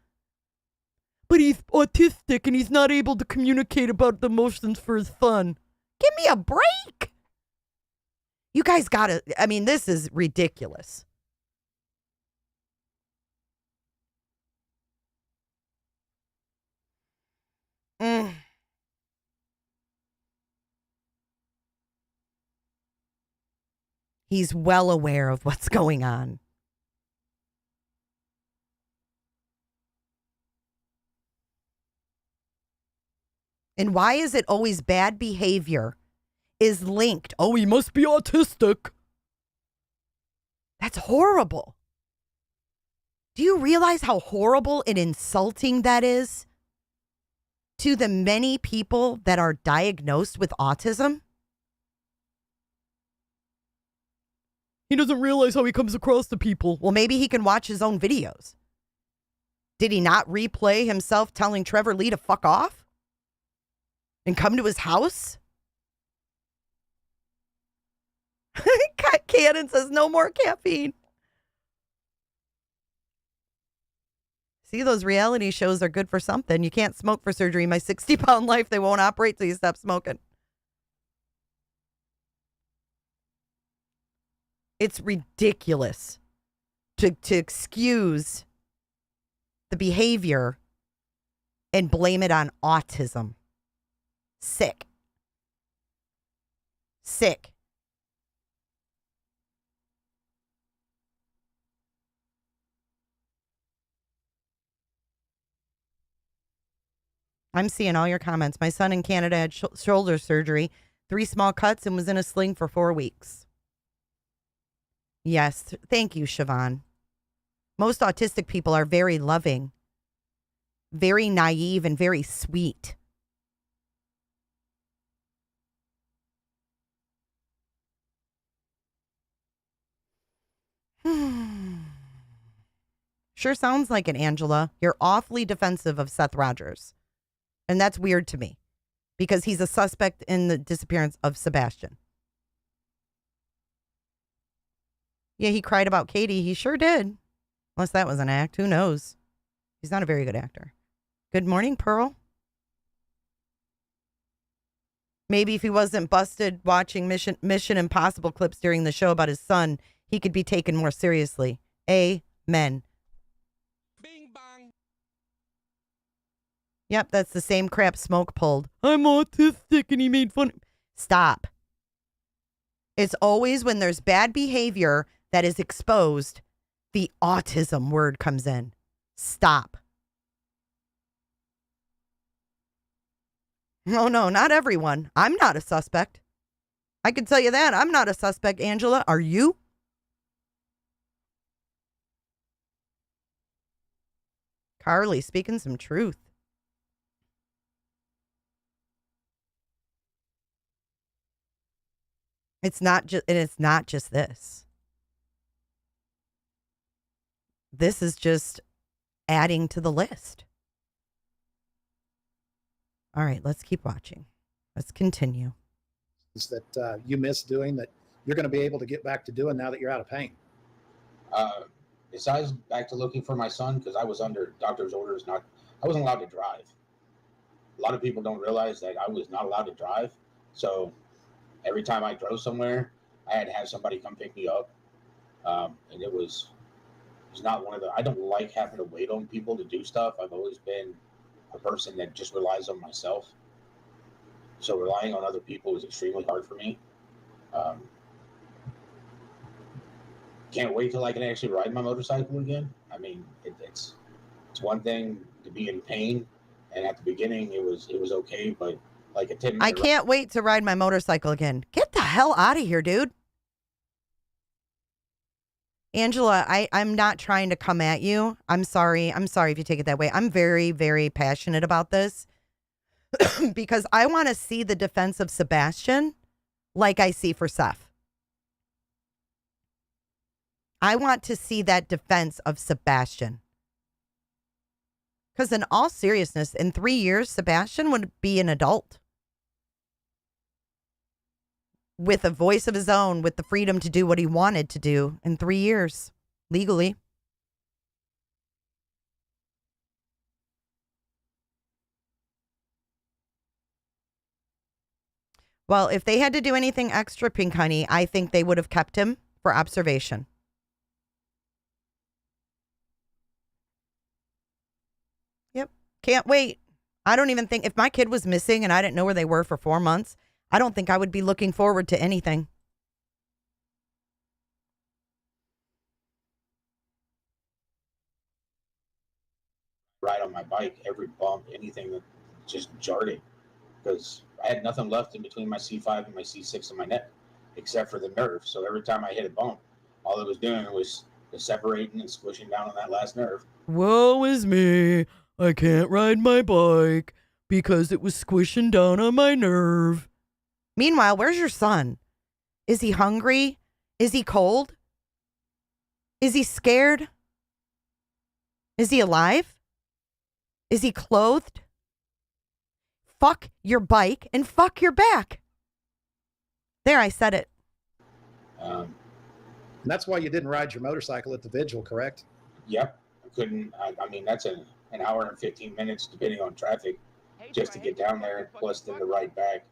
But he's autistic and he's not able to communicate about the emotions for his son. Give me a break. You guys gotta, this is ridiculous. He's well aware of what's going on. And why is it always bad behavior is linked? Oh, he must be autistic. That's horrible. Do you realize how horrible and insulting that is? to the many people that are diagnosed with autism? He doesn't realize how he comes across to people. Well, maybe he can watch his own videos. Did he not replay himself telling Trevor Lee to fuck off? And come to his house? Cannon says no more caffeine. See, those reality shows are good for something. You can't smoke for surgery. My 60-pound life, they won't operate till you stop smoking. It's ridiculous to excuse the behavior and blame it on autism. Sick. Sick. I'm seeing all your comments. My son in Canada had shoulder surgery, 3 small cuts, and was in a sling for 4 weeks. Yes. Thank you, Siobhan. Most autistic people are very loving, very naive, and very sweet. Sure sounds like it, Angela. You're awfully defensive of Seth Rogers. And that's weird to me because he's a suspect in the disappearance of Sebastian. Yeah, he cried about Katie. He sure did. Unless that was an act. Who knows? He's not a very good actor. Good morning, Pearl. Maybe if he wasn't busted watching Mission Impossible clips during the show about his son, he could be taken more seriously. Amen. Bing bong. Yep, that's the same crap Smoke pulled. I'm autistic and he made fun. Stop. It's always when there's bad behavior that is exposed, the autism word comes in. Stop. Oh, no, not everyone. I'm not a suspect. I can tell you that. I'm not a suspect, Angela. Are you? Carly, speaking some truth. It's not just this. This is just adding to the list. All right, let's keep watching. Let's continue. Is that you miss doing that you're going to be able to get back to doing now that you're out of pain? Besides back to looking for my son, because I was under doctor's orders, I wasn't allowed to drive. A lot of people don't realize that I was not allowed to drive. So every time I drove somewhere, I had to have somebody come pick me up. And it was not one of the, I don't like having to wait on people to do stuff. I've always been a person that just relies on myself. So relying on other people is extremely hard for me. Can't wait till I can actually ride my motorcycle again. I mean, it's one thing to be in pain, and at the beginning it was okay, but like a 10-minute I can't wait to ride my motorcycle again. Get the hell out of here, dude. Angela, I'm not trying to come at you. I'm sorry. I'm sorry if you take it that way. I'm very, very passionate about this because I want to see the defense of Sebastian like I see for Seth. I want to see that defense of Sebastian. Because in all seriousness, in 3 years, Sebastian would be an adult. With a voice of his own, with the freedom to do what he wanted to do in 3 years, legally. Well, if they had to do anything extra, Pink Honey, I think they would have kept him for observation. Yep. Can't wait. I don't even think, if my kid was missing and I didn't know where they were for 4 months, I don't think I would be looking forward to anything. ride on my bike, every bump, anything that just jarred it, because I had nothing left in between my C5 and my C6 and my neck, except for the nerve. So every time I hit a bump, all it was doing was separating and squishing down on that last nerve. Woe is me. I can't ride my bike. because it was squishing down on my nerve. Meanwhile, where's your son? Is he hungry? Is he cold? Is he scared? Is he alive? Is he clothed? Fuck your bike and fuck your back. There, I said it. And that's why you didn't ride your motorcycle at the vigil, correct? Yep. I couldn't. I mean, that's an hour and 15 minutes, depending on traffic, just to get down there, plus then to ride back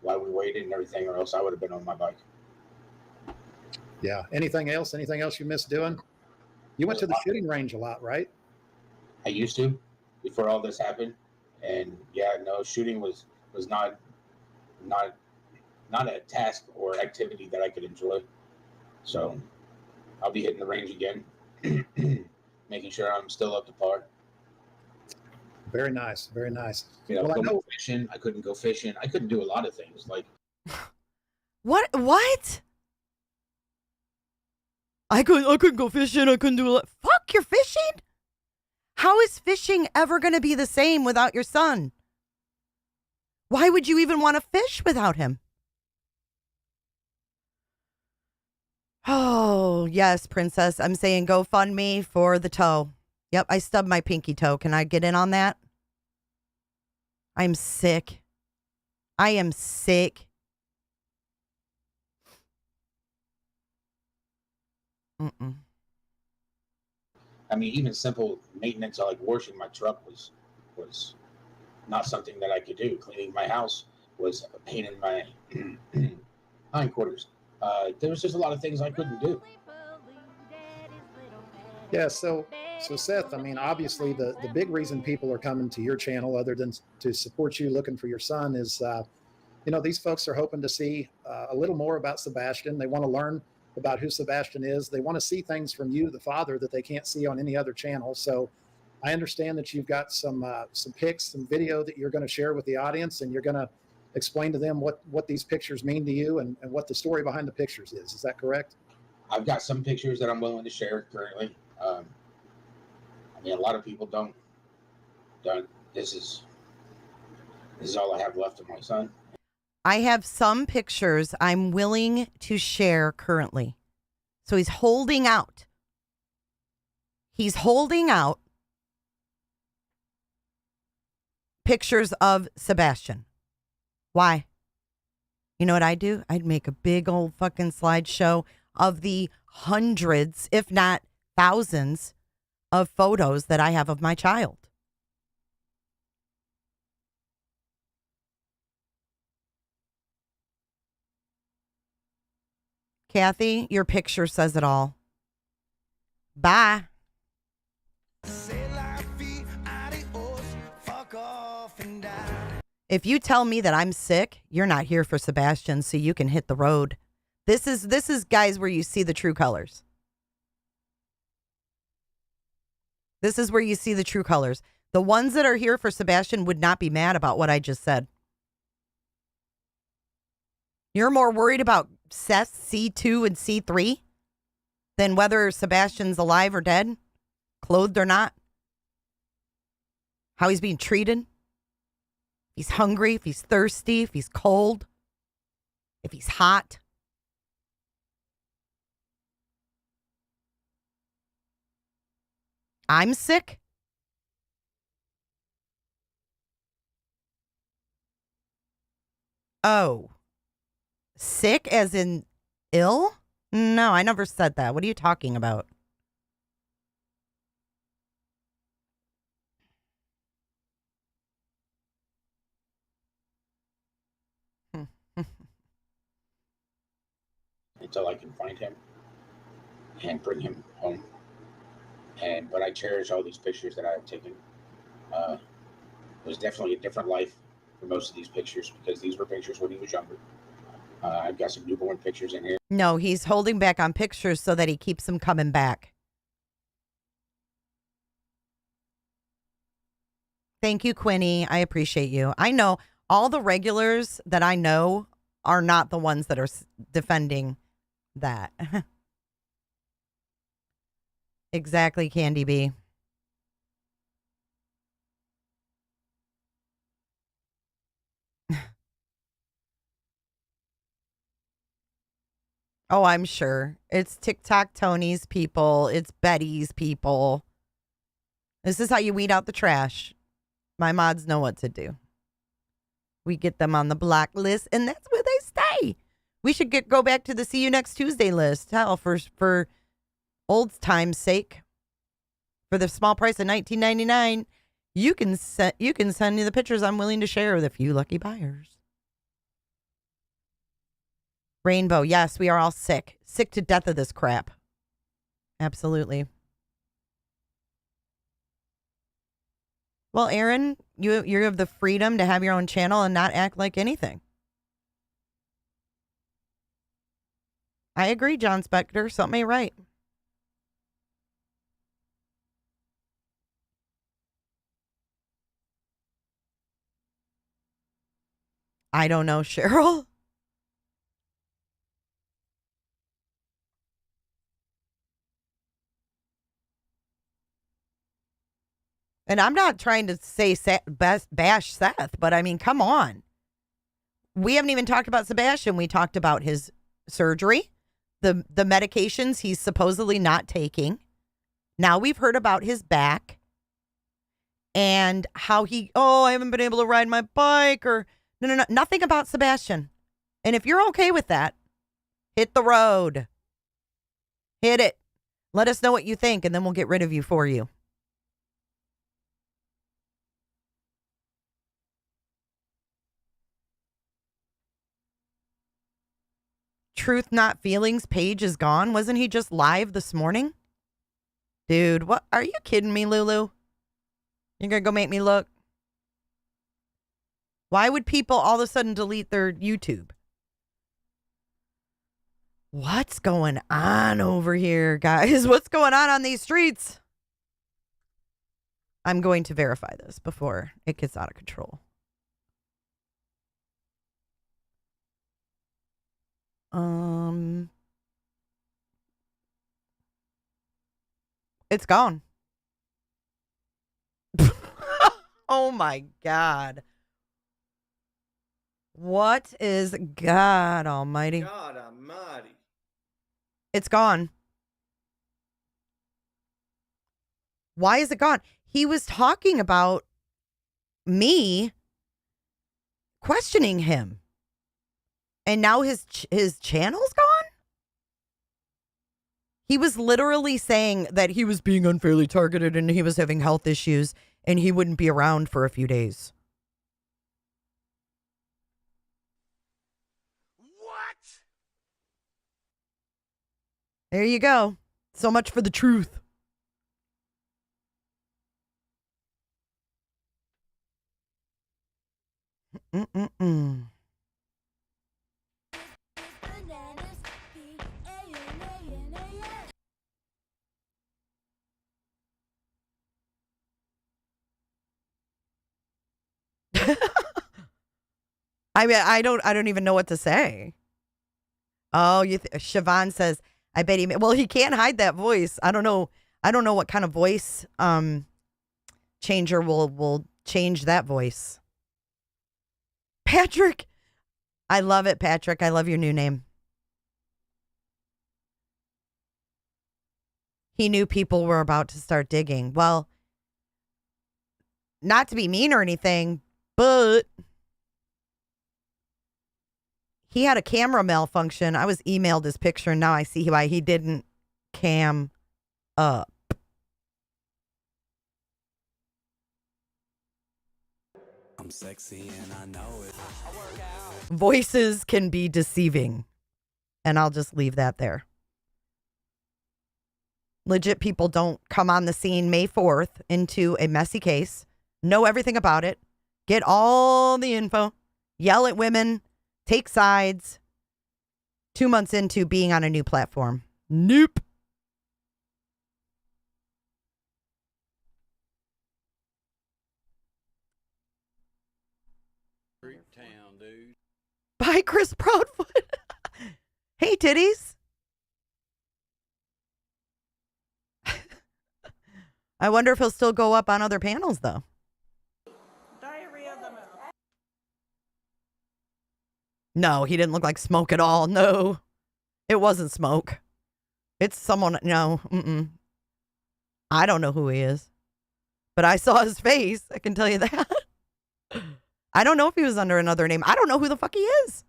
while we waited and everything, or else I would have been on my bike. Yeah. Anything else? Anything else you missed doing? You went to the shooting range a lot, right? I used to before all this happened. And yeah, no, shooting was not a task or activity that I could enjoy. So I'll be hitting the range again, making sure I'm still up to par. Very nice. Very nice. You know, well, I know fishing. I couldn't go fishing. I couldn't do a lot of things. Like What? I couldn't go fishing. I couldn't do a lot. Fuck, you're fishing? How is fishing ever going to be the same without your son? Why would you even want to fish without him? Oh, yes, princess. I'm saying GoFundMe for the toe. Yep, I stubbed my pinky toe. Can I get in on that? I'm sick. I am sick. Mm-mm. I mean, even simple maintenance, like washing my truck was not something that I could do. Cleaning my house was a pain in my hindquarters. There was just a lot of things I couldn't do. Yeah, so Seth, I mean, obviously the big reason people are coming to your channel, other than to support you looking for your son, is, these folks are hoping to see a little more about Sebastian. They want to learn about who Sebastian is. They want to see things from you, the father, that they can't see on any other channel. So I understand that you've got some pics, some video that you're going to share with the audience, and you're going to explain to them what these pictures mean to you and what the story behind the pictures is. Is that correct? I've got some pictures that I'm willing to share currently. I mean, a lot of people don't. This is all I have left of my son. I have some pictures I'm willing to share currently. So he's holding out. He's holding out pictures of Sebastian. Why? You know what I'd do? I'd make a big old fucking slideshow of the hundreds, if not thousands, of photos that I have of my child. Kathy, your picture says it all. Bye. If you tell me that I'm sick, you're not here for Sebastian, so you can hit the road. This is guys where you see the true colors. This is where you see the true colors. The ones that are here for Sebastian would not be mad about what I just said. You're more worried about Seth C2 and C3 than whether Sebastian's alive or dead, clothed or not, how he's being treated, if he's hungry, if he's thirsty, if he's cold, if he's hot. I'm sick. Oh. Sick as in ill? No, I never said that. What are you talking about? Until I can find him and bring him home. But I cherish all these pictures that I have taken. It was definitely a different life for most of these pictures, because these were pictures when he was younger. I've got some newborn pictures in here. No, he's holding back on pictures so that he keeps them coming back. Thank you, Quinny. I appreciate you. I know all the regulars that I know are not the ones that are defending that. Exactly, Candy B. Oh, I'm sure. It's TikTok Tony's people. It's Betty's people. This is how you weed out the trash. My mods know what to do. We get them on the block list, and that's where they stay. We should go back to the See You Next Tuesday list. Hell, for old time's sake, for the small price of $19.99, you can send me the pictures I'm willing to share with a few lucky buyers. Rainbow, yes, we are all sick to death of this crap. Absolutely. Well, Aaron, you have the freedom to have your own channel and not act like anything. I agree, John Spector. Something ain't right. I don't know, Cheryl. And I'm not trying to say bash Seth, but I mean, come on. We haven't even talked about Sebastian. We talked about his surgery, the medications he's supposedly not taking. Now we've heard about his back and how I haven't been able to ride my bike or no, nothing about Sebastian. And if you're okay with that, hit the road. Hit it. Let us know what you think, and then we'll get rid of you for you. Truth Not Feelings page is gone. Wasn't he just live this morning? Dude, what? Are you kidding me, Lulu? You're going to go make me look? Why would people all of a sudden delete their YouTube? What's going on over here, guys? What's going on these streets? I'm going to verify this before it gets out of control. It's gone. Oh my God. What is God Almighty? God Almighty. It's gone. Why is it gone? He was talking about me questioning him. And now his channel's gone? He was literally saying that he was being unfairly targeted and he was having health issues and he wouldn't be around for a few days. What? There you go. So much for the truth. Mm-mm-mm. I mean, I don't even know what to say. Oh, Siobhan says, I bet he can't hide that voice. I don't know what kind of voice changer will change that voice. Patrick. I love it, Patrick. I love your new name. He knew people were about to start digging. Well, not to be mean or anything, but he had a camera malfunction. I was emailed his picture, and now I see why he didn't cam up. I'm sexy and I know it. I work out. Voices can be deceiving, and I'll just leave that there. Legit people don't come on the scene May 4th into a messy case, know everything about it, get all the info, yell at women, take sides, 2 months into being on a new platform. Nope. Creep town, dude. Bye, Chris Proudfoot. Hey, titties. I wonder if he'll still go up on other panels, though. Diarrhea of the mouth. No, he didn't look like smoke at all. No. It wasn't Smoke. It's someone. No. I don't know who he is. But I saw his face. I can tell you that. I don't know if he was under another name. I don't know who the fuck he is.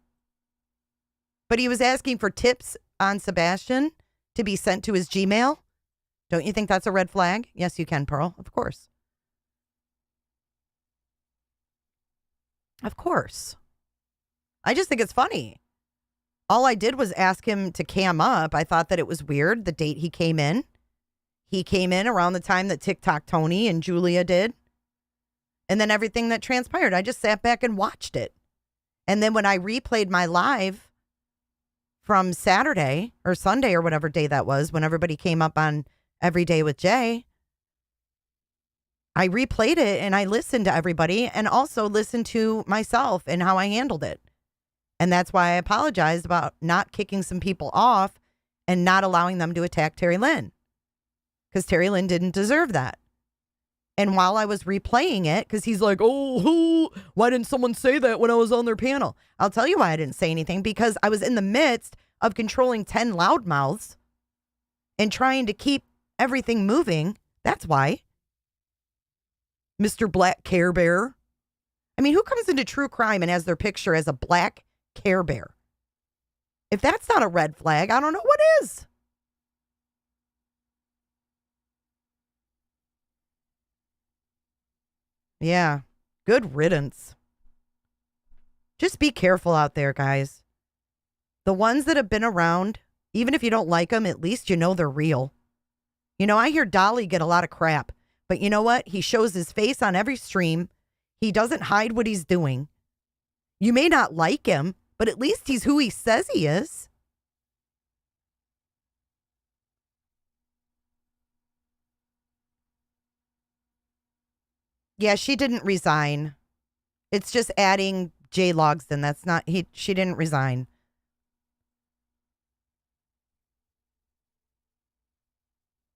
But he was asking for tips on Sebastian to be sent to his Gmail. Don't you think that's a red flag? Yes, you can, Pearl. Of course. Of course. I just think it's funny. All I did was ask him to cam up. I thought that it was weird, the date he came in. He came in around the time that TikTok Tony and Julia did. And then everything that transpired, I just sat back and watched it. And then when I replayed my live from Saturday or Sunday or whatever day that was, when everybody came up on Every Day with Jay, I replayed it and I listened to everybody and also listened to myself and how I handled it. And that's why I apologized about not kicking some people off and not allowing them to attack Terry Lynn. Because Terry Lynn didn't deserve that. And while I was replaying it, because he's like, oh, why didn't someone say that when I was on their panel? I'll tell you why I didn't say anything. Because I was in the midst of controlling 10 loudmouths and trying to keep everything moving. That's why. Mr. Black Care Bear. I mean, who comes into true crime and has their picture as a black Care Bear? If that's not a red flag, I don't know what is. Yeah. Good riddance. Just be careful out there, guys. The ones that have been around, even if you don't like them, at least you know they're real. You know, I hear Dolly get a lot of crap, but you know what? He shows his face on every stream. He doesn't hide what he's doing. You may not like him, but at least he's who he says he is. Yeah, she didn't resign. It's just adding Jay Logsdon. That's not she didn't resign.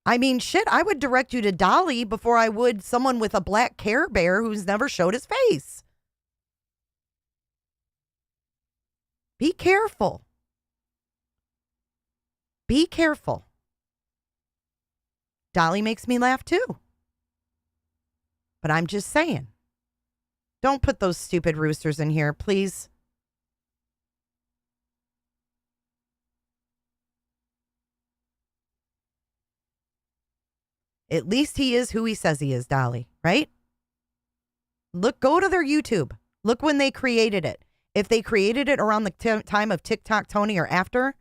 I mean, shit, I would direct you to Dolly before I would someone with a black Care Bear who's never showed his face. Be careful. Be careful. Dolly makes me laugh too. But I'm just saying. Don't put those stupid roosters in here, please. At least he is who he says he is, Dolly, right? Go to their YouTube. Look when they created it. If they created it around the time of TikTok Tony or after,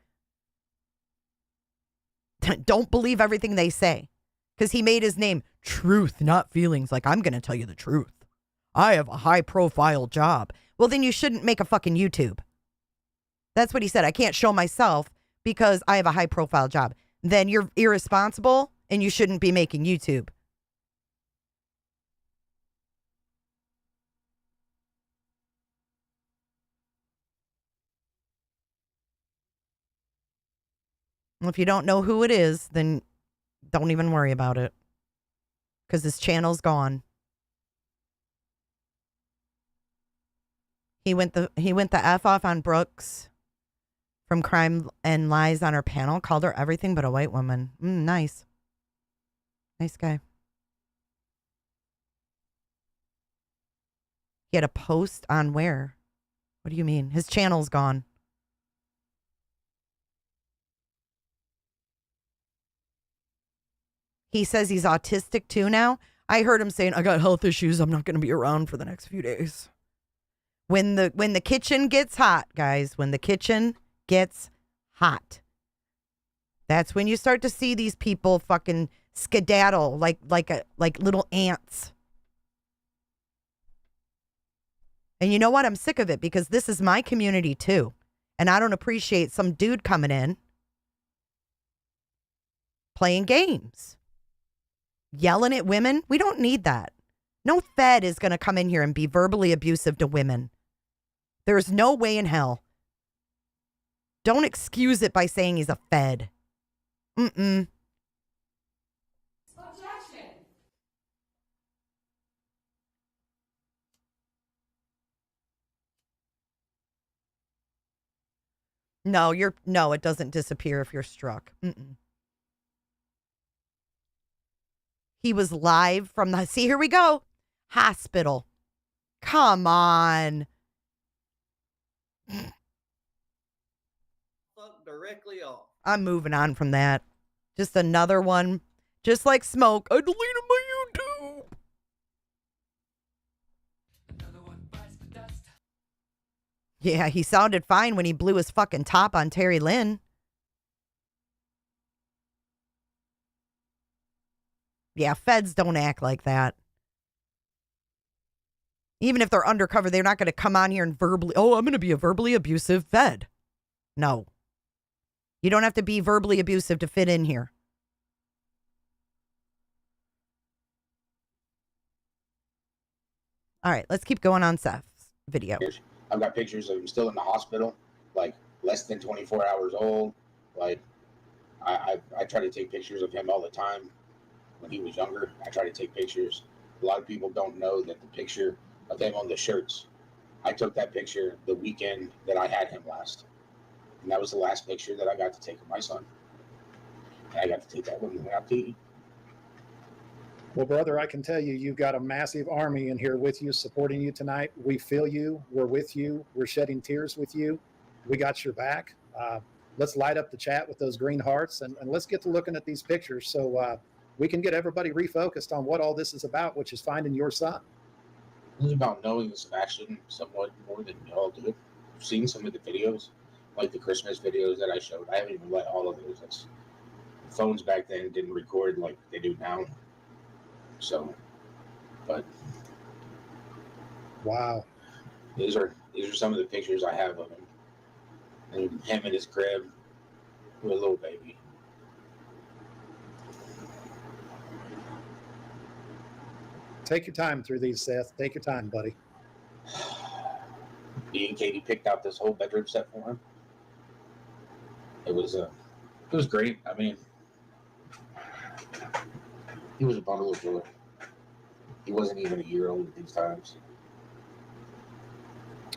don't believe everything they say. Because he made his name Truth, Not Feelings. Like, I'm going to tell you the truth. I have a high-profile job. Well, then you shouldn't make a fucking YouTube. That's what he said. I can't show myself because I have a high-profile job. Then you're irresponsible and you shouldn't be making YouTube. Well, if you don't know who it is, then don't even worry about it. Because his channel's gone. He went the F off on Brooks from Crime and Lies on her panel. Called her everything but a white woman. Nice. Nice guy. He had a post on where? What do you mean? His channel's gone. He says he's autistic too now. I heard him saying, I got health issues. I'm not going to be around for the next few days. When the kitchen gets hot, guys, when the kitchen gets hot, that's when you start to see these people fucking skedaddle like little ants. And you know what? I'm sick of it because this is my community too. And I don't appreciate some dude coming in playing games. Yelling at women. We don't need that. No Fed is going to come in here and be verbally abusive to women. There's no way in hell. Don't excuse it by saying he's a Fed. Objection. No, it doesn't disappear if you're struck. Mm-mm. He was live from the, see, here we go. Hospital. Come on. Fuck directly off. I'm moving on from that. Just another one. Just like smoke. I deleted my YouTube. Yeah, he sounded fine when he blew his fucking top on Terry Lynn. Yeah, feds don't act like that. Even if they're undercover, they're not going to come on here and verbally, oh, I'm going to be a verbally abusive fed. No. You don't have to be verbally abusive to fit in here. All right, let's keep going on Seth's video. I've got pictures of him still in the hospital, like less than 24 hours old. Like, I try to take pictures of him all the time. When he was younger, I try to take pictures. A lot of people don't know that the picture of him on the shirts, I took that picture the weekend that I had him last. And that was the last picture that I got to take of my son. And I got to take that when we went out to eat. Well, brother, I can tell you, you've got a massive army in here with you, supporting you tonight. We feel you. We're with you. We're shedding tears with you. We got your back. Let's light up the chat with those green hearts, and let's get to looking at these pictures so we can get everybody refocused on what all this is about, which is finding your son. It's about knowing Sebastian somewhat more than y'all do. I've seen some of the videos, like the Christmas videos that I showed. I haven't even let all of those. Phones back then didn't record like they do now. So, but wow, these are some of the pictures I have of him, and him in his crib with a little baby. Take your time through these, Seth. Take your time, buddy. Me and Katie picked out this whole bedroom set for him. It was great. I mean, he was a bundle of joy. He wasn't even a year old at these times.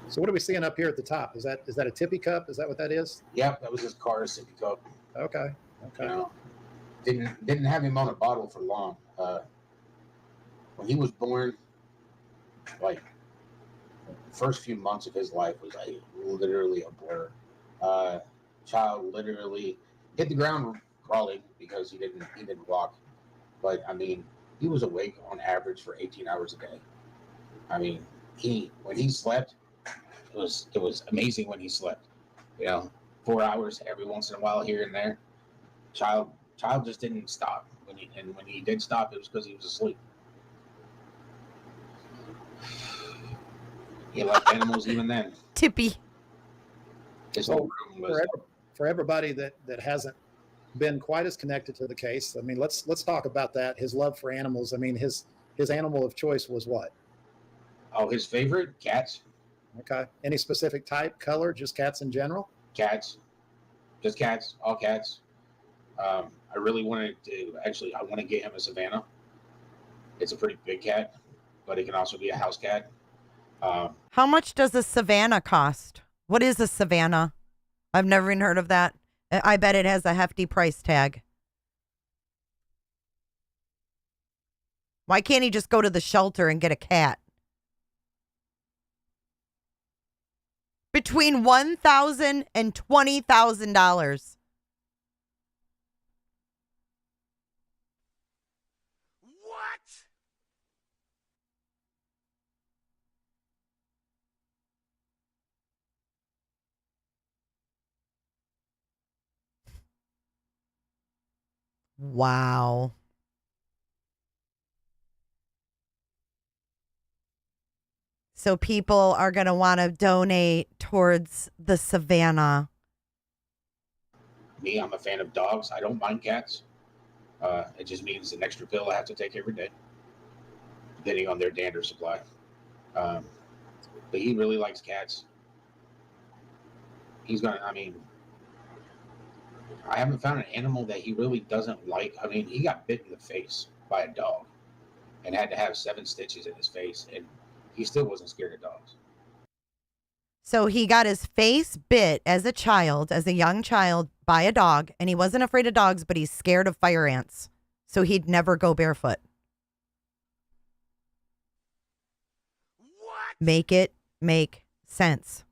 So what are we seeing up here at the top? Is that a tippy cup? Is that what that is? Yeah, that was his car sippy cup. Okay. You know, didn't have him on a bottle for long. When he was born, like the first few months of his life was like literally a blur. Child literally hit the ground crawling because he didn't walk. But I mean, he was awake on average for 18 hours a day. I mean, when he slept, it was amazing when he slept. You know, 4 hours every once in a while here and there. Child just didn't stop. When he did stop, it was because he was asleep. He liked animals even then. Tippy. His whole room was for everybody that hasn't been quite as connected to the case. I mean, let's talk about that. His love for animals. I mean, his animal of choice was what? Oh, his favorite? Cats. Okay. Any specific type, color, just cats in general? Cats. Just cats. All cats. I really wanted to, I want to get him a Savannah. It's a pretty big cat, but it can also be a house cat. How much does a Savannah cost? What is a Savannah? I've never even heard of that. I bet it has a hefty price tag. Why can't he just go to the shelter and get a cat? Between $1,000 and $20,000. What? Wow. So people are going to want to donate towards the Savannah. Me, I'm a fan of dogs. I don't mind cats. It just means an extra pill I have to take every day, depending on their dander supply. But he really likes cats. I haven't found an animal that he really doesn't like. I mean, he got bit in the face by a dog and had to have 7 stitches in his face, and he still wasn't scared of dogs. So he got his face bit as a child, as a young child, by a dog, and he wasn't afraid of dogs, but he's scared of fire ants. So he'd never go barefoot. What? Make it make sense.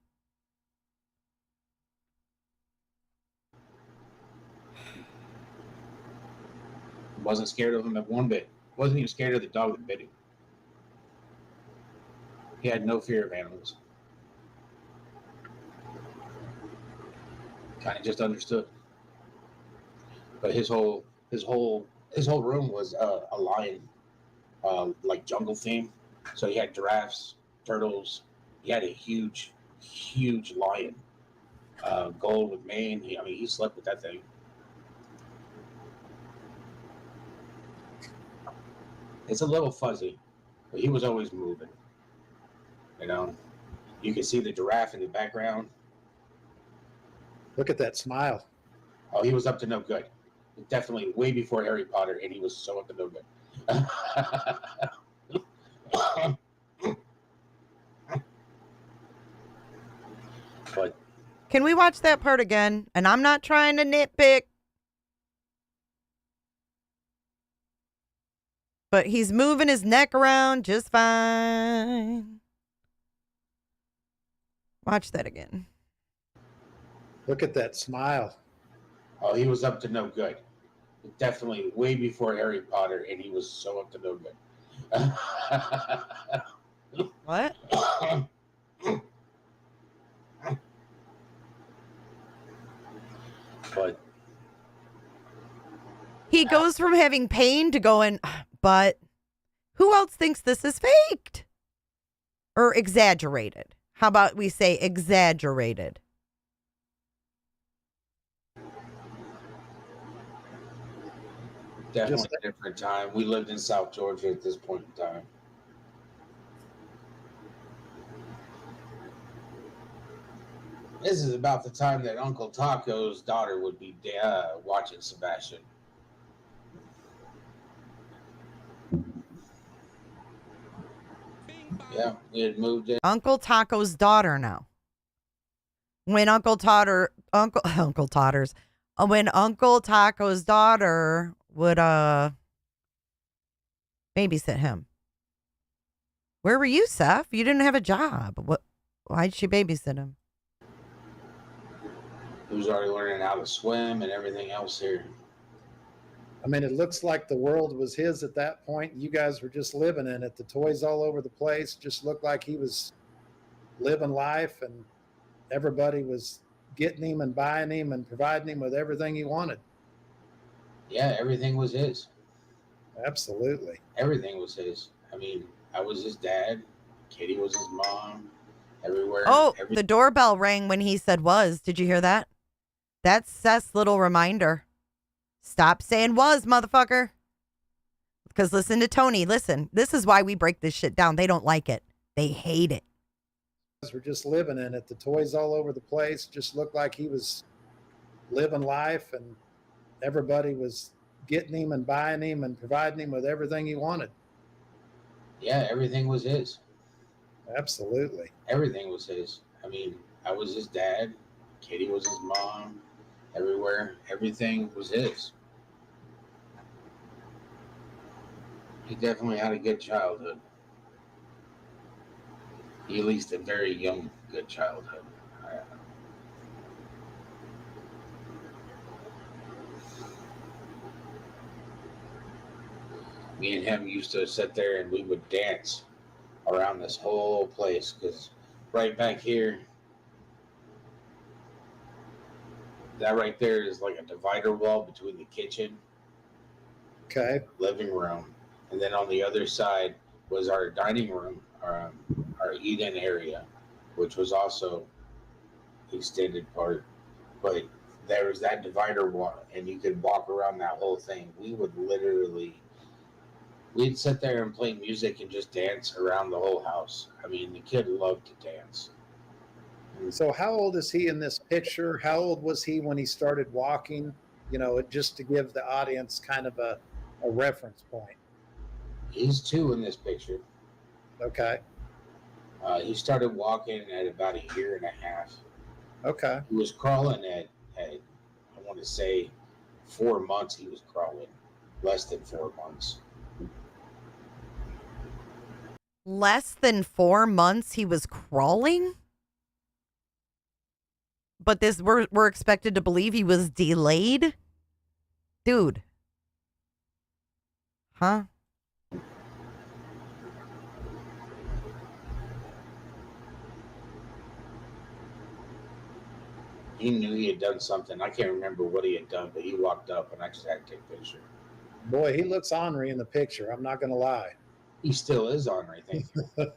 Wasn't scared of him at one bit. Wasn't even scared of the dog that bit him. He had no fear of animals. Kind of just understood. But his whole room was a lion, like jungle theme. So he had giraffes, turtles. He had a huge lion, gold with mane. He slept with that thing. It's a little fuzzy, but he was always moving. You know, you can see the giraffe in the background. Look at that smile. Oh, he was up to no good. Definitely way before Harry Potter, and he was so up to no good. But can we watch that part again? And I'm not trying to nitpick, but he's moving his neck around just fine. Watch that again. Look at that smile. Oh, he was up to no good. Definitely way before Harry Potter, and he was so up to no good. What? But he goes from having pain to going, but who else thinks this is faked? Or exaggerated? How about we say exaggerated? Definitely a different time. We lived in South Georgia at this point in time. This is about the time that Uncle Taco's daughter would be watching Sebastian. Yeah, we had moved in. Uncle Taco's daughter now. When Uncle Taco's daughter would babysit him. Where were you, Seth? You didn't have a job. Why'd she babysit him? He was already learning how to swim and everything else here. I mean, it looks like the world was his at that point. You guys were just living in it. The toys all over the place just looked like he was living life, and everybody was getting him and buying him and providing him with everything he wanted. Yeah, everything was his. Absolutely. Everything was his. I mean, I was his dad. Katie was his mom. Everywhere. Oh, the doorbell rang when he said was. Did you hear that? That's Seth's little reminder. Stop saying was, motherfucker. Because listen to Tony. Listen, this is why we break this shit down. They don't like it. They hate it. We're just living in it. The toys all over the place just looked like he was living life, and everybody was getting him and buying him and providing him with everything he wanted. Yeah, everything was his. Absolutely. Everything was his. I mean, I was his dad. Katie was his mom. Everywhere. Everything was his. He definitely had a good childhood. At least a very young, good childhood. Me and him used to sit there and we would dance around this whole place, because right back here, that right there is like a divider wall between the kitchen, living room, and then on the other side was our dining room, our eat-in area, which was also extended part. But there was that divider wall, and you could walk around that whole thing. We'd sit there and play music and just dance around the whole house. I mean, the kid loved to dance. So how old is he in this picture? How old was he when he started walking? You know, just to give the audience kind of a reference point. He's 2 in this picture. Okay. He started walking at about a year and a half. Okay. He was crawling at I want to say 4 months. He was crawling, less than 4 months. Less than 4 months he was crawling? But we're expected to believe he was delayed? Dude. Huh? He knew he had done something. I can't remember what he had done, but he walked up and I just had to take a picture. Boy, he looks ornery in the picture. I'm not going to lie. He still is ornery, thank you.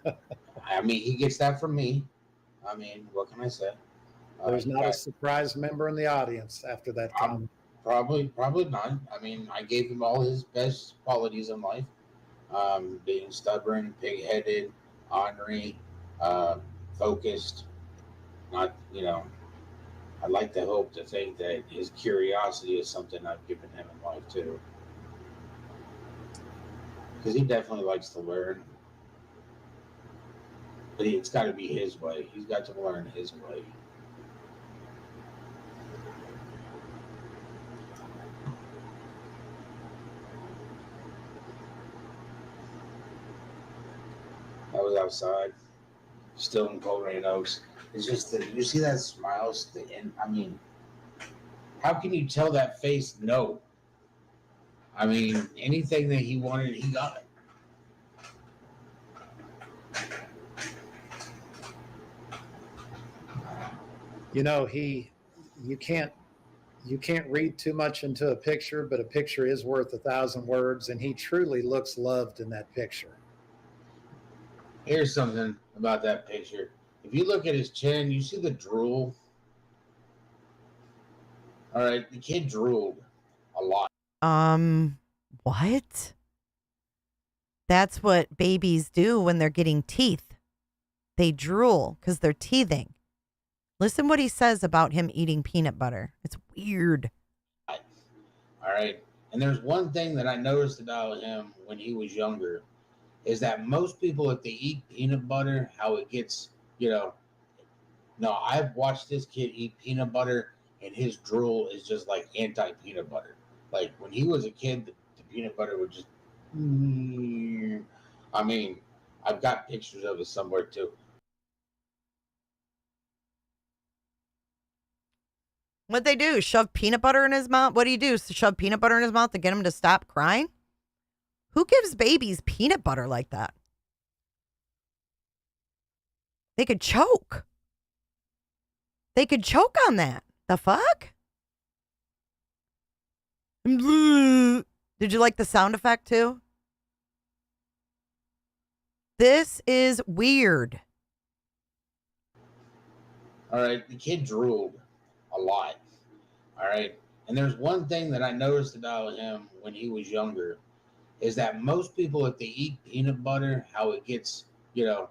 I mean, he gets that from me. I mean, what can I say? There's not a surprised member in the audience after that comment. Probably not. I mean, I gave him all his best qualities in life. Being stubborn, pig-headed, ornery, focused. Not, I'd like to hope to think that his curiosity is something I've given him in life too. Because he definitely likes to learn. But it's got to be his way. He's got to learn his way. I was outside, still in Coleraine Oaks. It's just that you see that smile, and I mean, how can you tell that face no? I mean, anything that he wanted, he got. You can't read too much into a picture, but a picture is worth 1,000 words, and he truly looks loved in that picture. Here's something about that picture. If you look at his chin, you see the drool. All right, the kid drooled a lot. What? That's what babies do when they're getting teeth. They drool because they're teething. Listen what he says about him eating peanut butter. It's weird. All right. And there's one thing that I noticed about him when he was younger is that most people, if they eat peanut butter, how it gets, no, I've watched this kid eat peanut butter and his drool is just like anti-peanut butter. Like when he was a kid, the peanut butter would just, I mean, I've got pictures of it somewhere too. What'd they do? Shove peanut butter in his mouth? What do you do? Shove peanut butter in his mouth to get him to stop crying? Who gives babies peanut butter like that? They could choke. They could choke on that. The fuck? Did you like the sound effect too? This is weird. All right, the kid drooled a lot. All right. And there's one thing that I noticed about him when he was younger is that most people, if they eat peanut butter, how it gets, no,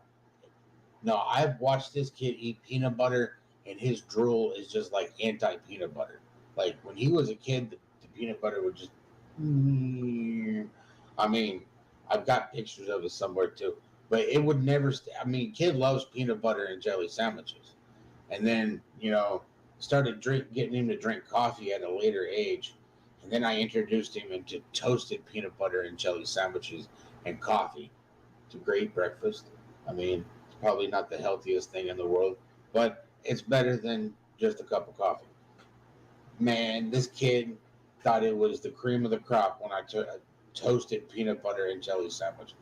I've watched this kid eat peanut butter and his drool is just like anti-peanut butter. Like when he was a kid, the peanut butter would just, I mean, I've got pictures of it somewhere too, but it would never, kid loves peanut butter and jelly sandwiches. And then, started getting him to drink coffee at a later age. And then I introduced him into toasted peanut butter and jelly sandwiches and coffee. It's a great breakfast. I mean, it's probably not the healthiest thing in the world, but it's better than just a cup of coffee. Man, this kid thought it was the cream of the crop when I toasted peanut butter and jelly sandwiches.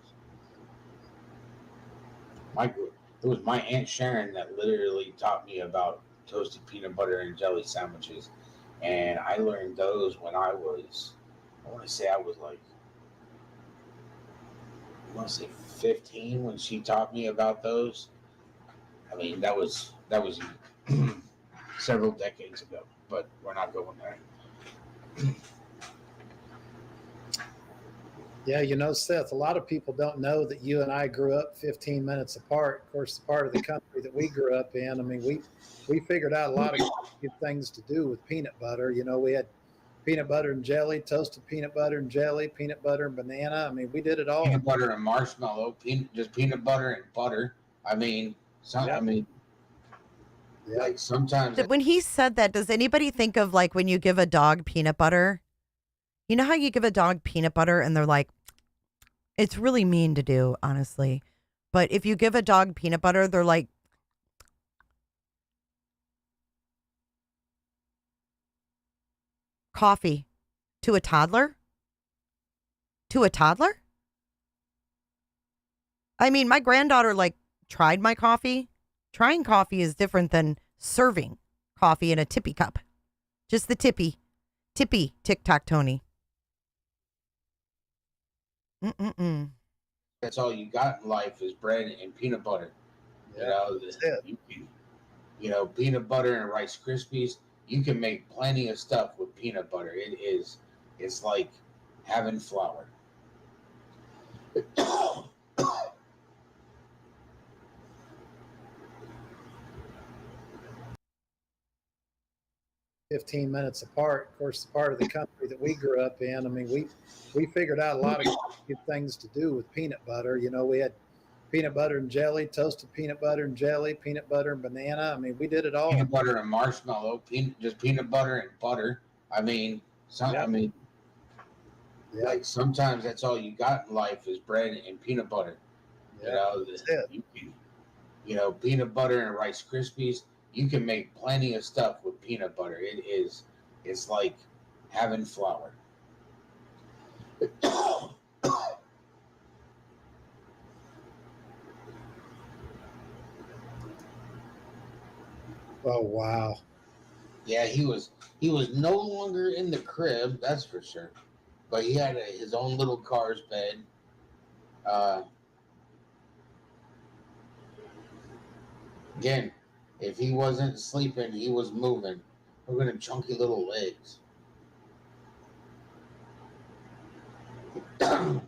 It was my Aunt Sharon that literally taught me about toasted peanut butter and jelly sandwiches. And I learned those when I want to say 15 when she taught me about those. I mean, that was several decades ago, but we're not going there. Yeah, Seth, a lot of people don't know that you and I grew up 15 minutes apart. Of course, the part of the country that we grew up in, I mean, we figured out a lot of good things to do with peanut butter. We had peanut butter and jelly, toasted peanut butter and jelly, peanut butter and banana. I mean, we did it all. Peanut butter and marshmallow, just peanut butter and butter. I mean, Yeah. I mean, like sometimes When he said that, does anybody think of like when you give a dog peanut butter? You know how you give a dog peanut butter and they're like, it's really mean to do, honestly. But if you give a dog peanut butter, they're like, coffee to a toddler? To a toddler? I mean, my granddaughter like tried my coffee. Trying coffee is different than serving coffee in a tippy cup. Just the tippy tic-tac-tony. that's all you got in life is bread and peanut butter. Yeah, You know, peanut butter and Rice Krispies. You can make plenty of stuff with peanut butter. It's like having flour. 15 minutes apart. Of course, the part of the country that we grew up in, I mean, we figured out a lot of good things to do with peanut butter. You know, we had peanut butter and jelly, toasted peanut butter and jelly, peanut butter and banana. I mean, we did it all. Peanut butter and marshmallow, just peanut butter and butter. I mean, like sometimes that's all you got in life is bread and peanut butter. Yeah, You know, peanut butter and Rice Krispies. You can make plenty of stuff with peanut butter. It's like having flour. Oh wow. Yeah, he was no longer in the crib, that's for sure. But he had his own little car's bed. Again, if he wasn't sleeping, he was moving. Look at him, chunky little legs. Again,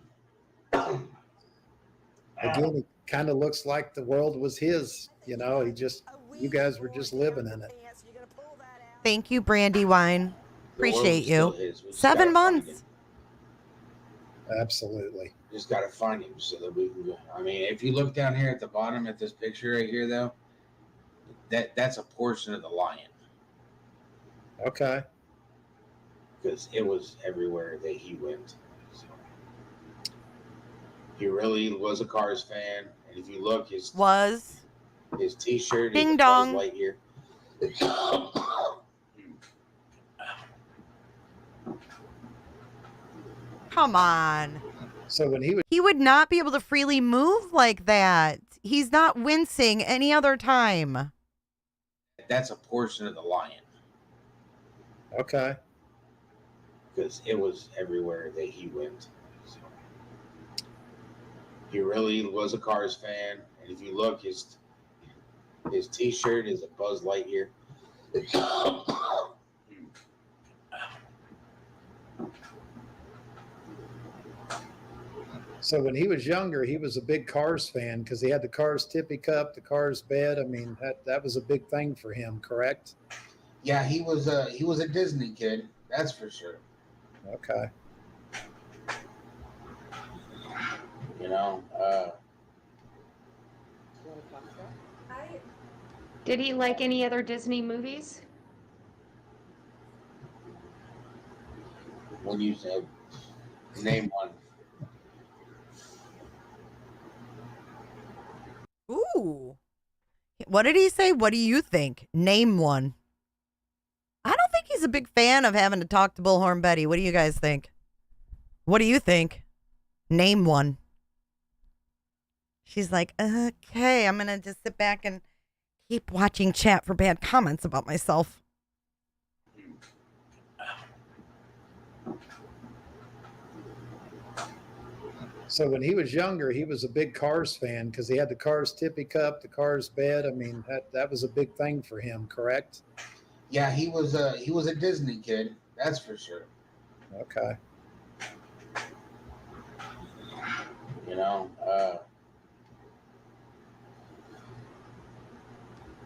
he kind of looks like the world was his. You know, you guys were just living in it. Thank you, Brandywine. Appreciate you. 7 months. Absolutely. Just got to find him so that we can go. I mean, if you look down here at the bottom at this picture right here, though, that's a portion of the lion. Okay. Because it was everywhere that he went. So he really was a Cars fan, and if you look, his T-shirt Ding is dong. Buzz Lightyear. Come on. So when he would not be able to freely move like that. He's not wincing any other time. That's a portion of the lion. Okay. Because it was everywhere that he went. So he really was a Cars fan, and if you look, his T-shirt is a Buzz Lightyear. So when he was younger, he was a big Cars fan because he had the Cars tippy cup, the Cars bed. I mean, that was a big thing for him, correct? Yeah, he was a Disney kid, that's for sure. Okay. You know, Did he like any other Disney movies? when you said name one. Ooh. What did he say? What do you think? Name one. I don't think he's a big fan of having to talk to Bullhorn Betty. What do you guys think? What do you think? Name one. She's like, okay, I'm going to just sit back and keep watching chat for bad comments about myself. So when he was younger, he was a big Cars fan because he had the Cars tippy cup, the Cars bed. I mean, that was a big thing for him, correct? Yeah, he was a Disney kid, that's for sure. Okay. You know,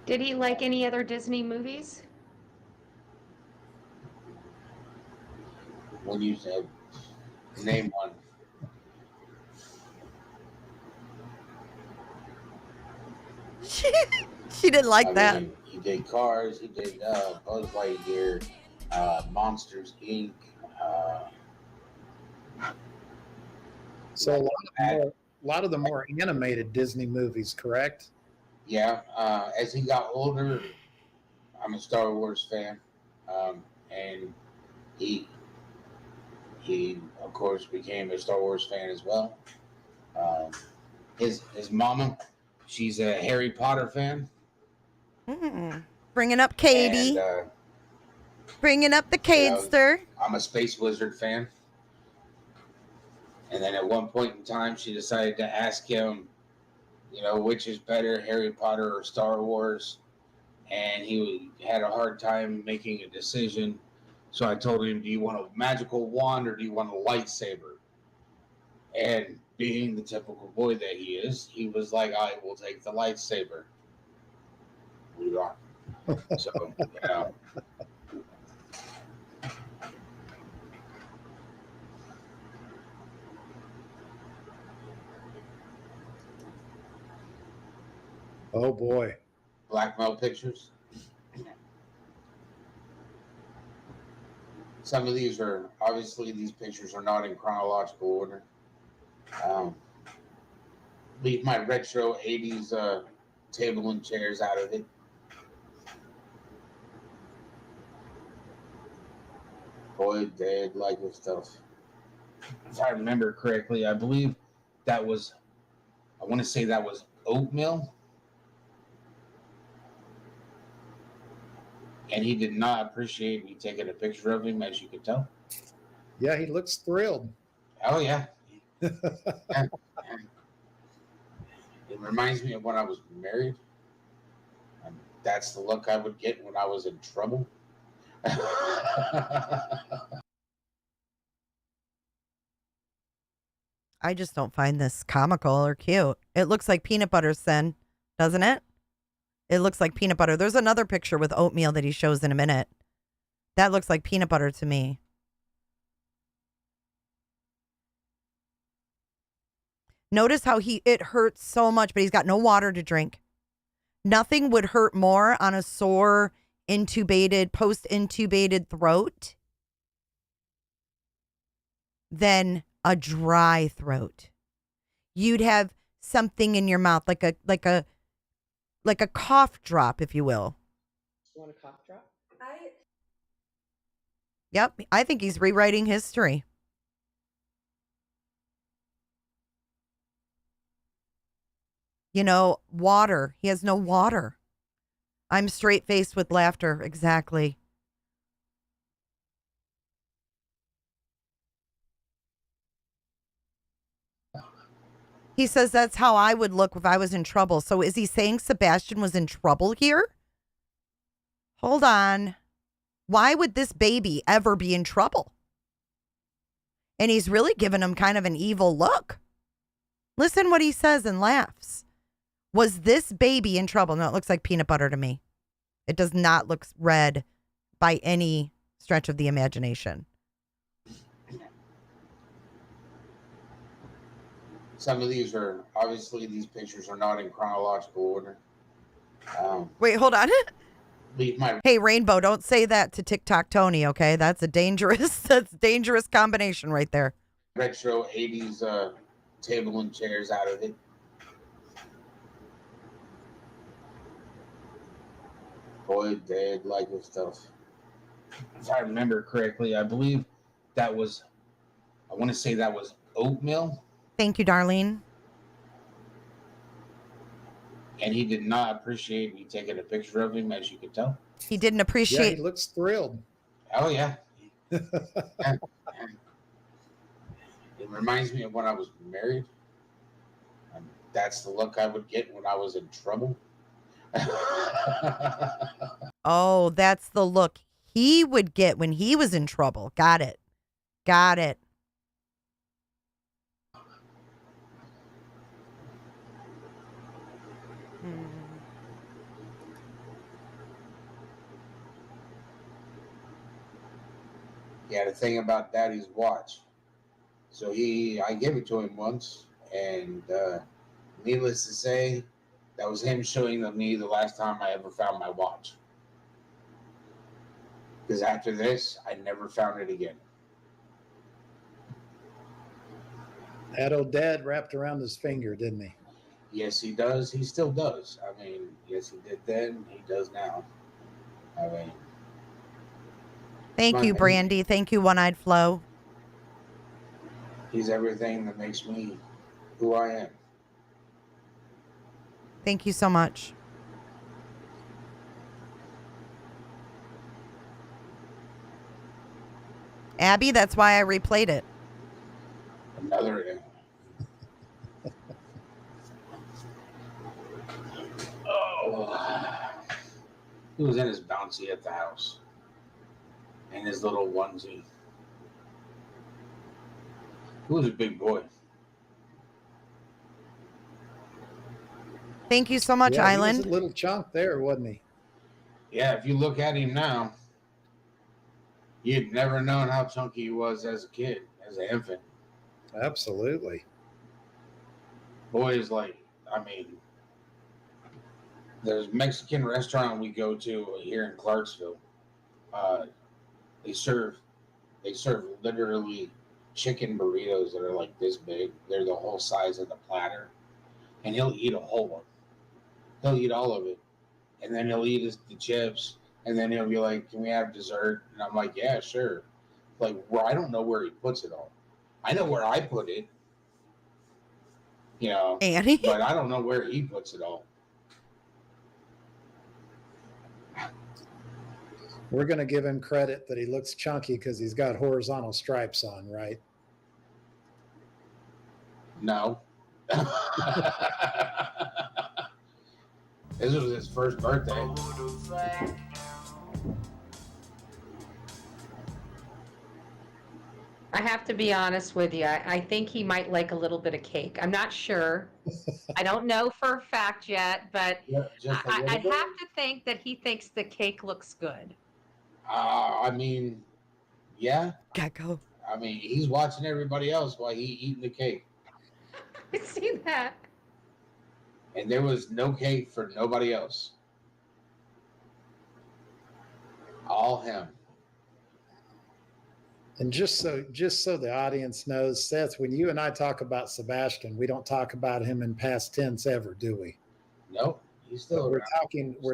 Did he like any other Disney movies? when you said name one. She didn't like that. mean, he did Cars, he did Buzz Lightyear, Monsters Inc. So a lot of the more animated Disney movies, correct? Yeah, as he got older, I'm a Star Wars fan, and he of course became a Star Wars fan as well. His mama, she's a Harry Potter fan. Bringing up Katie. And, bringing up the Cadester. I'm a Space Wizard fan. And then at one point in time, she decided to ask him, which is better, Harry Potter or Star Wars? And he had a hard time making a decision. So I told him, do you want a magical wand or do you want a lightsaber? And being the typical boy that he is, he was like, I will take the lightsaber. Move on. So, Oh boy. Blackmail pictures. Some of these these pictures are not in chronological order. Leave my retro 80s table and chairs out of it. Boy, they'd like this stuff. If I remember correctly, I believe I want to say that was oatmeal. And he did not appreciate me taking a picture of him, as you can tell. Yeah, he looks thrilled. Oh, yeah. And it reminds me of when I was married. And that's the look I would get when I was in trouble. I just don't find this comical or cute. It looks like peanut butter, Sen, doesn't it? It looks like peanut butter. There's another picture with oatmeal that he shows in a minute. That looks like peanut butter to me. Notice how it hurts so much, but he's got no water to drink. Nothing would hurt more on a sore, post-intubated throat than a dry throat. You'd have something in your mouth, like a cough drop, if you will. You want a cough drop? Yep, I think he's rewriting history. Water. He has no water. I'm straight-faced with laughter. Exactly. He says that's how I would look if I was in trouble. So is he saying Sebastian was in trouble here? Hold on. Why would this baby ever be in trouble? And he's really giving him kind of an evil look. Listen what he says and laughs. Was this baby in trouble? No, it looks like peanut butter to me. It does not look red by any stretch of the imagination. Some of these these pictures are not in chronological order. Wait, hold on. Leave my Hey, Rainbow, don't say that to TikTok Tony, okay? That's a dangerous combination right there. retro 80s table and chairs out of it. Boy, they'd like this stuff. If I remember correctly, I believe I want to say that was oatmeal. Thank you, Darlene. And he did not appreciate me taking a picture of him, as you can tell. He didn't appreciate. Yeah, he looks thrilled. Oh, yeah. And it reminds me of when I was married. And that's the look I would get when I was in trouble. Oh, that's the look he would get when he was in trouble. Got it. Got it. He had a thing about Daddy's watch. So I gave it to him once, and needless to say, That was him showing me the last time I ever found my watch. Because after this, I never found it again. That old dad wrapped around his finger, didn't he? Yes, he does. He still does. I mean, yes, he did then. He does now. I mean, Thank you, Brandy. Thank you, One-Eyed Flo. he's everything that makes me who I am. Thank you so much. Abby, that's why I replayed it. Another. Oh. He was in his bouncy at the house. And his little onesie. He was a big boy. Thank you so much, Yeah, Island. he was a little chunk there, wasn't he? Yeah, if you look at him now, you'd never known how chunky he was as a kid, as an infant. Absolutely. Boy is like, I mean, there's a Mexican restaurant we go to here in Clarksville. They serve literally chicken burritos that are like this big. They're the whole size of the platter, and he'll eat a whole one. He'll eat all of it, and then he'll eat the chips, and then he'll be like, "Can we have dessert?" And I'm like, "Yeah, sure." Like, well, I don't know where he puts it all. I know where I put it, Annie? But I don't know where he puts it all. We're going to give him credit that he looks chunky because he's got horizontal stripes on, right? No. This was his first birthday. I have to be honest with you. I think he might like a little bit of cake. I'm not sure. I don't know for a fact yet, but I'd have to think that he thinks the cake looks good. I mean, yeah. Gecko. I mean, he's watching everybody else while he's eating the cake. I see that. And there was no cake for nobody else. All him. And just so the audience knows, Seth, when you and I talk about Sebastian, we don't talk about him in past tense ever, do we? Nope. He's still we're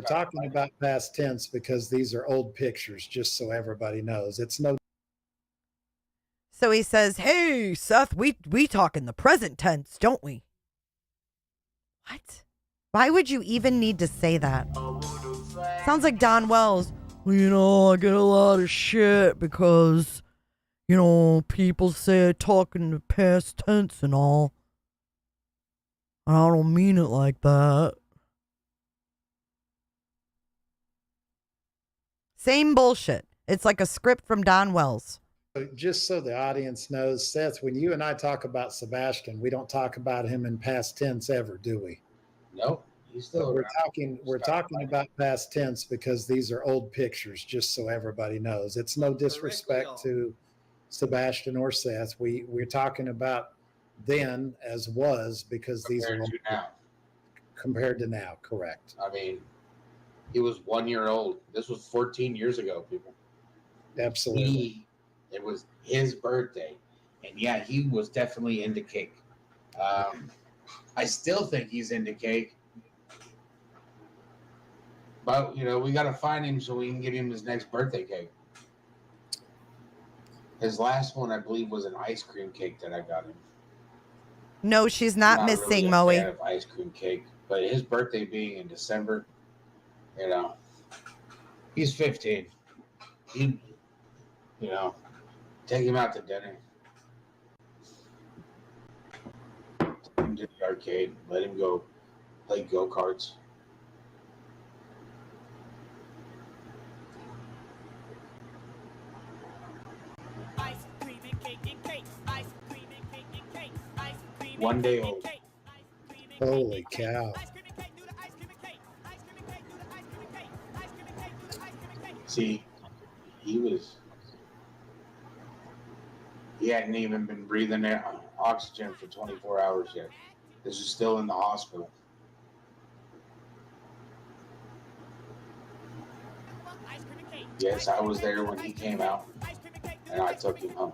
talking about past tense because these are old pictures, just so everybody knows. It's no. So he says, "Hey, Seth, we talk in the present tense, don't we?" What? Why would you even need to say that? Sounds like Don Wells. Well, I get a lot of shit because, people say I talk in the past tense and all. And I don't mean it like that. Same bullshit. It's like a script from Don Wells. Just so the audience knows, Seth, when you and I talk about Sebastian, we don't talk about him in past tense ever, do we? Nope. He's still we're talking about past tense because these are old pictures, just so everybody knows. It's no disrespect to Sebastian or Seth. We're talking about then as was because these are compared to now. Compared to now, correct. I mean, he was 1 year old. This was 14 years ago, people. Absolutely. It was his birthday. And yeah, he was definitely into cake. I still think he's into cake. But, we got to find him so we can give him his next birthday cake. His last one, I believe, was an ice cream cake that I got him. No, she's not missing, really Moe. A fan of ice cream cake. But his birthday being in December, he's 15. Take him out to dinner. Take him to the arcade. Let him go play go-karts. One day old. Holy cow. See, he hadn't even been breathing oxygen for 24 hours yet. This is still in the hospital. Yes, I was there when he came out, and I took him home.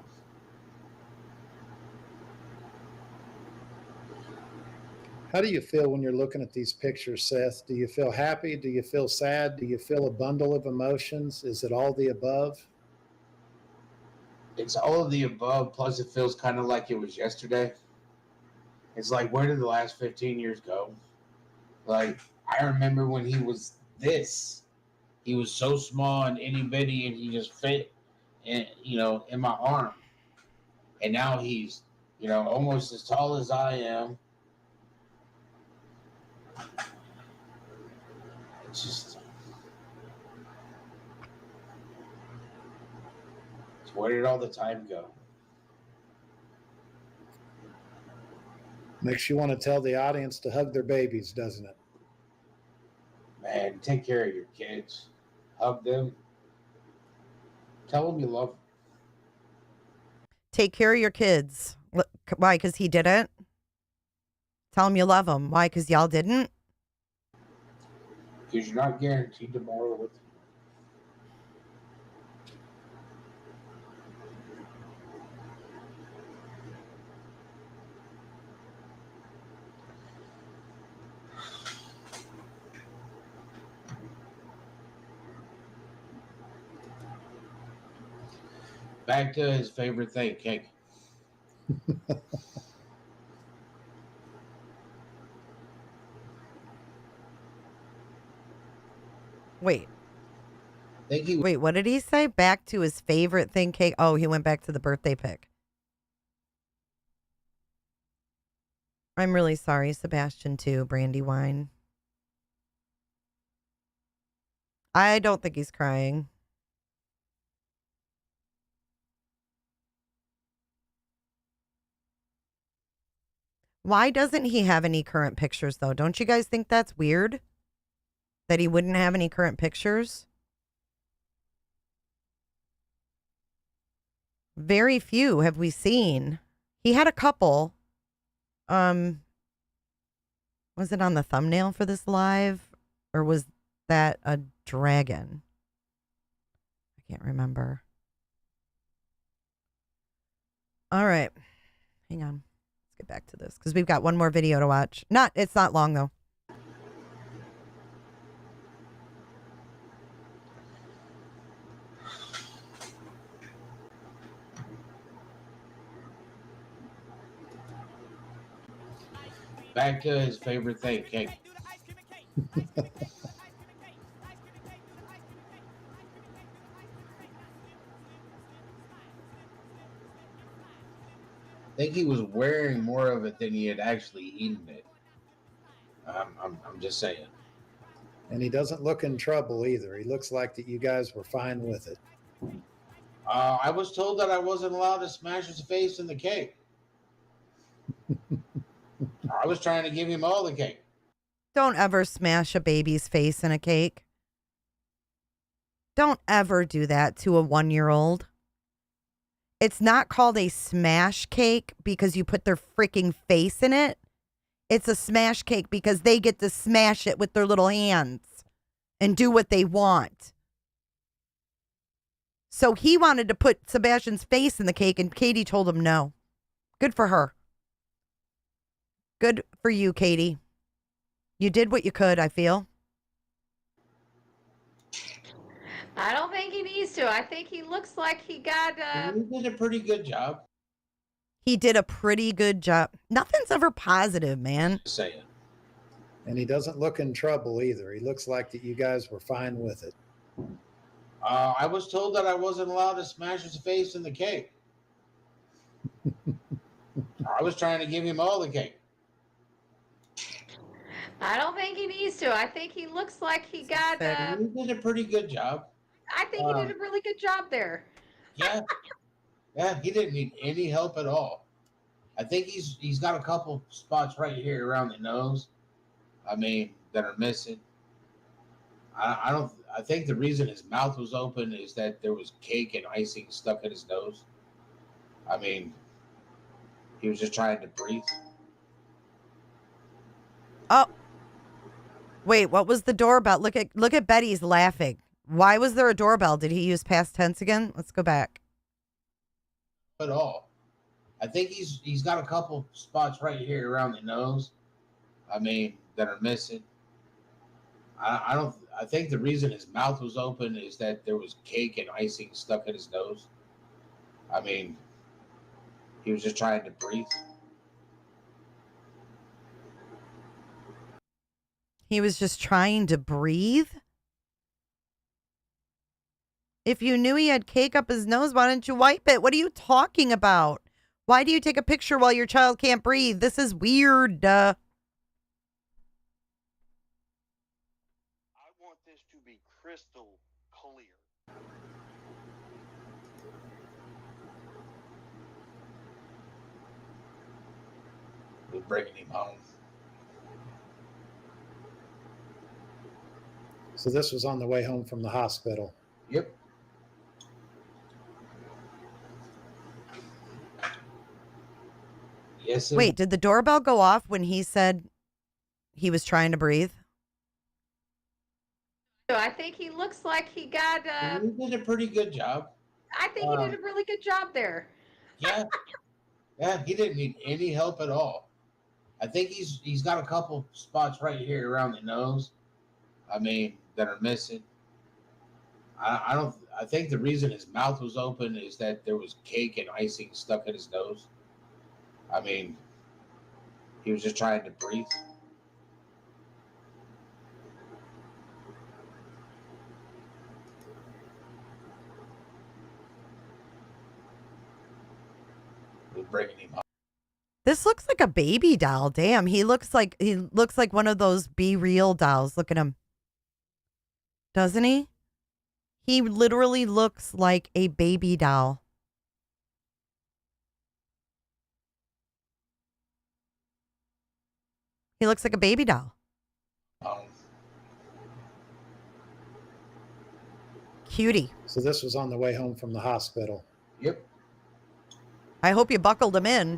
How do you feel when you're looking at these pictures, Seth? Do you feel happy? Do you feel sad? Do you feel a bundle of emotions? Is it all the above? It's all of the above, plus it feels kind of like it was yesterday. It's like, where did the last 15 years go? Like, I remember when he was this. He was so small and itty bitty, and he just fit, in my arm. And now he's, almost as tall as I am. It's just, where did all the time go? Makes you want to tell the audience to hug their babies, doesn't it? Man, take care of your kids. Hug them. Tell them you love them. Take care of your kids. Why? Because he didn't? Tell him you love him. Why? Because y'all didn't? Because you're not guaranteed tomorrow with them. Back to his favorite thing, cake. Wait. Wait, what did he say? Back to his favorite thing, cake? Oh, he went back to the birthday pic. I'm really sorry, Sebastian, too. Brandywine. I don't think he's crying. Why doesn't he have any current pictures, though? Don't you guys think that's weird? That he wouldn't have any current pictures? Very few have we seen. He had a couple. Was it on the thumbnail for this live? Or was that a dragon? I can't remember. All right. Hang on. Let's get back to this because we've got one more video to watch. It's not long though. Back to his favorite thing, cake. I think he was wearing more of it than he had actually eaten it. I'm just saying. And he doesn't look in trouble either. He looks like that you guys were fine with it. I was told that I wasn't allowed to smash his face in the cake. I was trying to give him all the cake. Don't ever smash a baby's face in a cake. Don't ever do that to a 1-year-old. It's not called a smash cake because you put their freaking face in it. It's a smash cake because they get to smash it with their little hands and do what they want. So he wanted to put Sebastian's face in the cake and Katie told him no. Good for her. Good for you, Katie. You did what you could, I feel. I don't think he needs to. I think he looks like he got. He did a pretty good job. He did a pretty good job. Nothing's ever positive, man. Just saying. And he doesn't look in trouble either. He looks like that you guys were fine with it. I was told that I wasn't allowed to smash his face in the cake. I was trying to give him all the cake. I don't think he needs to. I think he looks like he got. He did a pretty good job. I think he did a really good job there. Yeah. Yeah, he didn't need any help at all. I think he's got a couple spots right here around the nose. I mean, that are missing. I think the reason his mouth was open is that there was cake and icing stuck in his nose. I mean, he was just trying to breathe. Oh. Wait, what was the door about? Look at Betty's laughing. Why was there a doorbell? Did he use past tense again? Let's go back. At all. I think he's got a couple spots right here around the nose. I mean, that are missing. I think the reason his mouth was open is that there was cake and icing stuck in his nose. I mean, he was just trying to breathe. He was just trying to breathe? If you knew he had cake up his nose, why didn't you wipe it? What are you talking about? Why do you take a picture while your child can't breathe? This is weird. I want this to be crystal clear. We're bringing him home. So this was on the way home from the hospital. Yep. Yes. Wait, did the doorbell go off when he said he was trying to breathe? So I think he looks like he got. He did a pretty good job. I think he did a really good job there. Yeah. Yeah, he didn't need any help at all. I think he's got a couple spots right here around the nose. I mean, that are missing. I think the reason his mouth was open is that there was cake and icing stuck in his nose. I mean, he was just trying to breathe. We're bringing him home. This looks like a baby doll. Damn, he looks like one of those Be Real dolls. Look at him. Doesn't he? He literally looks like a baby doll. He looks like a baby doll. Cutie. So this was on the way home from the hospital. Yep. I hope you buckled him in.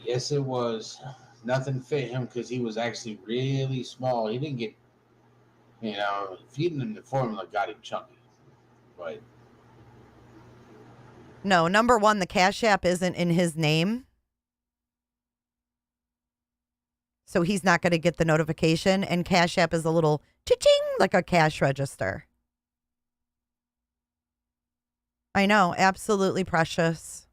Yes, it was. Nothing fit him because he was actually really small. He didn't get, feeding him the formula got him chunky. But No, number one, the Cash App isn't in his name. So he's not going to get the notification. And Cash App is a little cha-ching, like a cash register. I know, absolutely precious.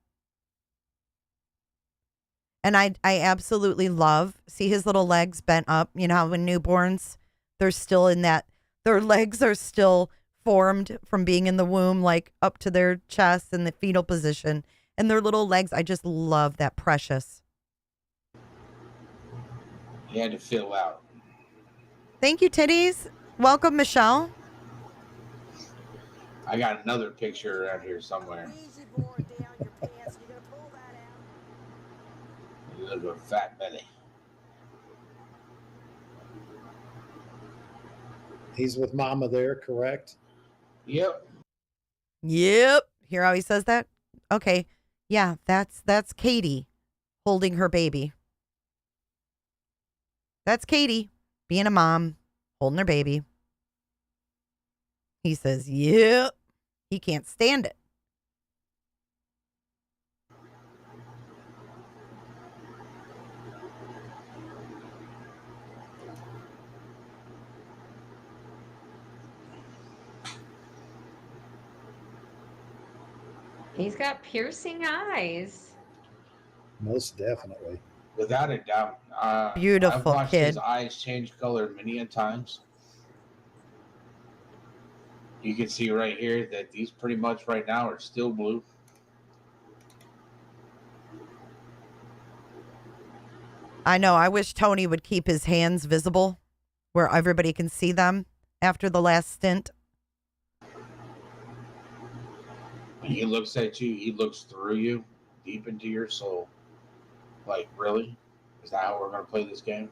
And I absolutely love, see his little legs bent up. You know how when newborns, they're still in that, their legs are still formed from being in the womb, like up to their chest in the fetal position. And their little legs, I just love that. Precious. he had to fill out. Thank you, titties. Welcome, Michelle. I got another picture around here somewhere. You look at a fat belly. He's with Mama there, correct? Yep. Yep. Hear how he says that? Okay. Yeah, that's Katie holding her baby. That's Katie being a mom, holding her baby. He says, yep. He can't stand it. He's got piercing eyes. Most definitely. Without a doubt. Beautiful I've watched kid. his eyes change color many a times. You can see right here that these pretty much right now are still blue. I know. I wish Tony would keep his hands visible where everybody can see them after the last stint. When he looks at you, he looks through you, deep into your soul. Like, really? Is that how we're going to play this game?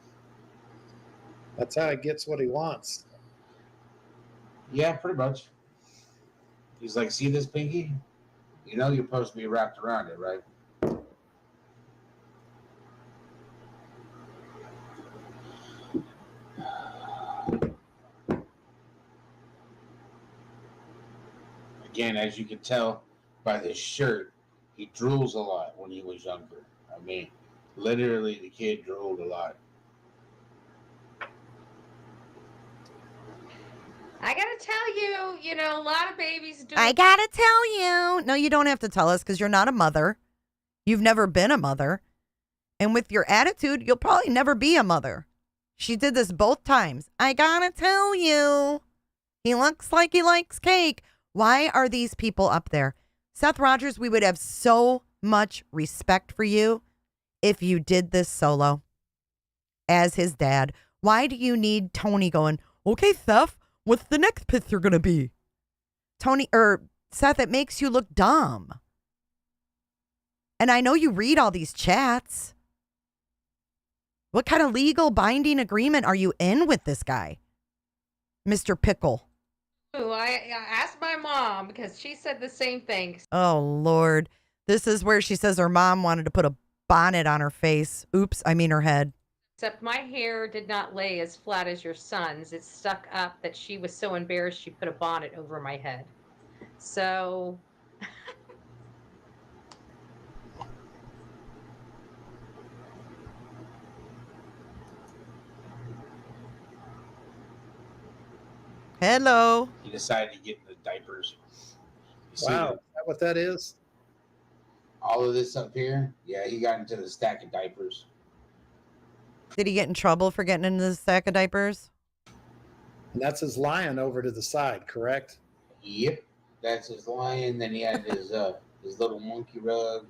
That's how he gets what he wants. Yeah, pretty much. He's like, see this pinky? You know you're supposed to be wrapped around it, right? Again, as you can tell by this shirt, he drools a lot when he was younger. I mean, literally, the kid drooled a lot. I gotta tell you, a lot of babies do. I gotta tell you. No, you don't have to tell us because you're not a mother. You've never been a mother. And with your attitude, you'll probably never be a mother. She did this both times. I gotta tell you. He looks like he likes cake. Why are these people up there? Seth Rogers, we would have so much respect for you if you did this solo as his dad. Why do you need Tony going, okay, Seth, what's the next picture going to be? Seth, it makes you look dumb. And I know you read all these chats. What kind of legal binding agreement are you in with this guy, Mr. Pickle? I asked my mom because she said the same thing. Oh, Lord. This is where she says her mom wanted to put a bonnet on her face. Oops, I mean her head. Except my hair did not lay as flat as your son's. It stuck up that she was so embarrassed she put a bonnet over my head. So... Hello. He decided to get in the diapers. Wow, is that what that is? All of this up here? Yeah, he got into the stack of diapers. Did he get in trouble for getting into the stack of diapers? And that's his lion over to the side, correct? Yep, that's his lion. Then he had his little monkey rug.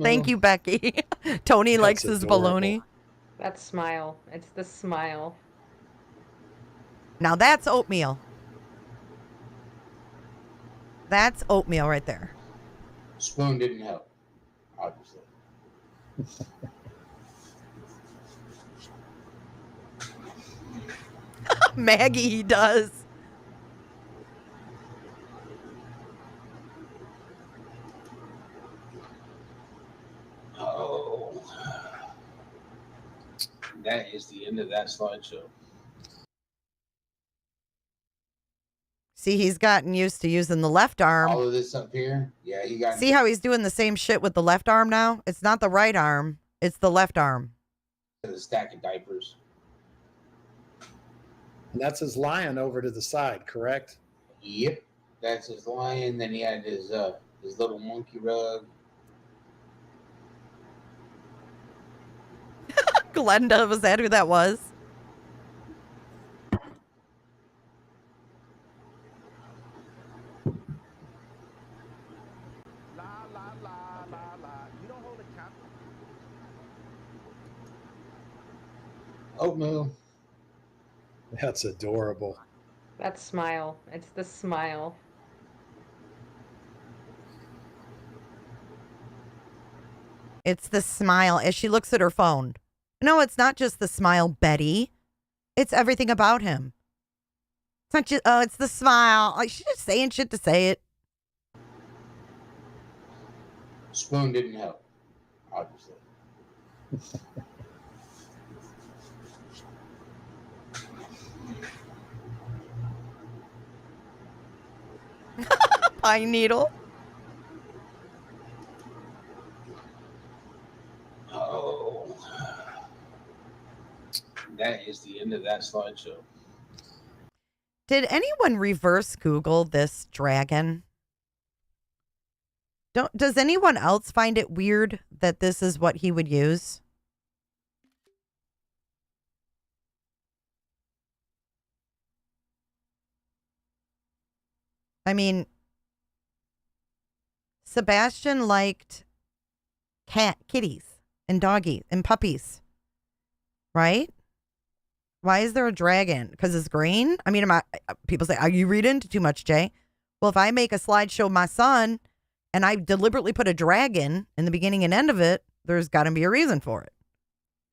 Thank you, Becky. Tony likes his bologna. That smile. It's the smile. Now that's oatmeal. That's oatmeal right there. Spoon didn't help, obviously. Maggie, he does. Oh. That is the end of that slideshow. See, he's gotten used to using the left arm. All of this up here? Yeah, he got... See how he's doing the same shit with the left arm now? It's not the right arm. It's the left arm. The stack of diapers. And that's his lion over to the side, correct? Yep, that's his lion. Then he had his little monkey rug. Glenda, was that who that was? Oatmeal. That's adorable. That smile. It's the smile. It's the smile as she looks at her phone. No, it's not just the smile, Betty. It's everything about him. It's not just, it's the smile. Like, she's just saying shit to say it. Spoon didn't help, obviously. Pine needle. Oh. That is the end of that slideshow. Did anyone reverse Google this dragon? Does anyone else find it weird that this is what he would use? I mean, Sebastian liked kitties and doggies and puppies, right? Why is there a dragon? Because it's green? I mean, people say, are you reading into too much, Jay? Well, if I make a slideshow of my son and I deliberately put a dragon in the beginning and end of it, there's got to be a reason for it.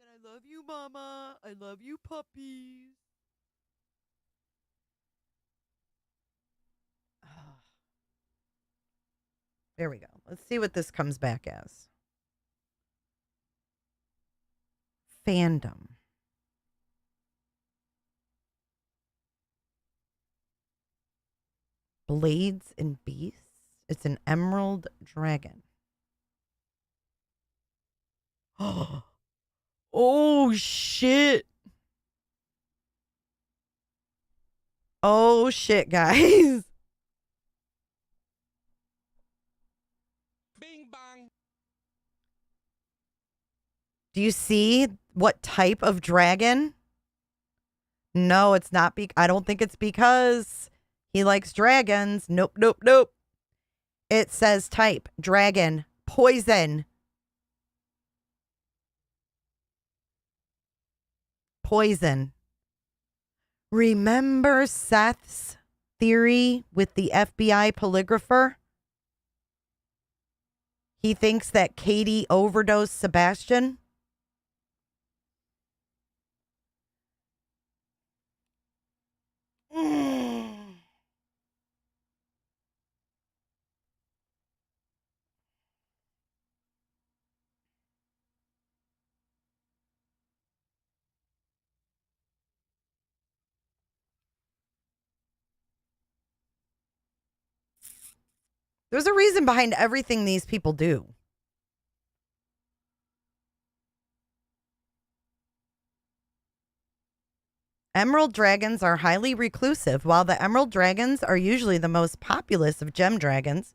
I love you, Mama. I love you, puppies. There we go. Let's see what this comes back as. Fandom. Blades and Beasts. It's an emerald dragon. Oh, shit. Oh, shit, guys. Bing bang. Do you see what type of dragon? No, it's not. I don't think it's because he likes dragons. Nope, nope, nope. It says type, dragon, poison. Poison. Remember Seth's theory with the FBI polygrapher? He thinks that Katie overdosed Sebastian. There's a reason behind everything these people do. Emerald dragons are highly reclusive. While the emerald dragons are usually the most populous of gem dragons,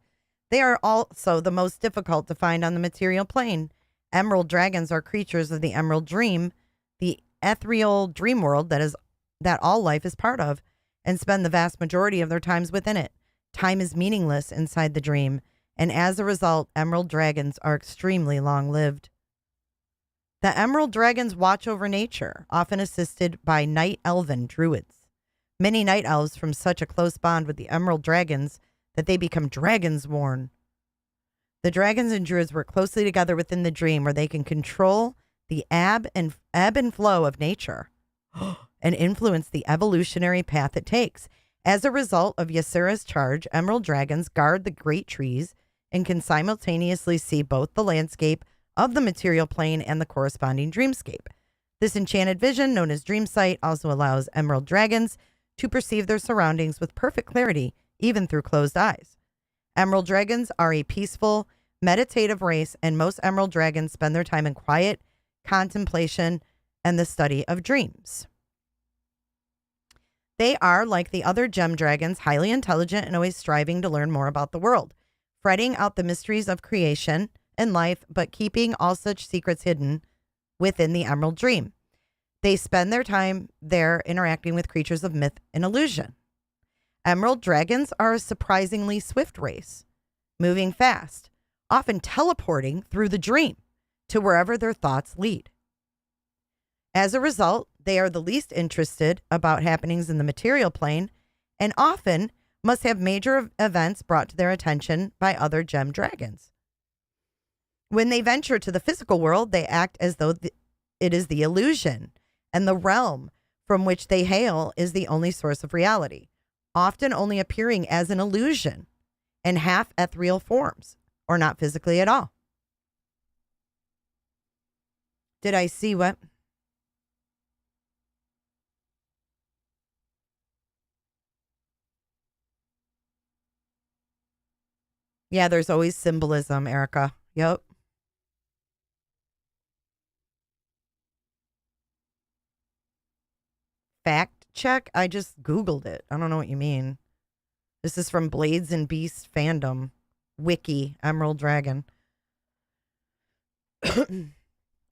they are also the most difficult to find on the material plane. Emerald dragons are creatures of the emerald dream, the ethereal dream world that all life is part of, and spend the vast majority of their times within it. Time is meaningless inside the dream, and as a result, emerald dragons are extremely long-lived. The emerald dragons watch over nature, often assisted by night elven druids. Many night elves form such a close bond with the emerald dragons that they become dragons-born. The dragons and druids work closely together within the dream, where they can control the ebb and flow of nature and influence the evolutionary path it takes. As a result of Ysera's charge, emerald dragons guard the great trees and can simultaneously see both the landscape of the material plane and the corresponding dreamscape. This enchanted vision, known as dream sight, also allows emerald dragons to perceive their surroundings with perfect clarity, even through closed eyes. Emerald dragons are a peaceful, meditative race, and most emerald dragons spend their time in quiet contemplation and the study of dreams. They are, like the other gem dragons, highly intelligent and always striving to learn more about the world, fretting out the mysteries of creation and life, but keeping all such secrets hidden within the emerald dream. They spend their time there interacting with creatures of myth and illusion. Emerald dragons are a surprisingly swift race, moving fast, often teleporting through the dream to wherever their thoughts lead. As a result, they are the least interested about happenings in the material plane and often must have major events brought to their attention by other gem dragons. When they venture to the physical world, they act as though it is the illusion, and the realm from which they hail is the only source of reality, often only appearing as an illusion in half ethereal forms, or not physically at all. Did I see what? Yeah, there's always symbolism, Erica. Yep. Fact check? I just Googled it. I don't know what you mean. This is from Blades and Beasts fandom. Wiki, Emerald Dragon.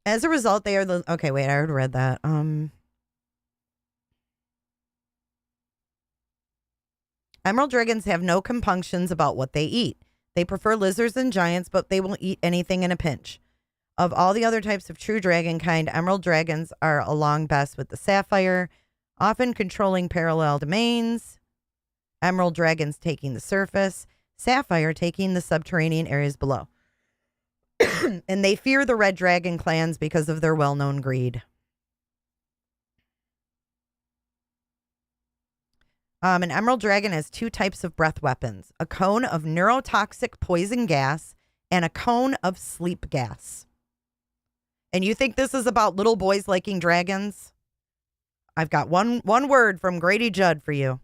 As a result, they are the... Okay, wait, I already read that. Emerald dragons have no compunctions about what they eat. They prefer lizards and giants, but they will eat anything in a pinch. Of all the other types of true dragon kind, emerald dragons are along best with the sapphire, often controlling parallel domains. Emerald dragons taking the surface, sapphire taking the subterranean areas below. And they fear the red dragon clans because of their well-known greed. An emerald dragon has two types of breath weapons, a cone of neurotoxic poison gas and a cone of sleep gas. And you think this is about little boys liking dragons? I've got one word from Grady Judd for you.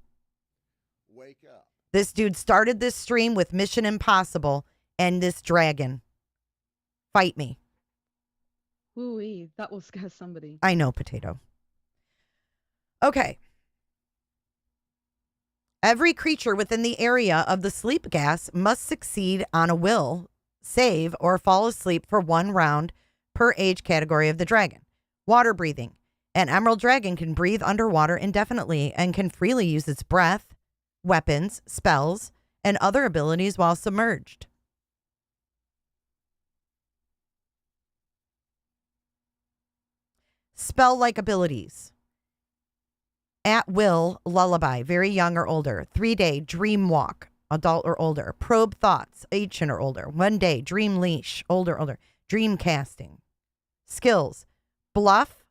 Wake up. This dude started this stream with Mission Impossible and this dragon. Fight me. Ooh, that will scare somebody. I know, potato. Okay. Every creature within the area of the sleep gas must succeed on a will save or fall asleep for 1 round per age category of the dragon. Water breathing. An emerald dragon can breathe underwater indefinitely and can freely use its breath, weapons, spells, and other abilities while submerged. Spell-like abilities. At will, lullaby, very young or older. 3-day, dream walk, adult or older. Probe thoughts, ancient or older. 1 day, dream leash, older. Dream casting. Skills, bluff,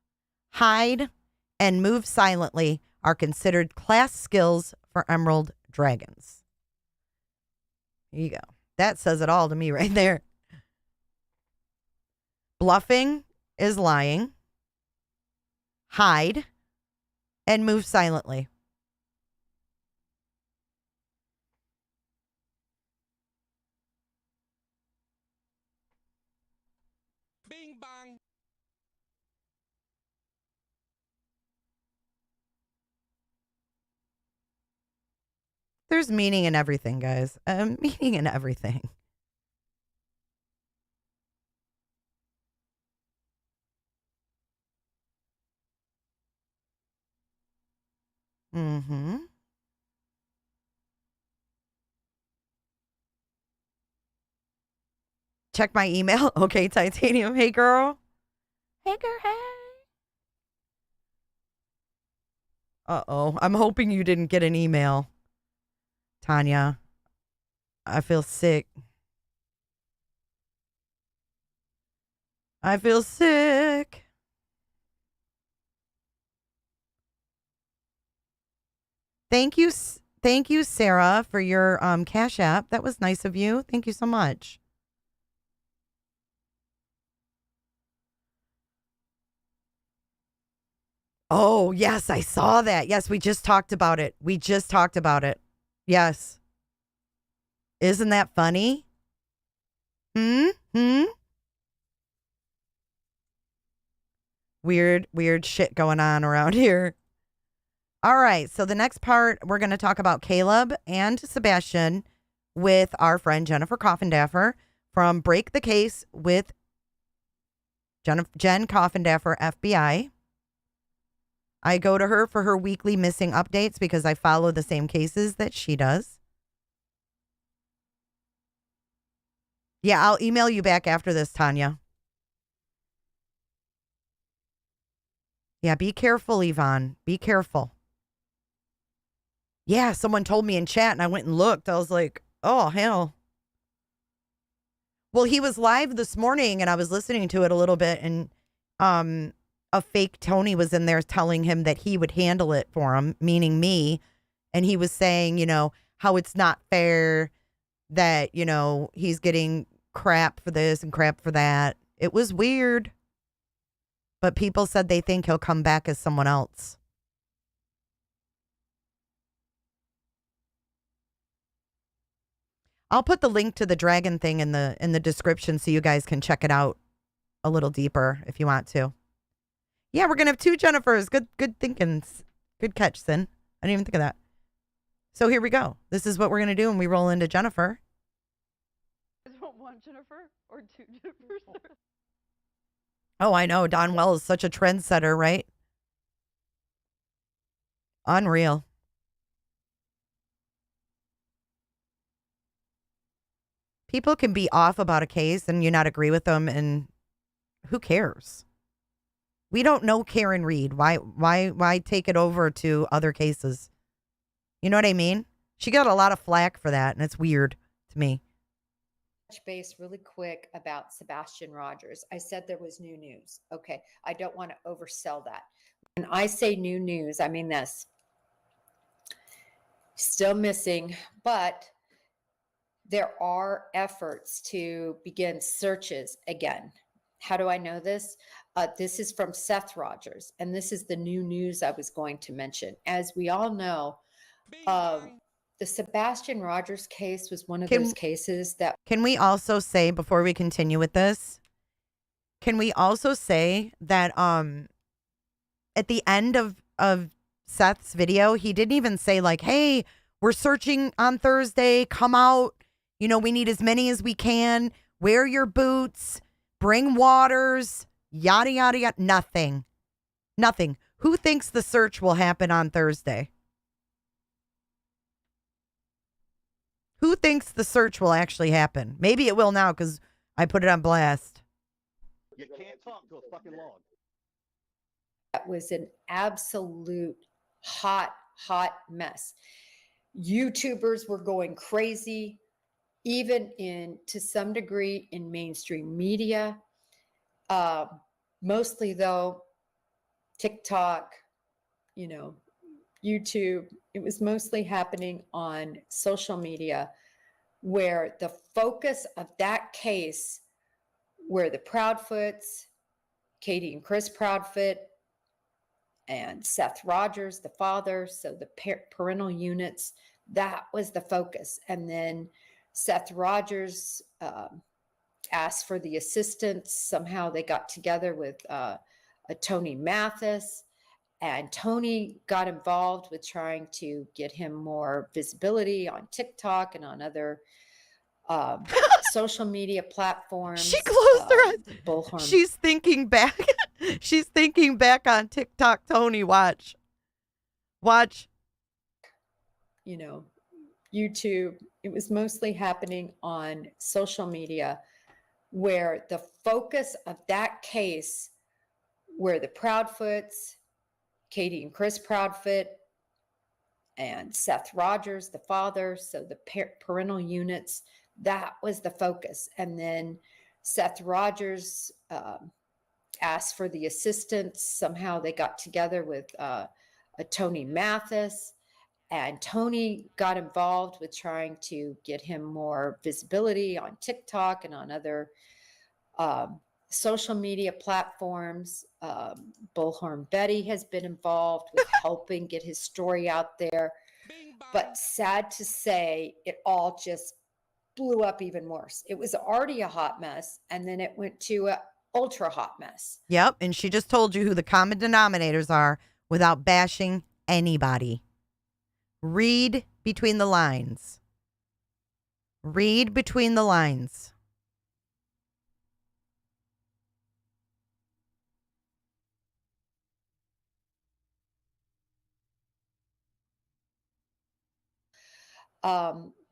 hide, and move silently are considered class skills for emerald dragons. Here you go. That says it all to me right there. Bluffing is lying. Hide and move silently. Bing bang. There's meaning in everything, guys. Meaning in everything. Mm-hmm. Check my email. Okay, Titanium. Hey, girl. Hey, girl. Hey. Uh-oh. I'm hoping you didn't get an email. Tanya, I feel sick. I feel sick. Thank you, Sarah, for your Cash App. That was nice of you. Thank you so much. Oh, yes, I saw that. Yes, we just talked about it. Yes. Isn't that funny? Weird shit going on around here. All right, so the next part, we're going to talk about Caleb and Sebastian with our friend Jennifer Coffindaffer from Break the Case with Jenn Coffindaffer, FBI. I go to her for her weekly missing updates because I follow the same cases that she does. Yeah, I'll email you back after this, Tanya. Yeah, be careful, Yvonne. Be careful. Yeah, someone told me in chat and I went and looked. I was like, oh, hell. Well, he was live this morning and I was listening to it a little bit and a fake Tony was in there telling him that he would handle it for him, meaning me. And he was saying, you know, how it's not fair that, you know, he's getting crap for this and crap for that. It was weird. But people said they think he'll come back as someone else. I'll put the link to the dragon thing in the description so you guys can check it out a little deeper if you want to. Yeah, we're gonna have 2 Jennifers. Good thinking. Good catch, Sin. I didn't even think of that. So here we go. This is what we're gonna do when we roll into Jennifer. I don't want Jennifer or 2 Jennifers. Oh, I know. Don Well is such a trendsetter, right? Unreal. People can be off about a case and you not agree with them, and who cares? We don't know Karen Reed. Why take it over to other cases? You know what I mean? She got a lot of flack for that, and it's weird to me. Touch base really quick about Sebastian Rogers. I said there was new news. Okay, I don't want to oversell that. When I say new news, I mean this. still missing, but there are efforts to begin searches again. How do I know this? This is from Seth Rogers, and this is the new news I was going to mention. As we all know, the Sebastian Rogers case was one of those cases that. Can we also say, before we continue with this, can we also say that at the end of Seth's video, he didn't even say like, hey, we're searching on Thursday, come out, you know, we need as many as we can, wear your boots, bring waters, yada, yada, yada. Nothing. Who thinks the search will happen on Thursday? Who thinks the search will actually happen? Maybe it will now because I put it on blast. You can't talk to a fucking log. That was an absolute hot mess. YouTubers were going crazy, even to some degree in mainstream media. Mostly though, TikTok, YouTube, it was mostly happening on social media, where the focus of that case were the Proudfoots, Katie and Chris Proudfoot, and Seth Rogers, the father, so the parental units, that was the focus. And then Seth Rogers asked for the assistance. Somehow they got together with Tony Mathis, and Tony got involved with trying to get him more visibility on TikTok and on other social media platforms. She closed her eyes. Bullhorn. She's thinking back. She's thinking back on TikTok, Tony. Watch. YouTube. It was mostly happening on social media, where the focus of that case were the Proudfoots, Katie and Chris Proudfoot, and Seth Rogers, the father, so the parental units, that was the focus. And then Seth Rogers asked for the assistance. Somehow they got together with Tony Mathis, and Tony got involved with trying to get him more visibility on TikTok and on other social media platforms. Bullhorn Betty has been involved with helping get his story out there. But sad to say, it all just blew up even worse. It was already a hot mess, and then it went to an ultra hot mess. Yep, and she just told you who the common denominators are without bashing anybody. Read between the lines. Read between the lines.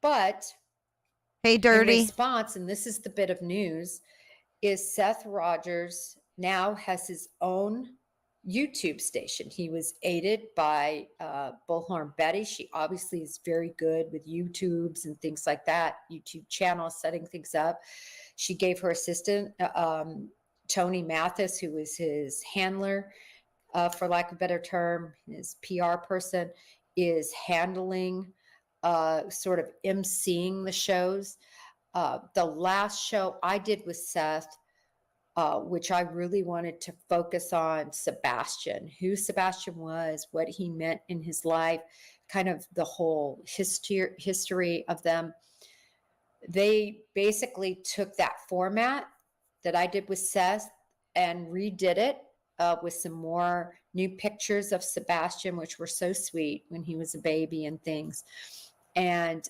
But hey, Dirty. In response, and this is the bit of news, is Seth Rogers now has his own YouTube station. He was aided by Bullhorn Betty. She obviously is very good with YouTubes and things like that, YouTube channels, setting things up. She gave her assistant, Tony Mathis, who was his handler, for lack of a better term, his PR person, is handling sort of emceeing the shows. The last show I did with Seth, which I really wanted to focus on Sebastian, who Sebastian was, what he meant in his life, kind of the whole history of them. They basically took that format that I did with Seth and redid it with some more new pictures of Sebastian, which were so sweet when he was a baby and things. And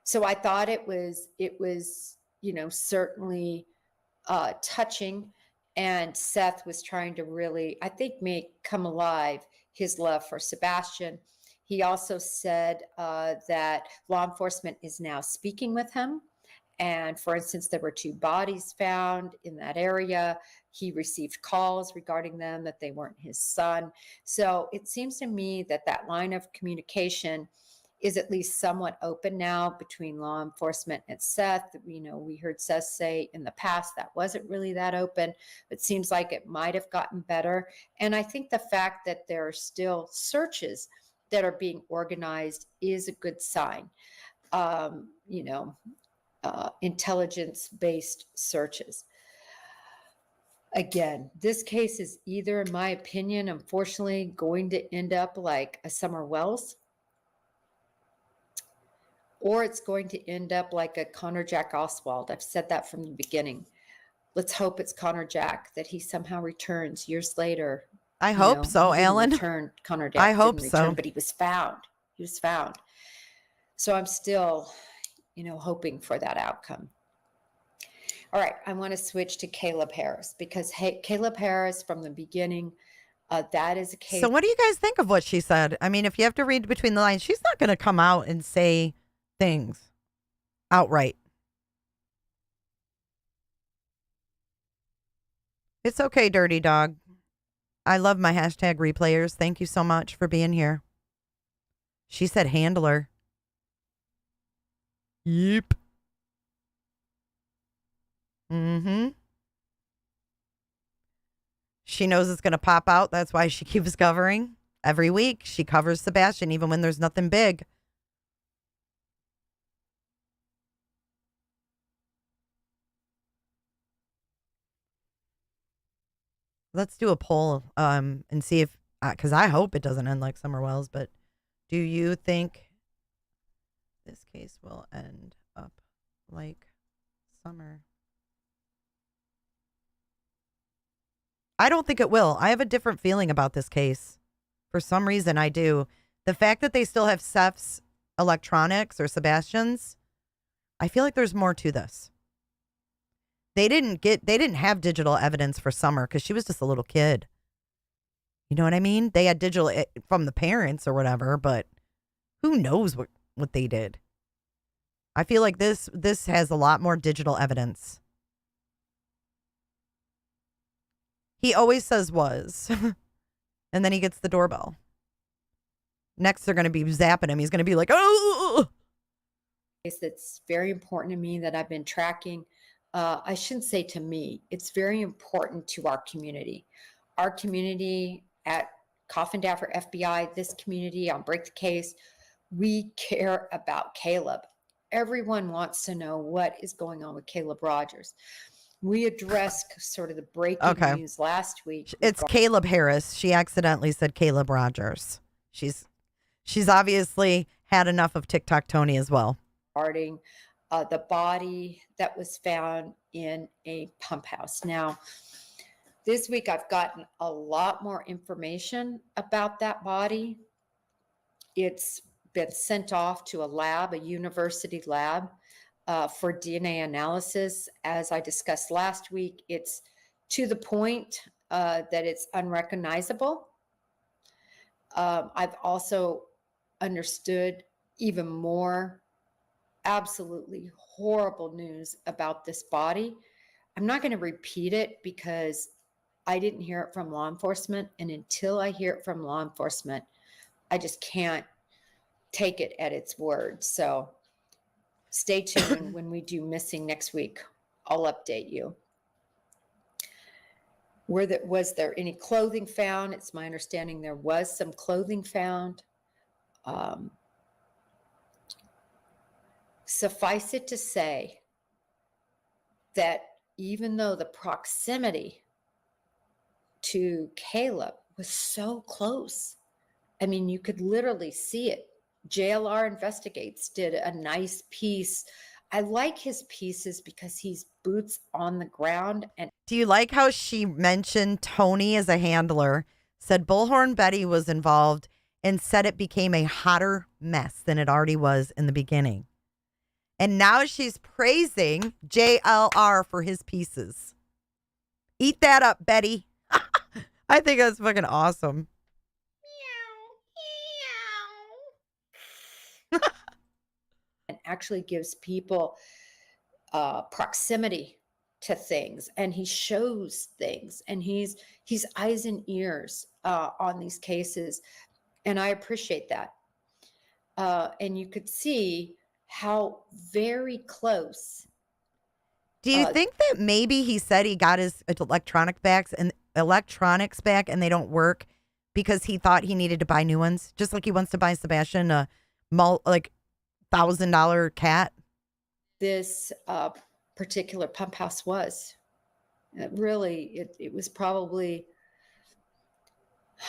so I thought it was, certainly touching. And Seth was trying to really, I think, make come alive his love for Sebastian. He also said that law enforcement is now speaking with him. And for instance, there were 2 bodies found in that area. He received calls regarding them, that they weren't his son. So it seems to me that that line of communication is at least somewhat open now between law enforcement and Seth. We heard Seth say in the past that wasn't really that open. It seems like it might have gotten better. And I think the fact that there are still searches that are being organized is a good sign. You know, intelligence-based searches. Again, this case is either, in my opinion, unfortunately, going to end up like a Summer Wells, or it's going to end up like a Connor Jack Oswald. I've said that from the beginning. Let's hope it's Connor Jack, that he somehow returns years later. I hope so, Alan. Connor Jack I hope didn't so. return, but he was found. He was found. So I'm still, you know, hoping for that outcome. All right, I want to switch to Caleb Harris, because Caleb Harris, from the beginning, that is a case. So what do you guys think of what she said? I mean, if you have to read between the lines, she's not going to come out and say things outright. It's okay, Dirty Dog. I love my hashtag replayers. Thank you so much for being here. She said handler. Yep. Mm-hmm. She knows it's going to pop out. That's why she keeps covering. Every week, she covers Sebastian, even when there's nothing big. Let's do a poll and see if, because I hope it doesn't end like Summer Wells, but do you think this case will end up like Summer? I don't think it will. I have a different feeling about this case. For some reason, I do. The fact that they still have Seth's electronics or Sebastian's, I feel like there's more to this. They didn't have digital evidence for Summer because she was just a little kid. You know what I mean? They had digital from the parents or whatever, but who knows what they did? I feel like this has a lot more digital evidence. He always says was. And then he gets the doorbell. Next, they're going to be zapping him. He's going to be like, oh. It's very important to me that I've been tracking. I shouldn't say to me. It's very important to our community. Our community at Coffin Daffer FBI, this community on Break the Case, we care about Caleb. Everyone wants to know what is going on with Caleb Rogers. We addressed sort of the breaking news last week. It's Caleb Harris. She accidentally said Caleb Rogers. She's obviously had enough of TikTok Tony as well. Regarding the body that was found in a pump house. Now, this week I've gotten a lot more information about that body. It's been sent off to a lab, a university lab, for DNA analysis. As I discussed last week, it's to the point that it's unrecognizable. I've also understood even more absolutely horrible news about this body. I'm not going to repeat it because I didn't hear it from law enforcement. And until I hear it from law enforcement, I just can't take it at its word. So stay tuned. When we do missing next week, I'll update you. Was there any clothing found? It's my understanding there was some clothing found. Suffice it to say that even though the proximity to Caleb was so close, I mean, you could literally see it. JLR Investigates did a nice piece. I like his pieces because he's boots on the ground. And do you like how she mentioned Tony as a handler, said Bullhorn Betty was involved, and said it became a hotter mess than it already was in the beginning? And now she's praising JLR for his pieces. Eat that up, Betty. I think that's fucking awesome. And actually gives people proximity to things, and he shows things, and he's eyes and ears on these cases, and I appreciate that. And you could see how very close. Do you think that maybe he said he got his electronics back and they don't work because he thought he needed to buy new ones, just like he wants to buy Sebastian a $1,000 cat. This particular pump house was. It was probably,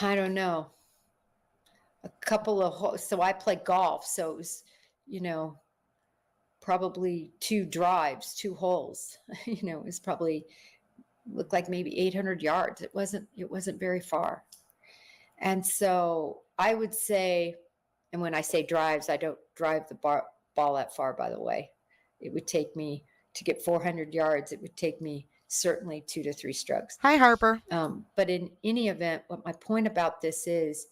I don't know, a couple of holes. So I play golf. So it was, probably 2 drives, 2 holes. It was probably looked like maybe 800 yards. It wasn't very far. And so I would say, and when I say drives, I don't drive the ball that far, by the way. It would take me to get 400 yards. It would take me certainly 2 to 3 strokes. Hi, Harper. But in any event, what my point about this is,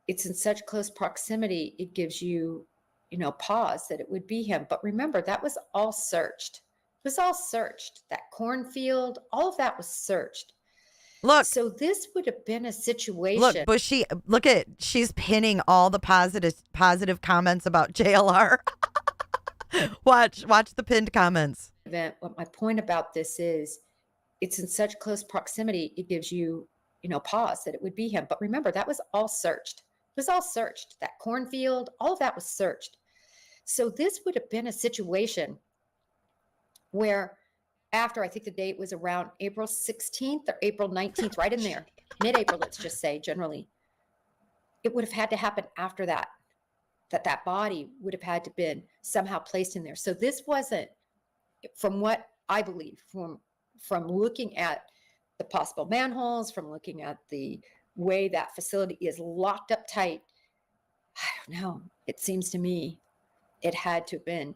it's in such close proximity, it gives you, pause that it would be him. But remember, that was all searched. It was all searched. That cornfield, all of that was searched. Look. So this would have been a situation. Look, Bushy, she's pinning all the positive comments about JLR. Watch the pinned comments. What my point about this is, it's in such close proximity, it gives you, pause that it would be him. But remember, that was all searched. It was all searched. That cornfield, all of that was searched. So this would have been a situation where after, I think the date was around April 16th or April 19th, right in there, mid-April, let's just say, generally, it would have had to happen after that body would have had to been somehow placed in there. So this wasn't, from what I believe, from looking at the possible manholes, from looking at the way that facility is locked up tight, I don't know. It seems to me it had to have been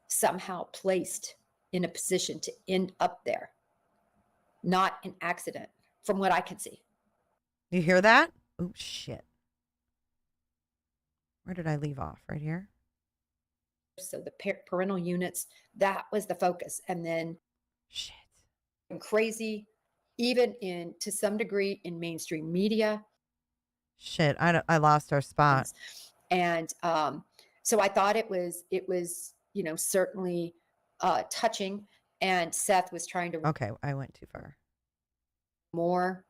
somehow placed in a position to end up there. Not an accident, from what I can see. You hear that? Oh, shit. Where did I leave off? Right here? So the parental units, that was the focus. And then shit. Crazy, even to some degree in mainstream media. Shit, I lost our spot. And so I thought it was certainly touching, and Seth was trying to. Okay, I went too far. More,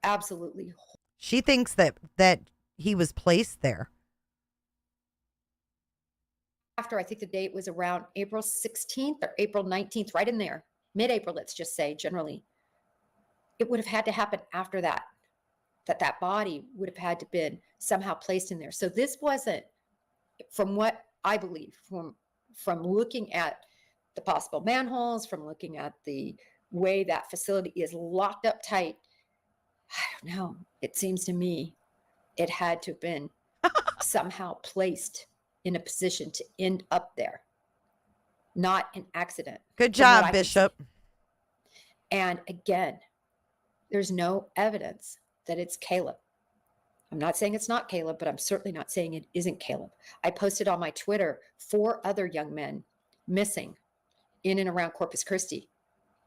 absolutely. She thinks that he was placed there. After, I think the date was around April 16th or April 19th, right in there, mid-April, let's just say, generally. It would have had to happen after that body would have had to been somehow placed in there. So this wasn't, from what I believe, from looking at the possible manholes, from looking at the way that facility is locked up tight, I don't know. It seems to me it had to have been somehow placed in a position to end up there. Not an accident. Good job, Bishop. And again, there's no evidence that it's Caleb. I'm not saying it's not Caleb, but I'm certainly not saying it isn't Caleb. I posted on my Twitter 4 other young men missing in and around Corpus Christi.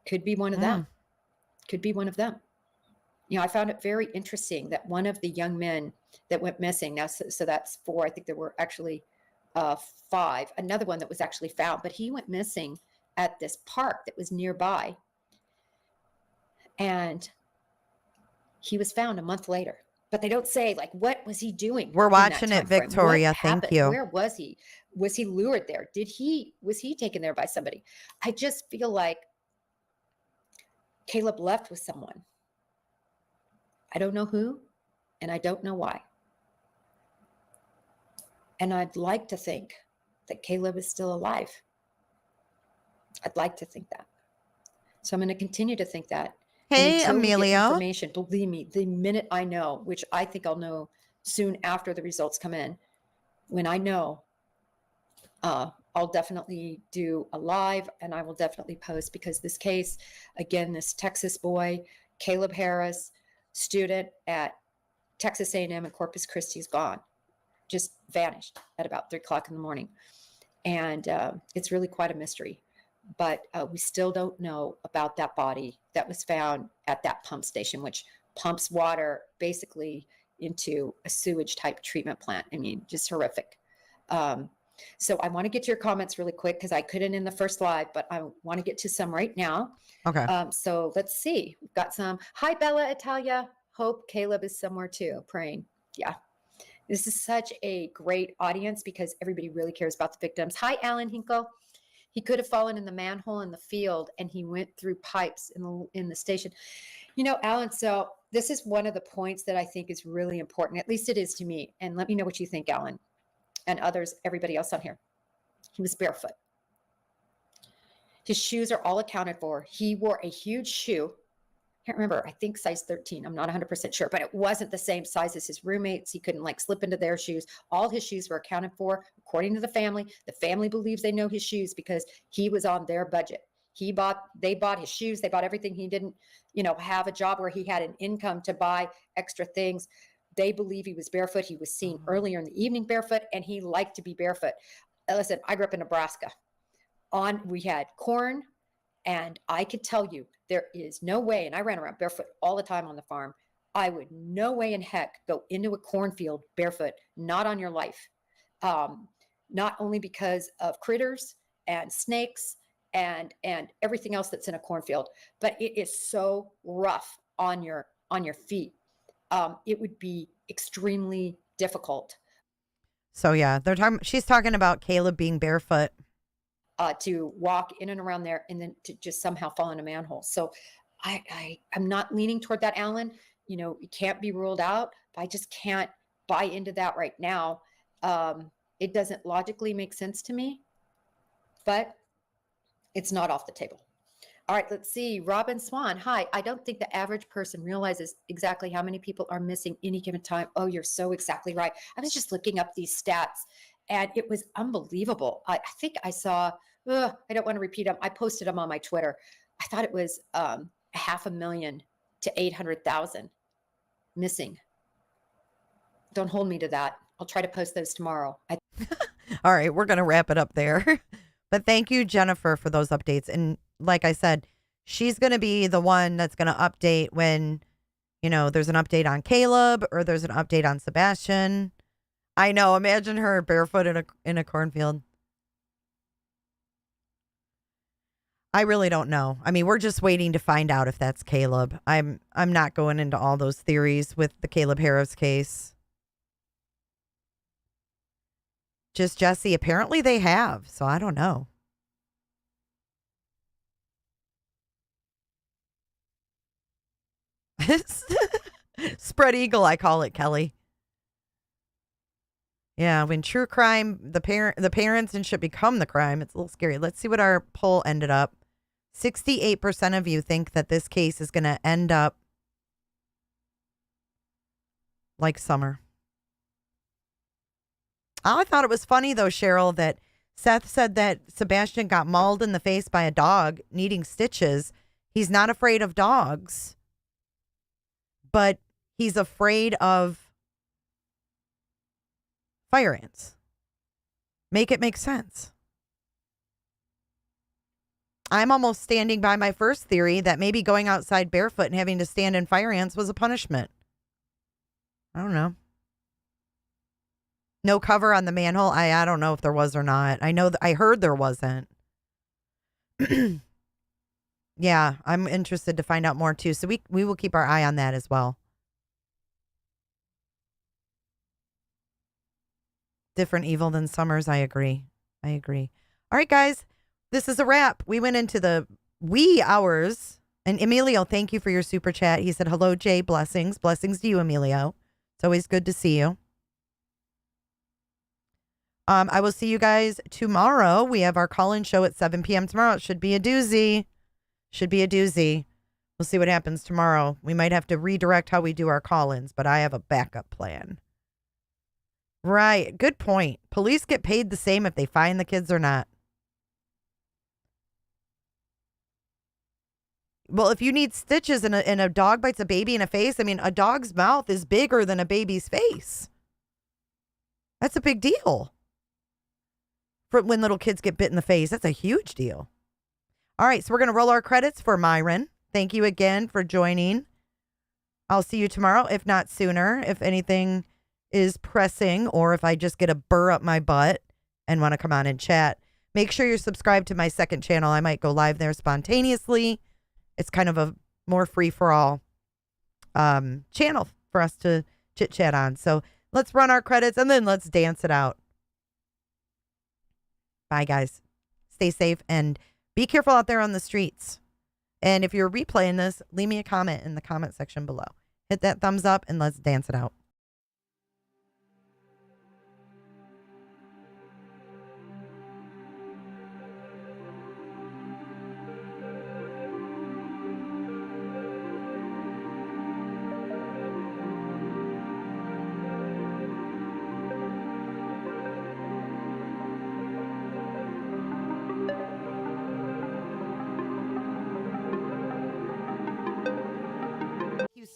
Could be one of them. Could be one of them. I found it very interesting that one of the young men that went missing, now, so that's 4, I think there were actually 5, another one that was actually found, but he went missing at this park that was nearby. And he was found a month later. But they don't say, what was he doing? We're watching it, Victoria. Thank you. Where was he? Was he lured there? Was he taken there by somebody? I just feel like Caleb left with someone. I don't know who, and I don't know why. And I'd like to think that Caleb is still alive. I'd like to think that. So I'm going to continue to think that. Hey, Emilio. Information, believe me, the minute I know, which I think I'll know soon after the results come in, when I know, I'll definitely do a live, and I will definitely post, because this case, again, this Texas boy, Caleb Harris, student at Texas A&M in Corpus Christi, is gone. Just vanished at about 3:00 in the morning. And it's really quite a mystery. But we still don't know about that body that was found at that pump station, which pumps water basically into a sewage type treatment plant. I mean, just horrific. So I want to get to your comments really quick, because I couldn't in the first live, but I want to get to some right now. Okay. So let's see. We've got some. Hi, Bella Italia. hope Caleb is somewhere too, praying. Yeah. This is such a great audience because everybody really cares about the victims. Hi, Alan Hinkle. He could have fallen in the manhole in the field and he went through pipes in the station. You know, Alan, so this is one of the points that I think is really important. At least it is to me. And let me know what you think, Alan, and others, everybody else on here. He was barefoot. His shoes are all accounted for. He wore a huge shoe. I can't remember. I think size 13. I'm not 100% sure, but it wasn't the same size as his roommates. He couldn't like slip into their shoes. All his shoes were accounted for according to the family. The family believes they know his shoes because he was on their budget. They bought his shoes. They bought everything. He didn't, have a job where he had an income to buy extra things. They believe he was barefoot. He was seen earlier in the evening barefoot, and he liked to be barefoot. Listen, I grew up in Nebraska. We had corn, and I could tell you there is no way, and I ran around barefoot all the time on the farm. I would no way in heck go into a cornfield barefoot, not on your life. Not only because of critters and snakes and everything else that's in a cornfield, but it is so rough on your feet. It would be extremely difficult. So yeah, she's talking about Caleb being barefoot. To walk in and around there and then to just somehow fall in a manhole. So I'm not leaning toward that, Alan. It can't be ruled out, but I just can't buy into that right now. It doesn't logically make sense to me, but it's not off the table. All right, let's see. Robin Swan. Hi. I don't think the average person realizes exactly how many people are missing any given time. Oh, you're so exactly right. I was just looking up these stats and it was unbelievable. I think I saw, I don't want to repeat them. I posted them on my Twitter. I thought it was 500,000 to 800,000 missing. Don't hold me to that. I'll try to post those tomorrow. All right, we're going to wrap it up there. But thank you, Jennifer, for those updates. And like I said, she's going to be the one that's going to update when, there's an update on Caleb or there's an update on Sebastian. I know. Imagine her barefoot in a cornfield. I really don't know. I mean, we're just waiting to find out if that's Caleb. I'm not going into all those theories with the Caleb Harris case. Just Jesse. Apparently they have, so I don't know. Spread eagle, I call it, Kelly. Yeah, when true crime, the parents and shit become the crime, it's a little scary. Let's see what our poll ended up. 68% of you think that this case is going to end up like Summer. I thought it was funny, though, Cheryl, that Seth said that Sebastian got mauled in the face by a dog needing stitches. He's not afraid of dogs, but he's afraid of fire ants. Make it make sense. I'm almost standing by my first theory that maybe going outside barefoot and having to stand in fire ants was a punishment. I don't know. No cover on the manhole. I don't know if there was or not. I heard there wasn't. Yeah, I'm interested to find out more too. So we will keep our eye on that as well. Different evil than Summers. I agree. All right, guys. This is a wrap. We went into the wee hours. And Emilio, thank you for your super chat. He said, hello, Jay. Blessings. Blessings to you, Emilio. It's always good to see you. I will see you guys tomorrow. We have our call-in show at 7 p.m. tomorrow. It should be a doozy. We'll see what happens tomorrow. We might have to redirect how we do our call-ins, but I have a backup plan. Right. Good point. Police get paid the same if they find the kids or not. Well, if you need stitches and a dog bites a baby in the face, I mean, a dog's mouth is bigger than a baby's face. That's a big deal. For when little kids get bit in the face, that's a huge deal. All right, so we're going to roll our credits for Myron. Thank you again for joining. I'll see you tomorrow, if not sooner, if anything is pressing or if I just get a burr up my butt and want to come on and chat. Make sure you're subscribed to my second channel. I might go live there spontaneously. It's kind of a more free for all. channel for us to chit chat on. So let's run our credits and then let's dance it out. Bye, guys. Stay safe and be careful out there on the streets. And if you're replaying this, leave me a comment in the comment section below. Hit that thumbs up and let's dance it out.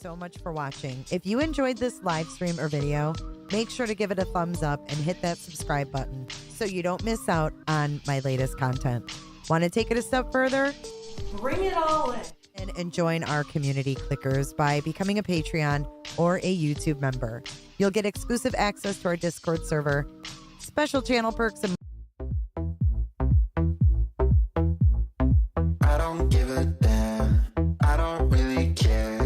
So much for watching. If you enjoyed this live stream or video, make sure to give it a thumbs up and hit that subscribe button so you don't miss out on my latest content. Want to take it a step further? Bring it all in. And join our community clickers by becoming a Patreon or a YouTube member. You'll get exclusive access to our Discord server, special channel perks, and I don't give a damn. I don't really care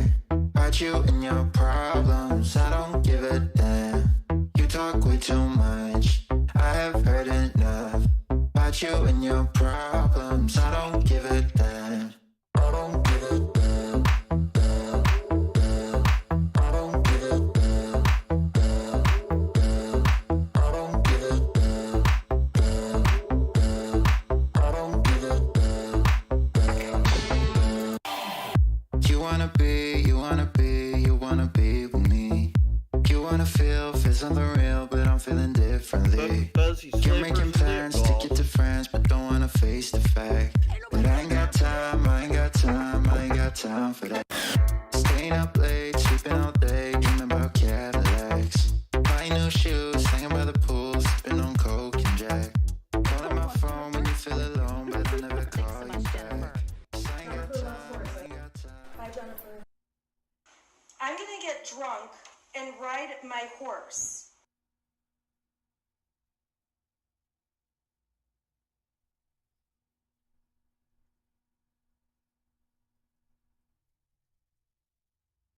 about you and your problems. I don't give a damn. You talk way too much. I have heard enough about you and your problems. I don't give a damn. I don't give a damn. I don't give a damn. I don't give a damn. I don't give a damn. You wanna be with me. You wanna feel something real, but I'm feeling differently. You're making plans to get to friends, but don't wanna face the fact that I ain't got time for that. Staying up late, sleeping all day, dreaming about Cadillacs. Buying new shoes, hanging by the pool, sipping on Coke and Jack. Calling my phone when you feel alone, but I never call you back. Hi, Jennifer. I'm gonna get drunk and ride my horse.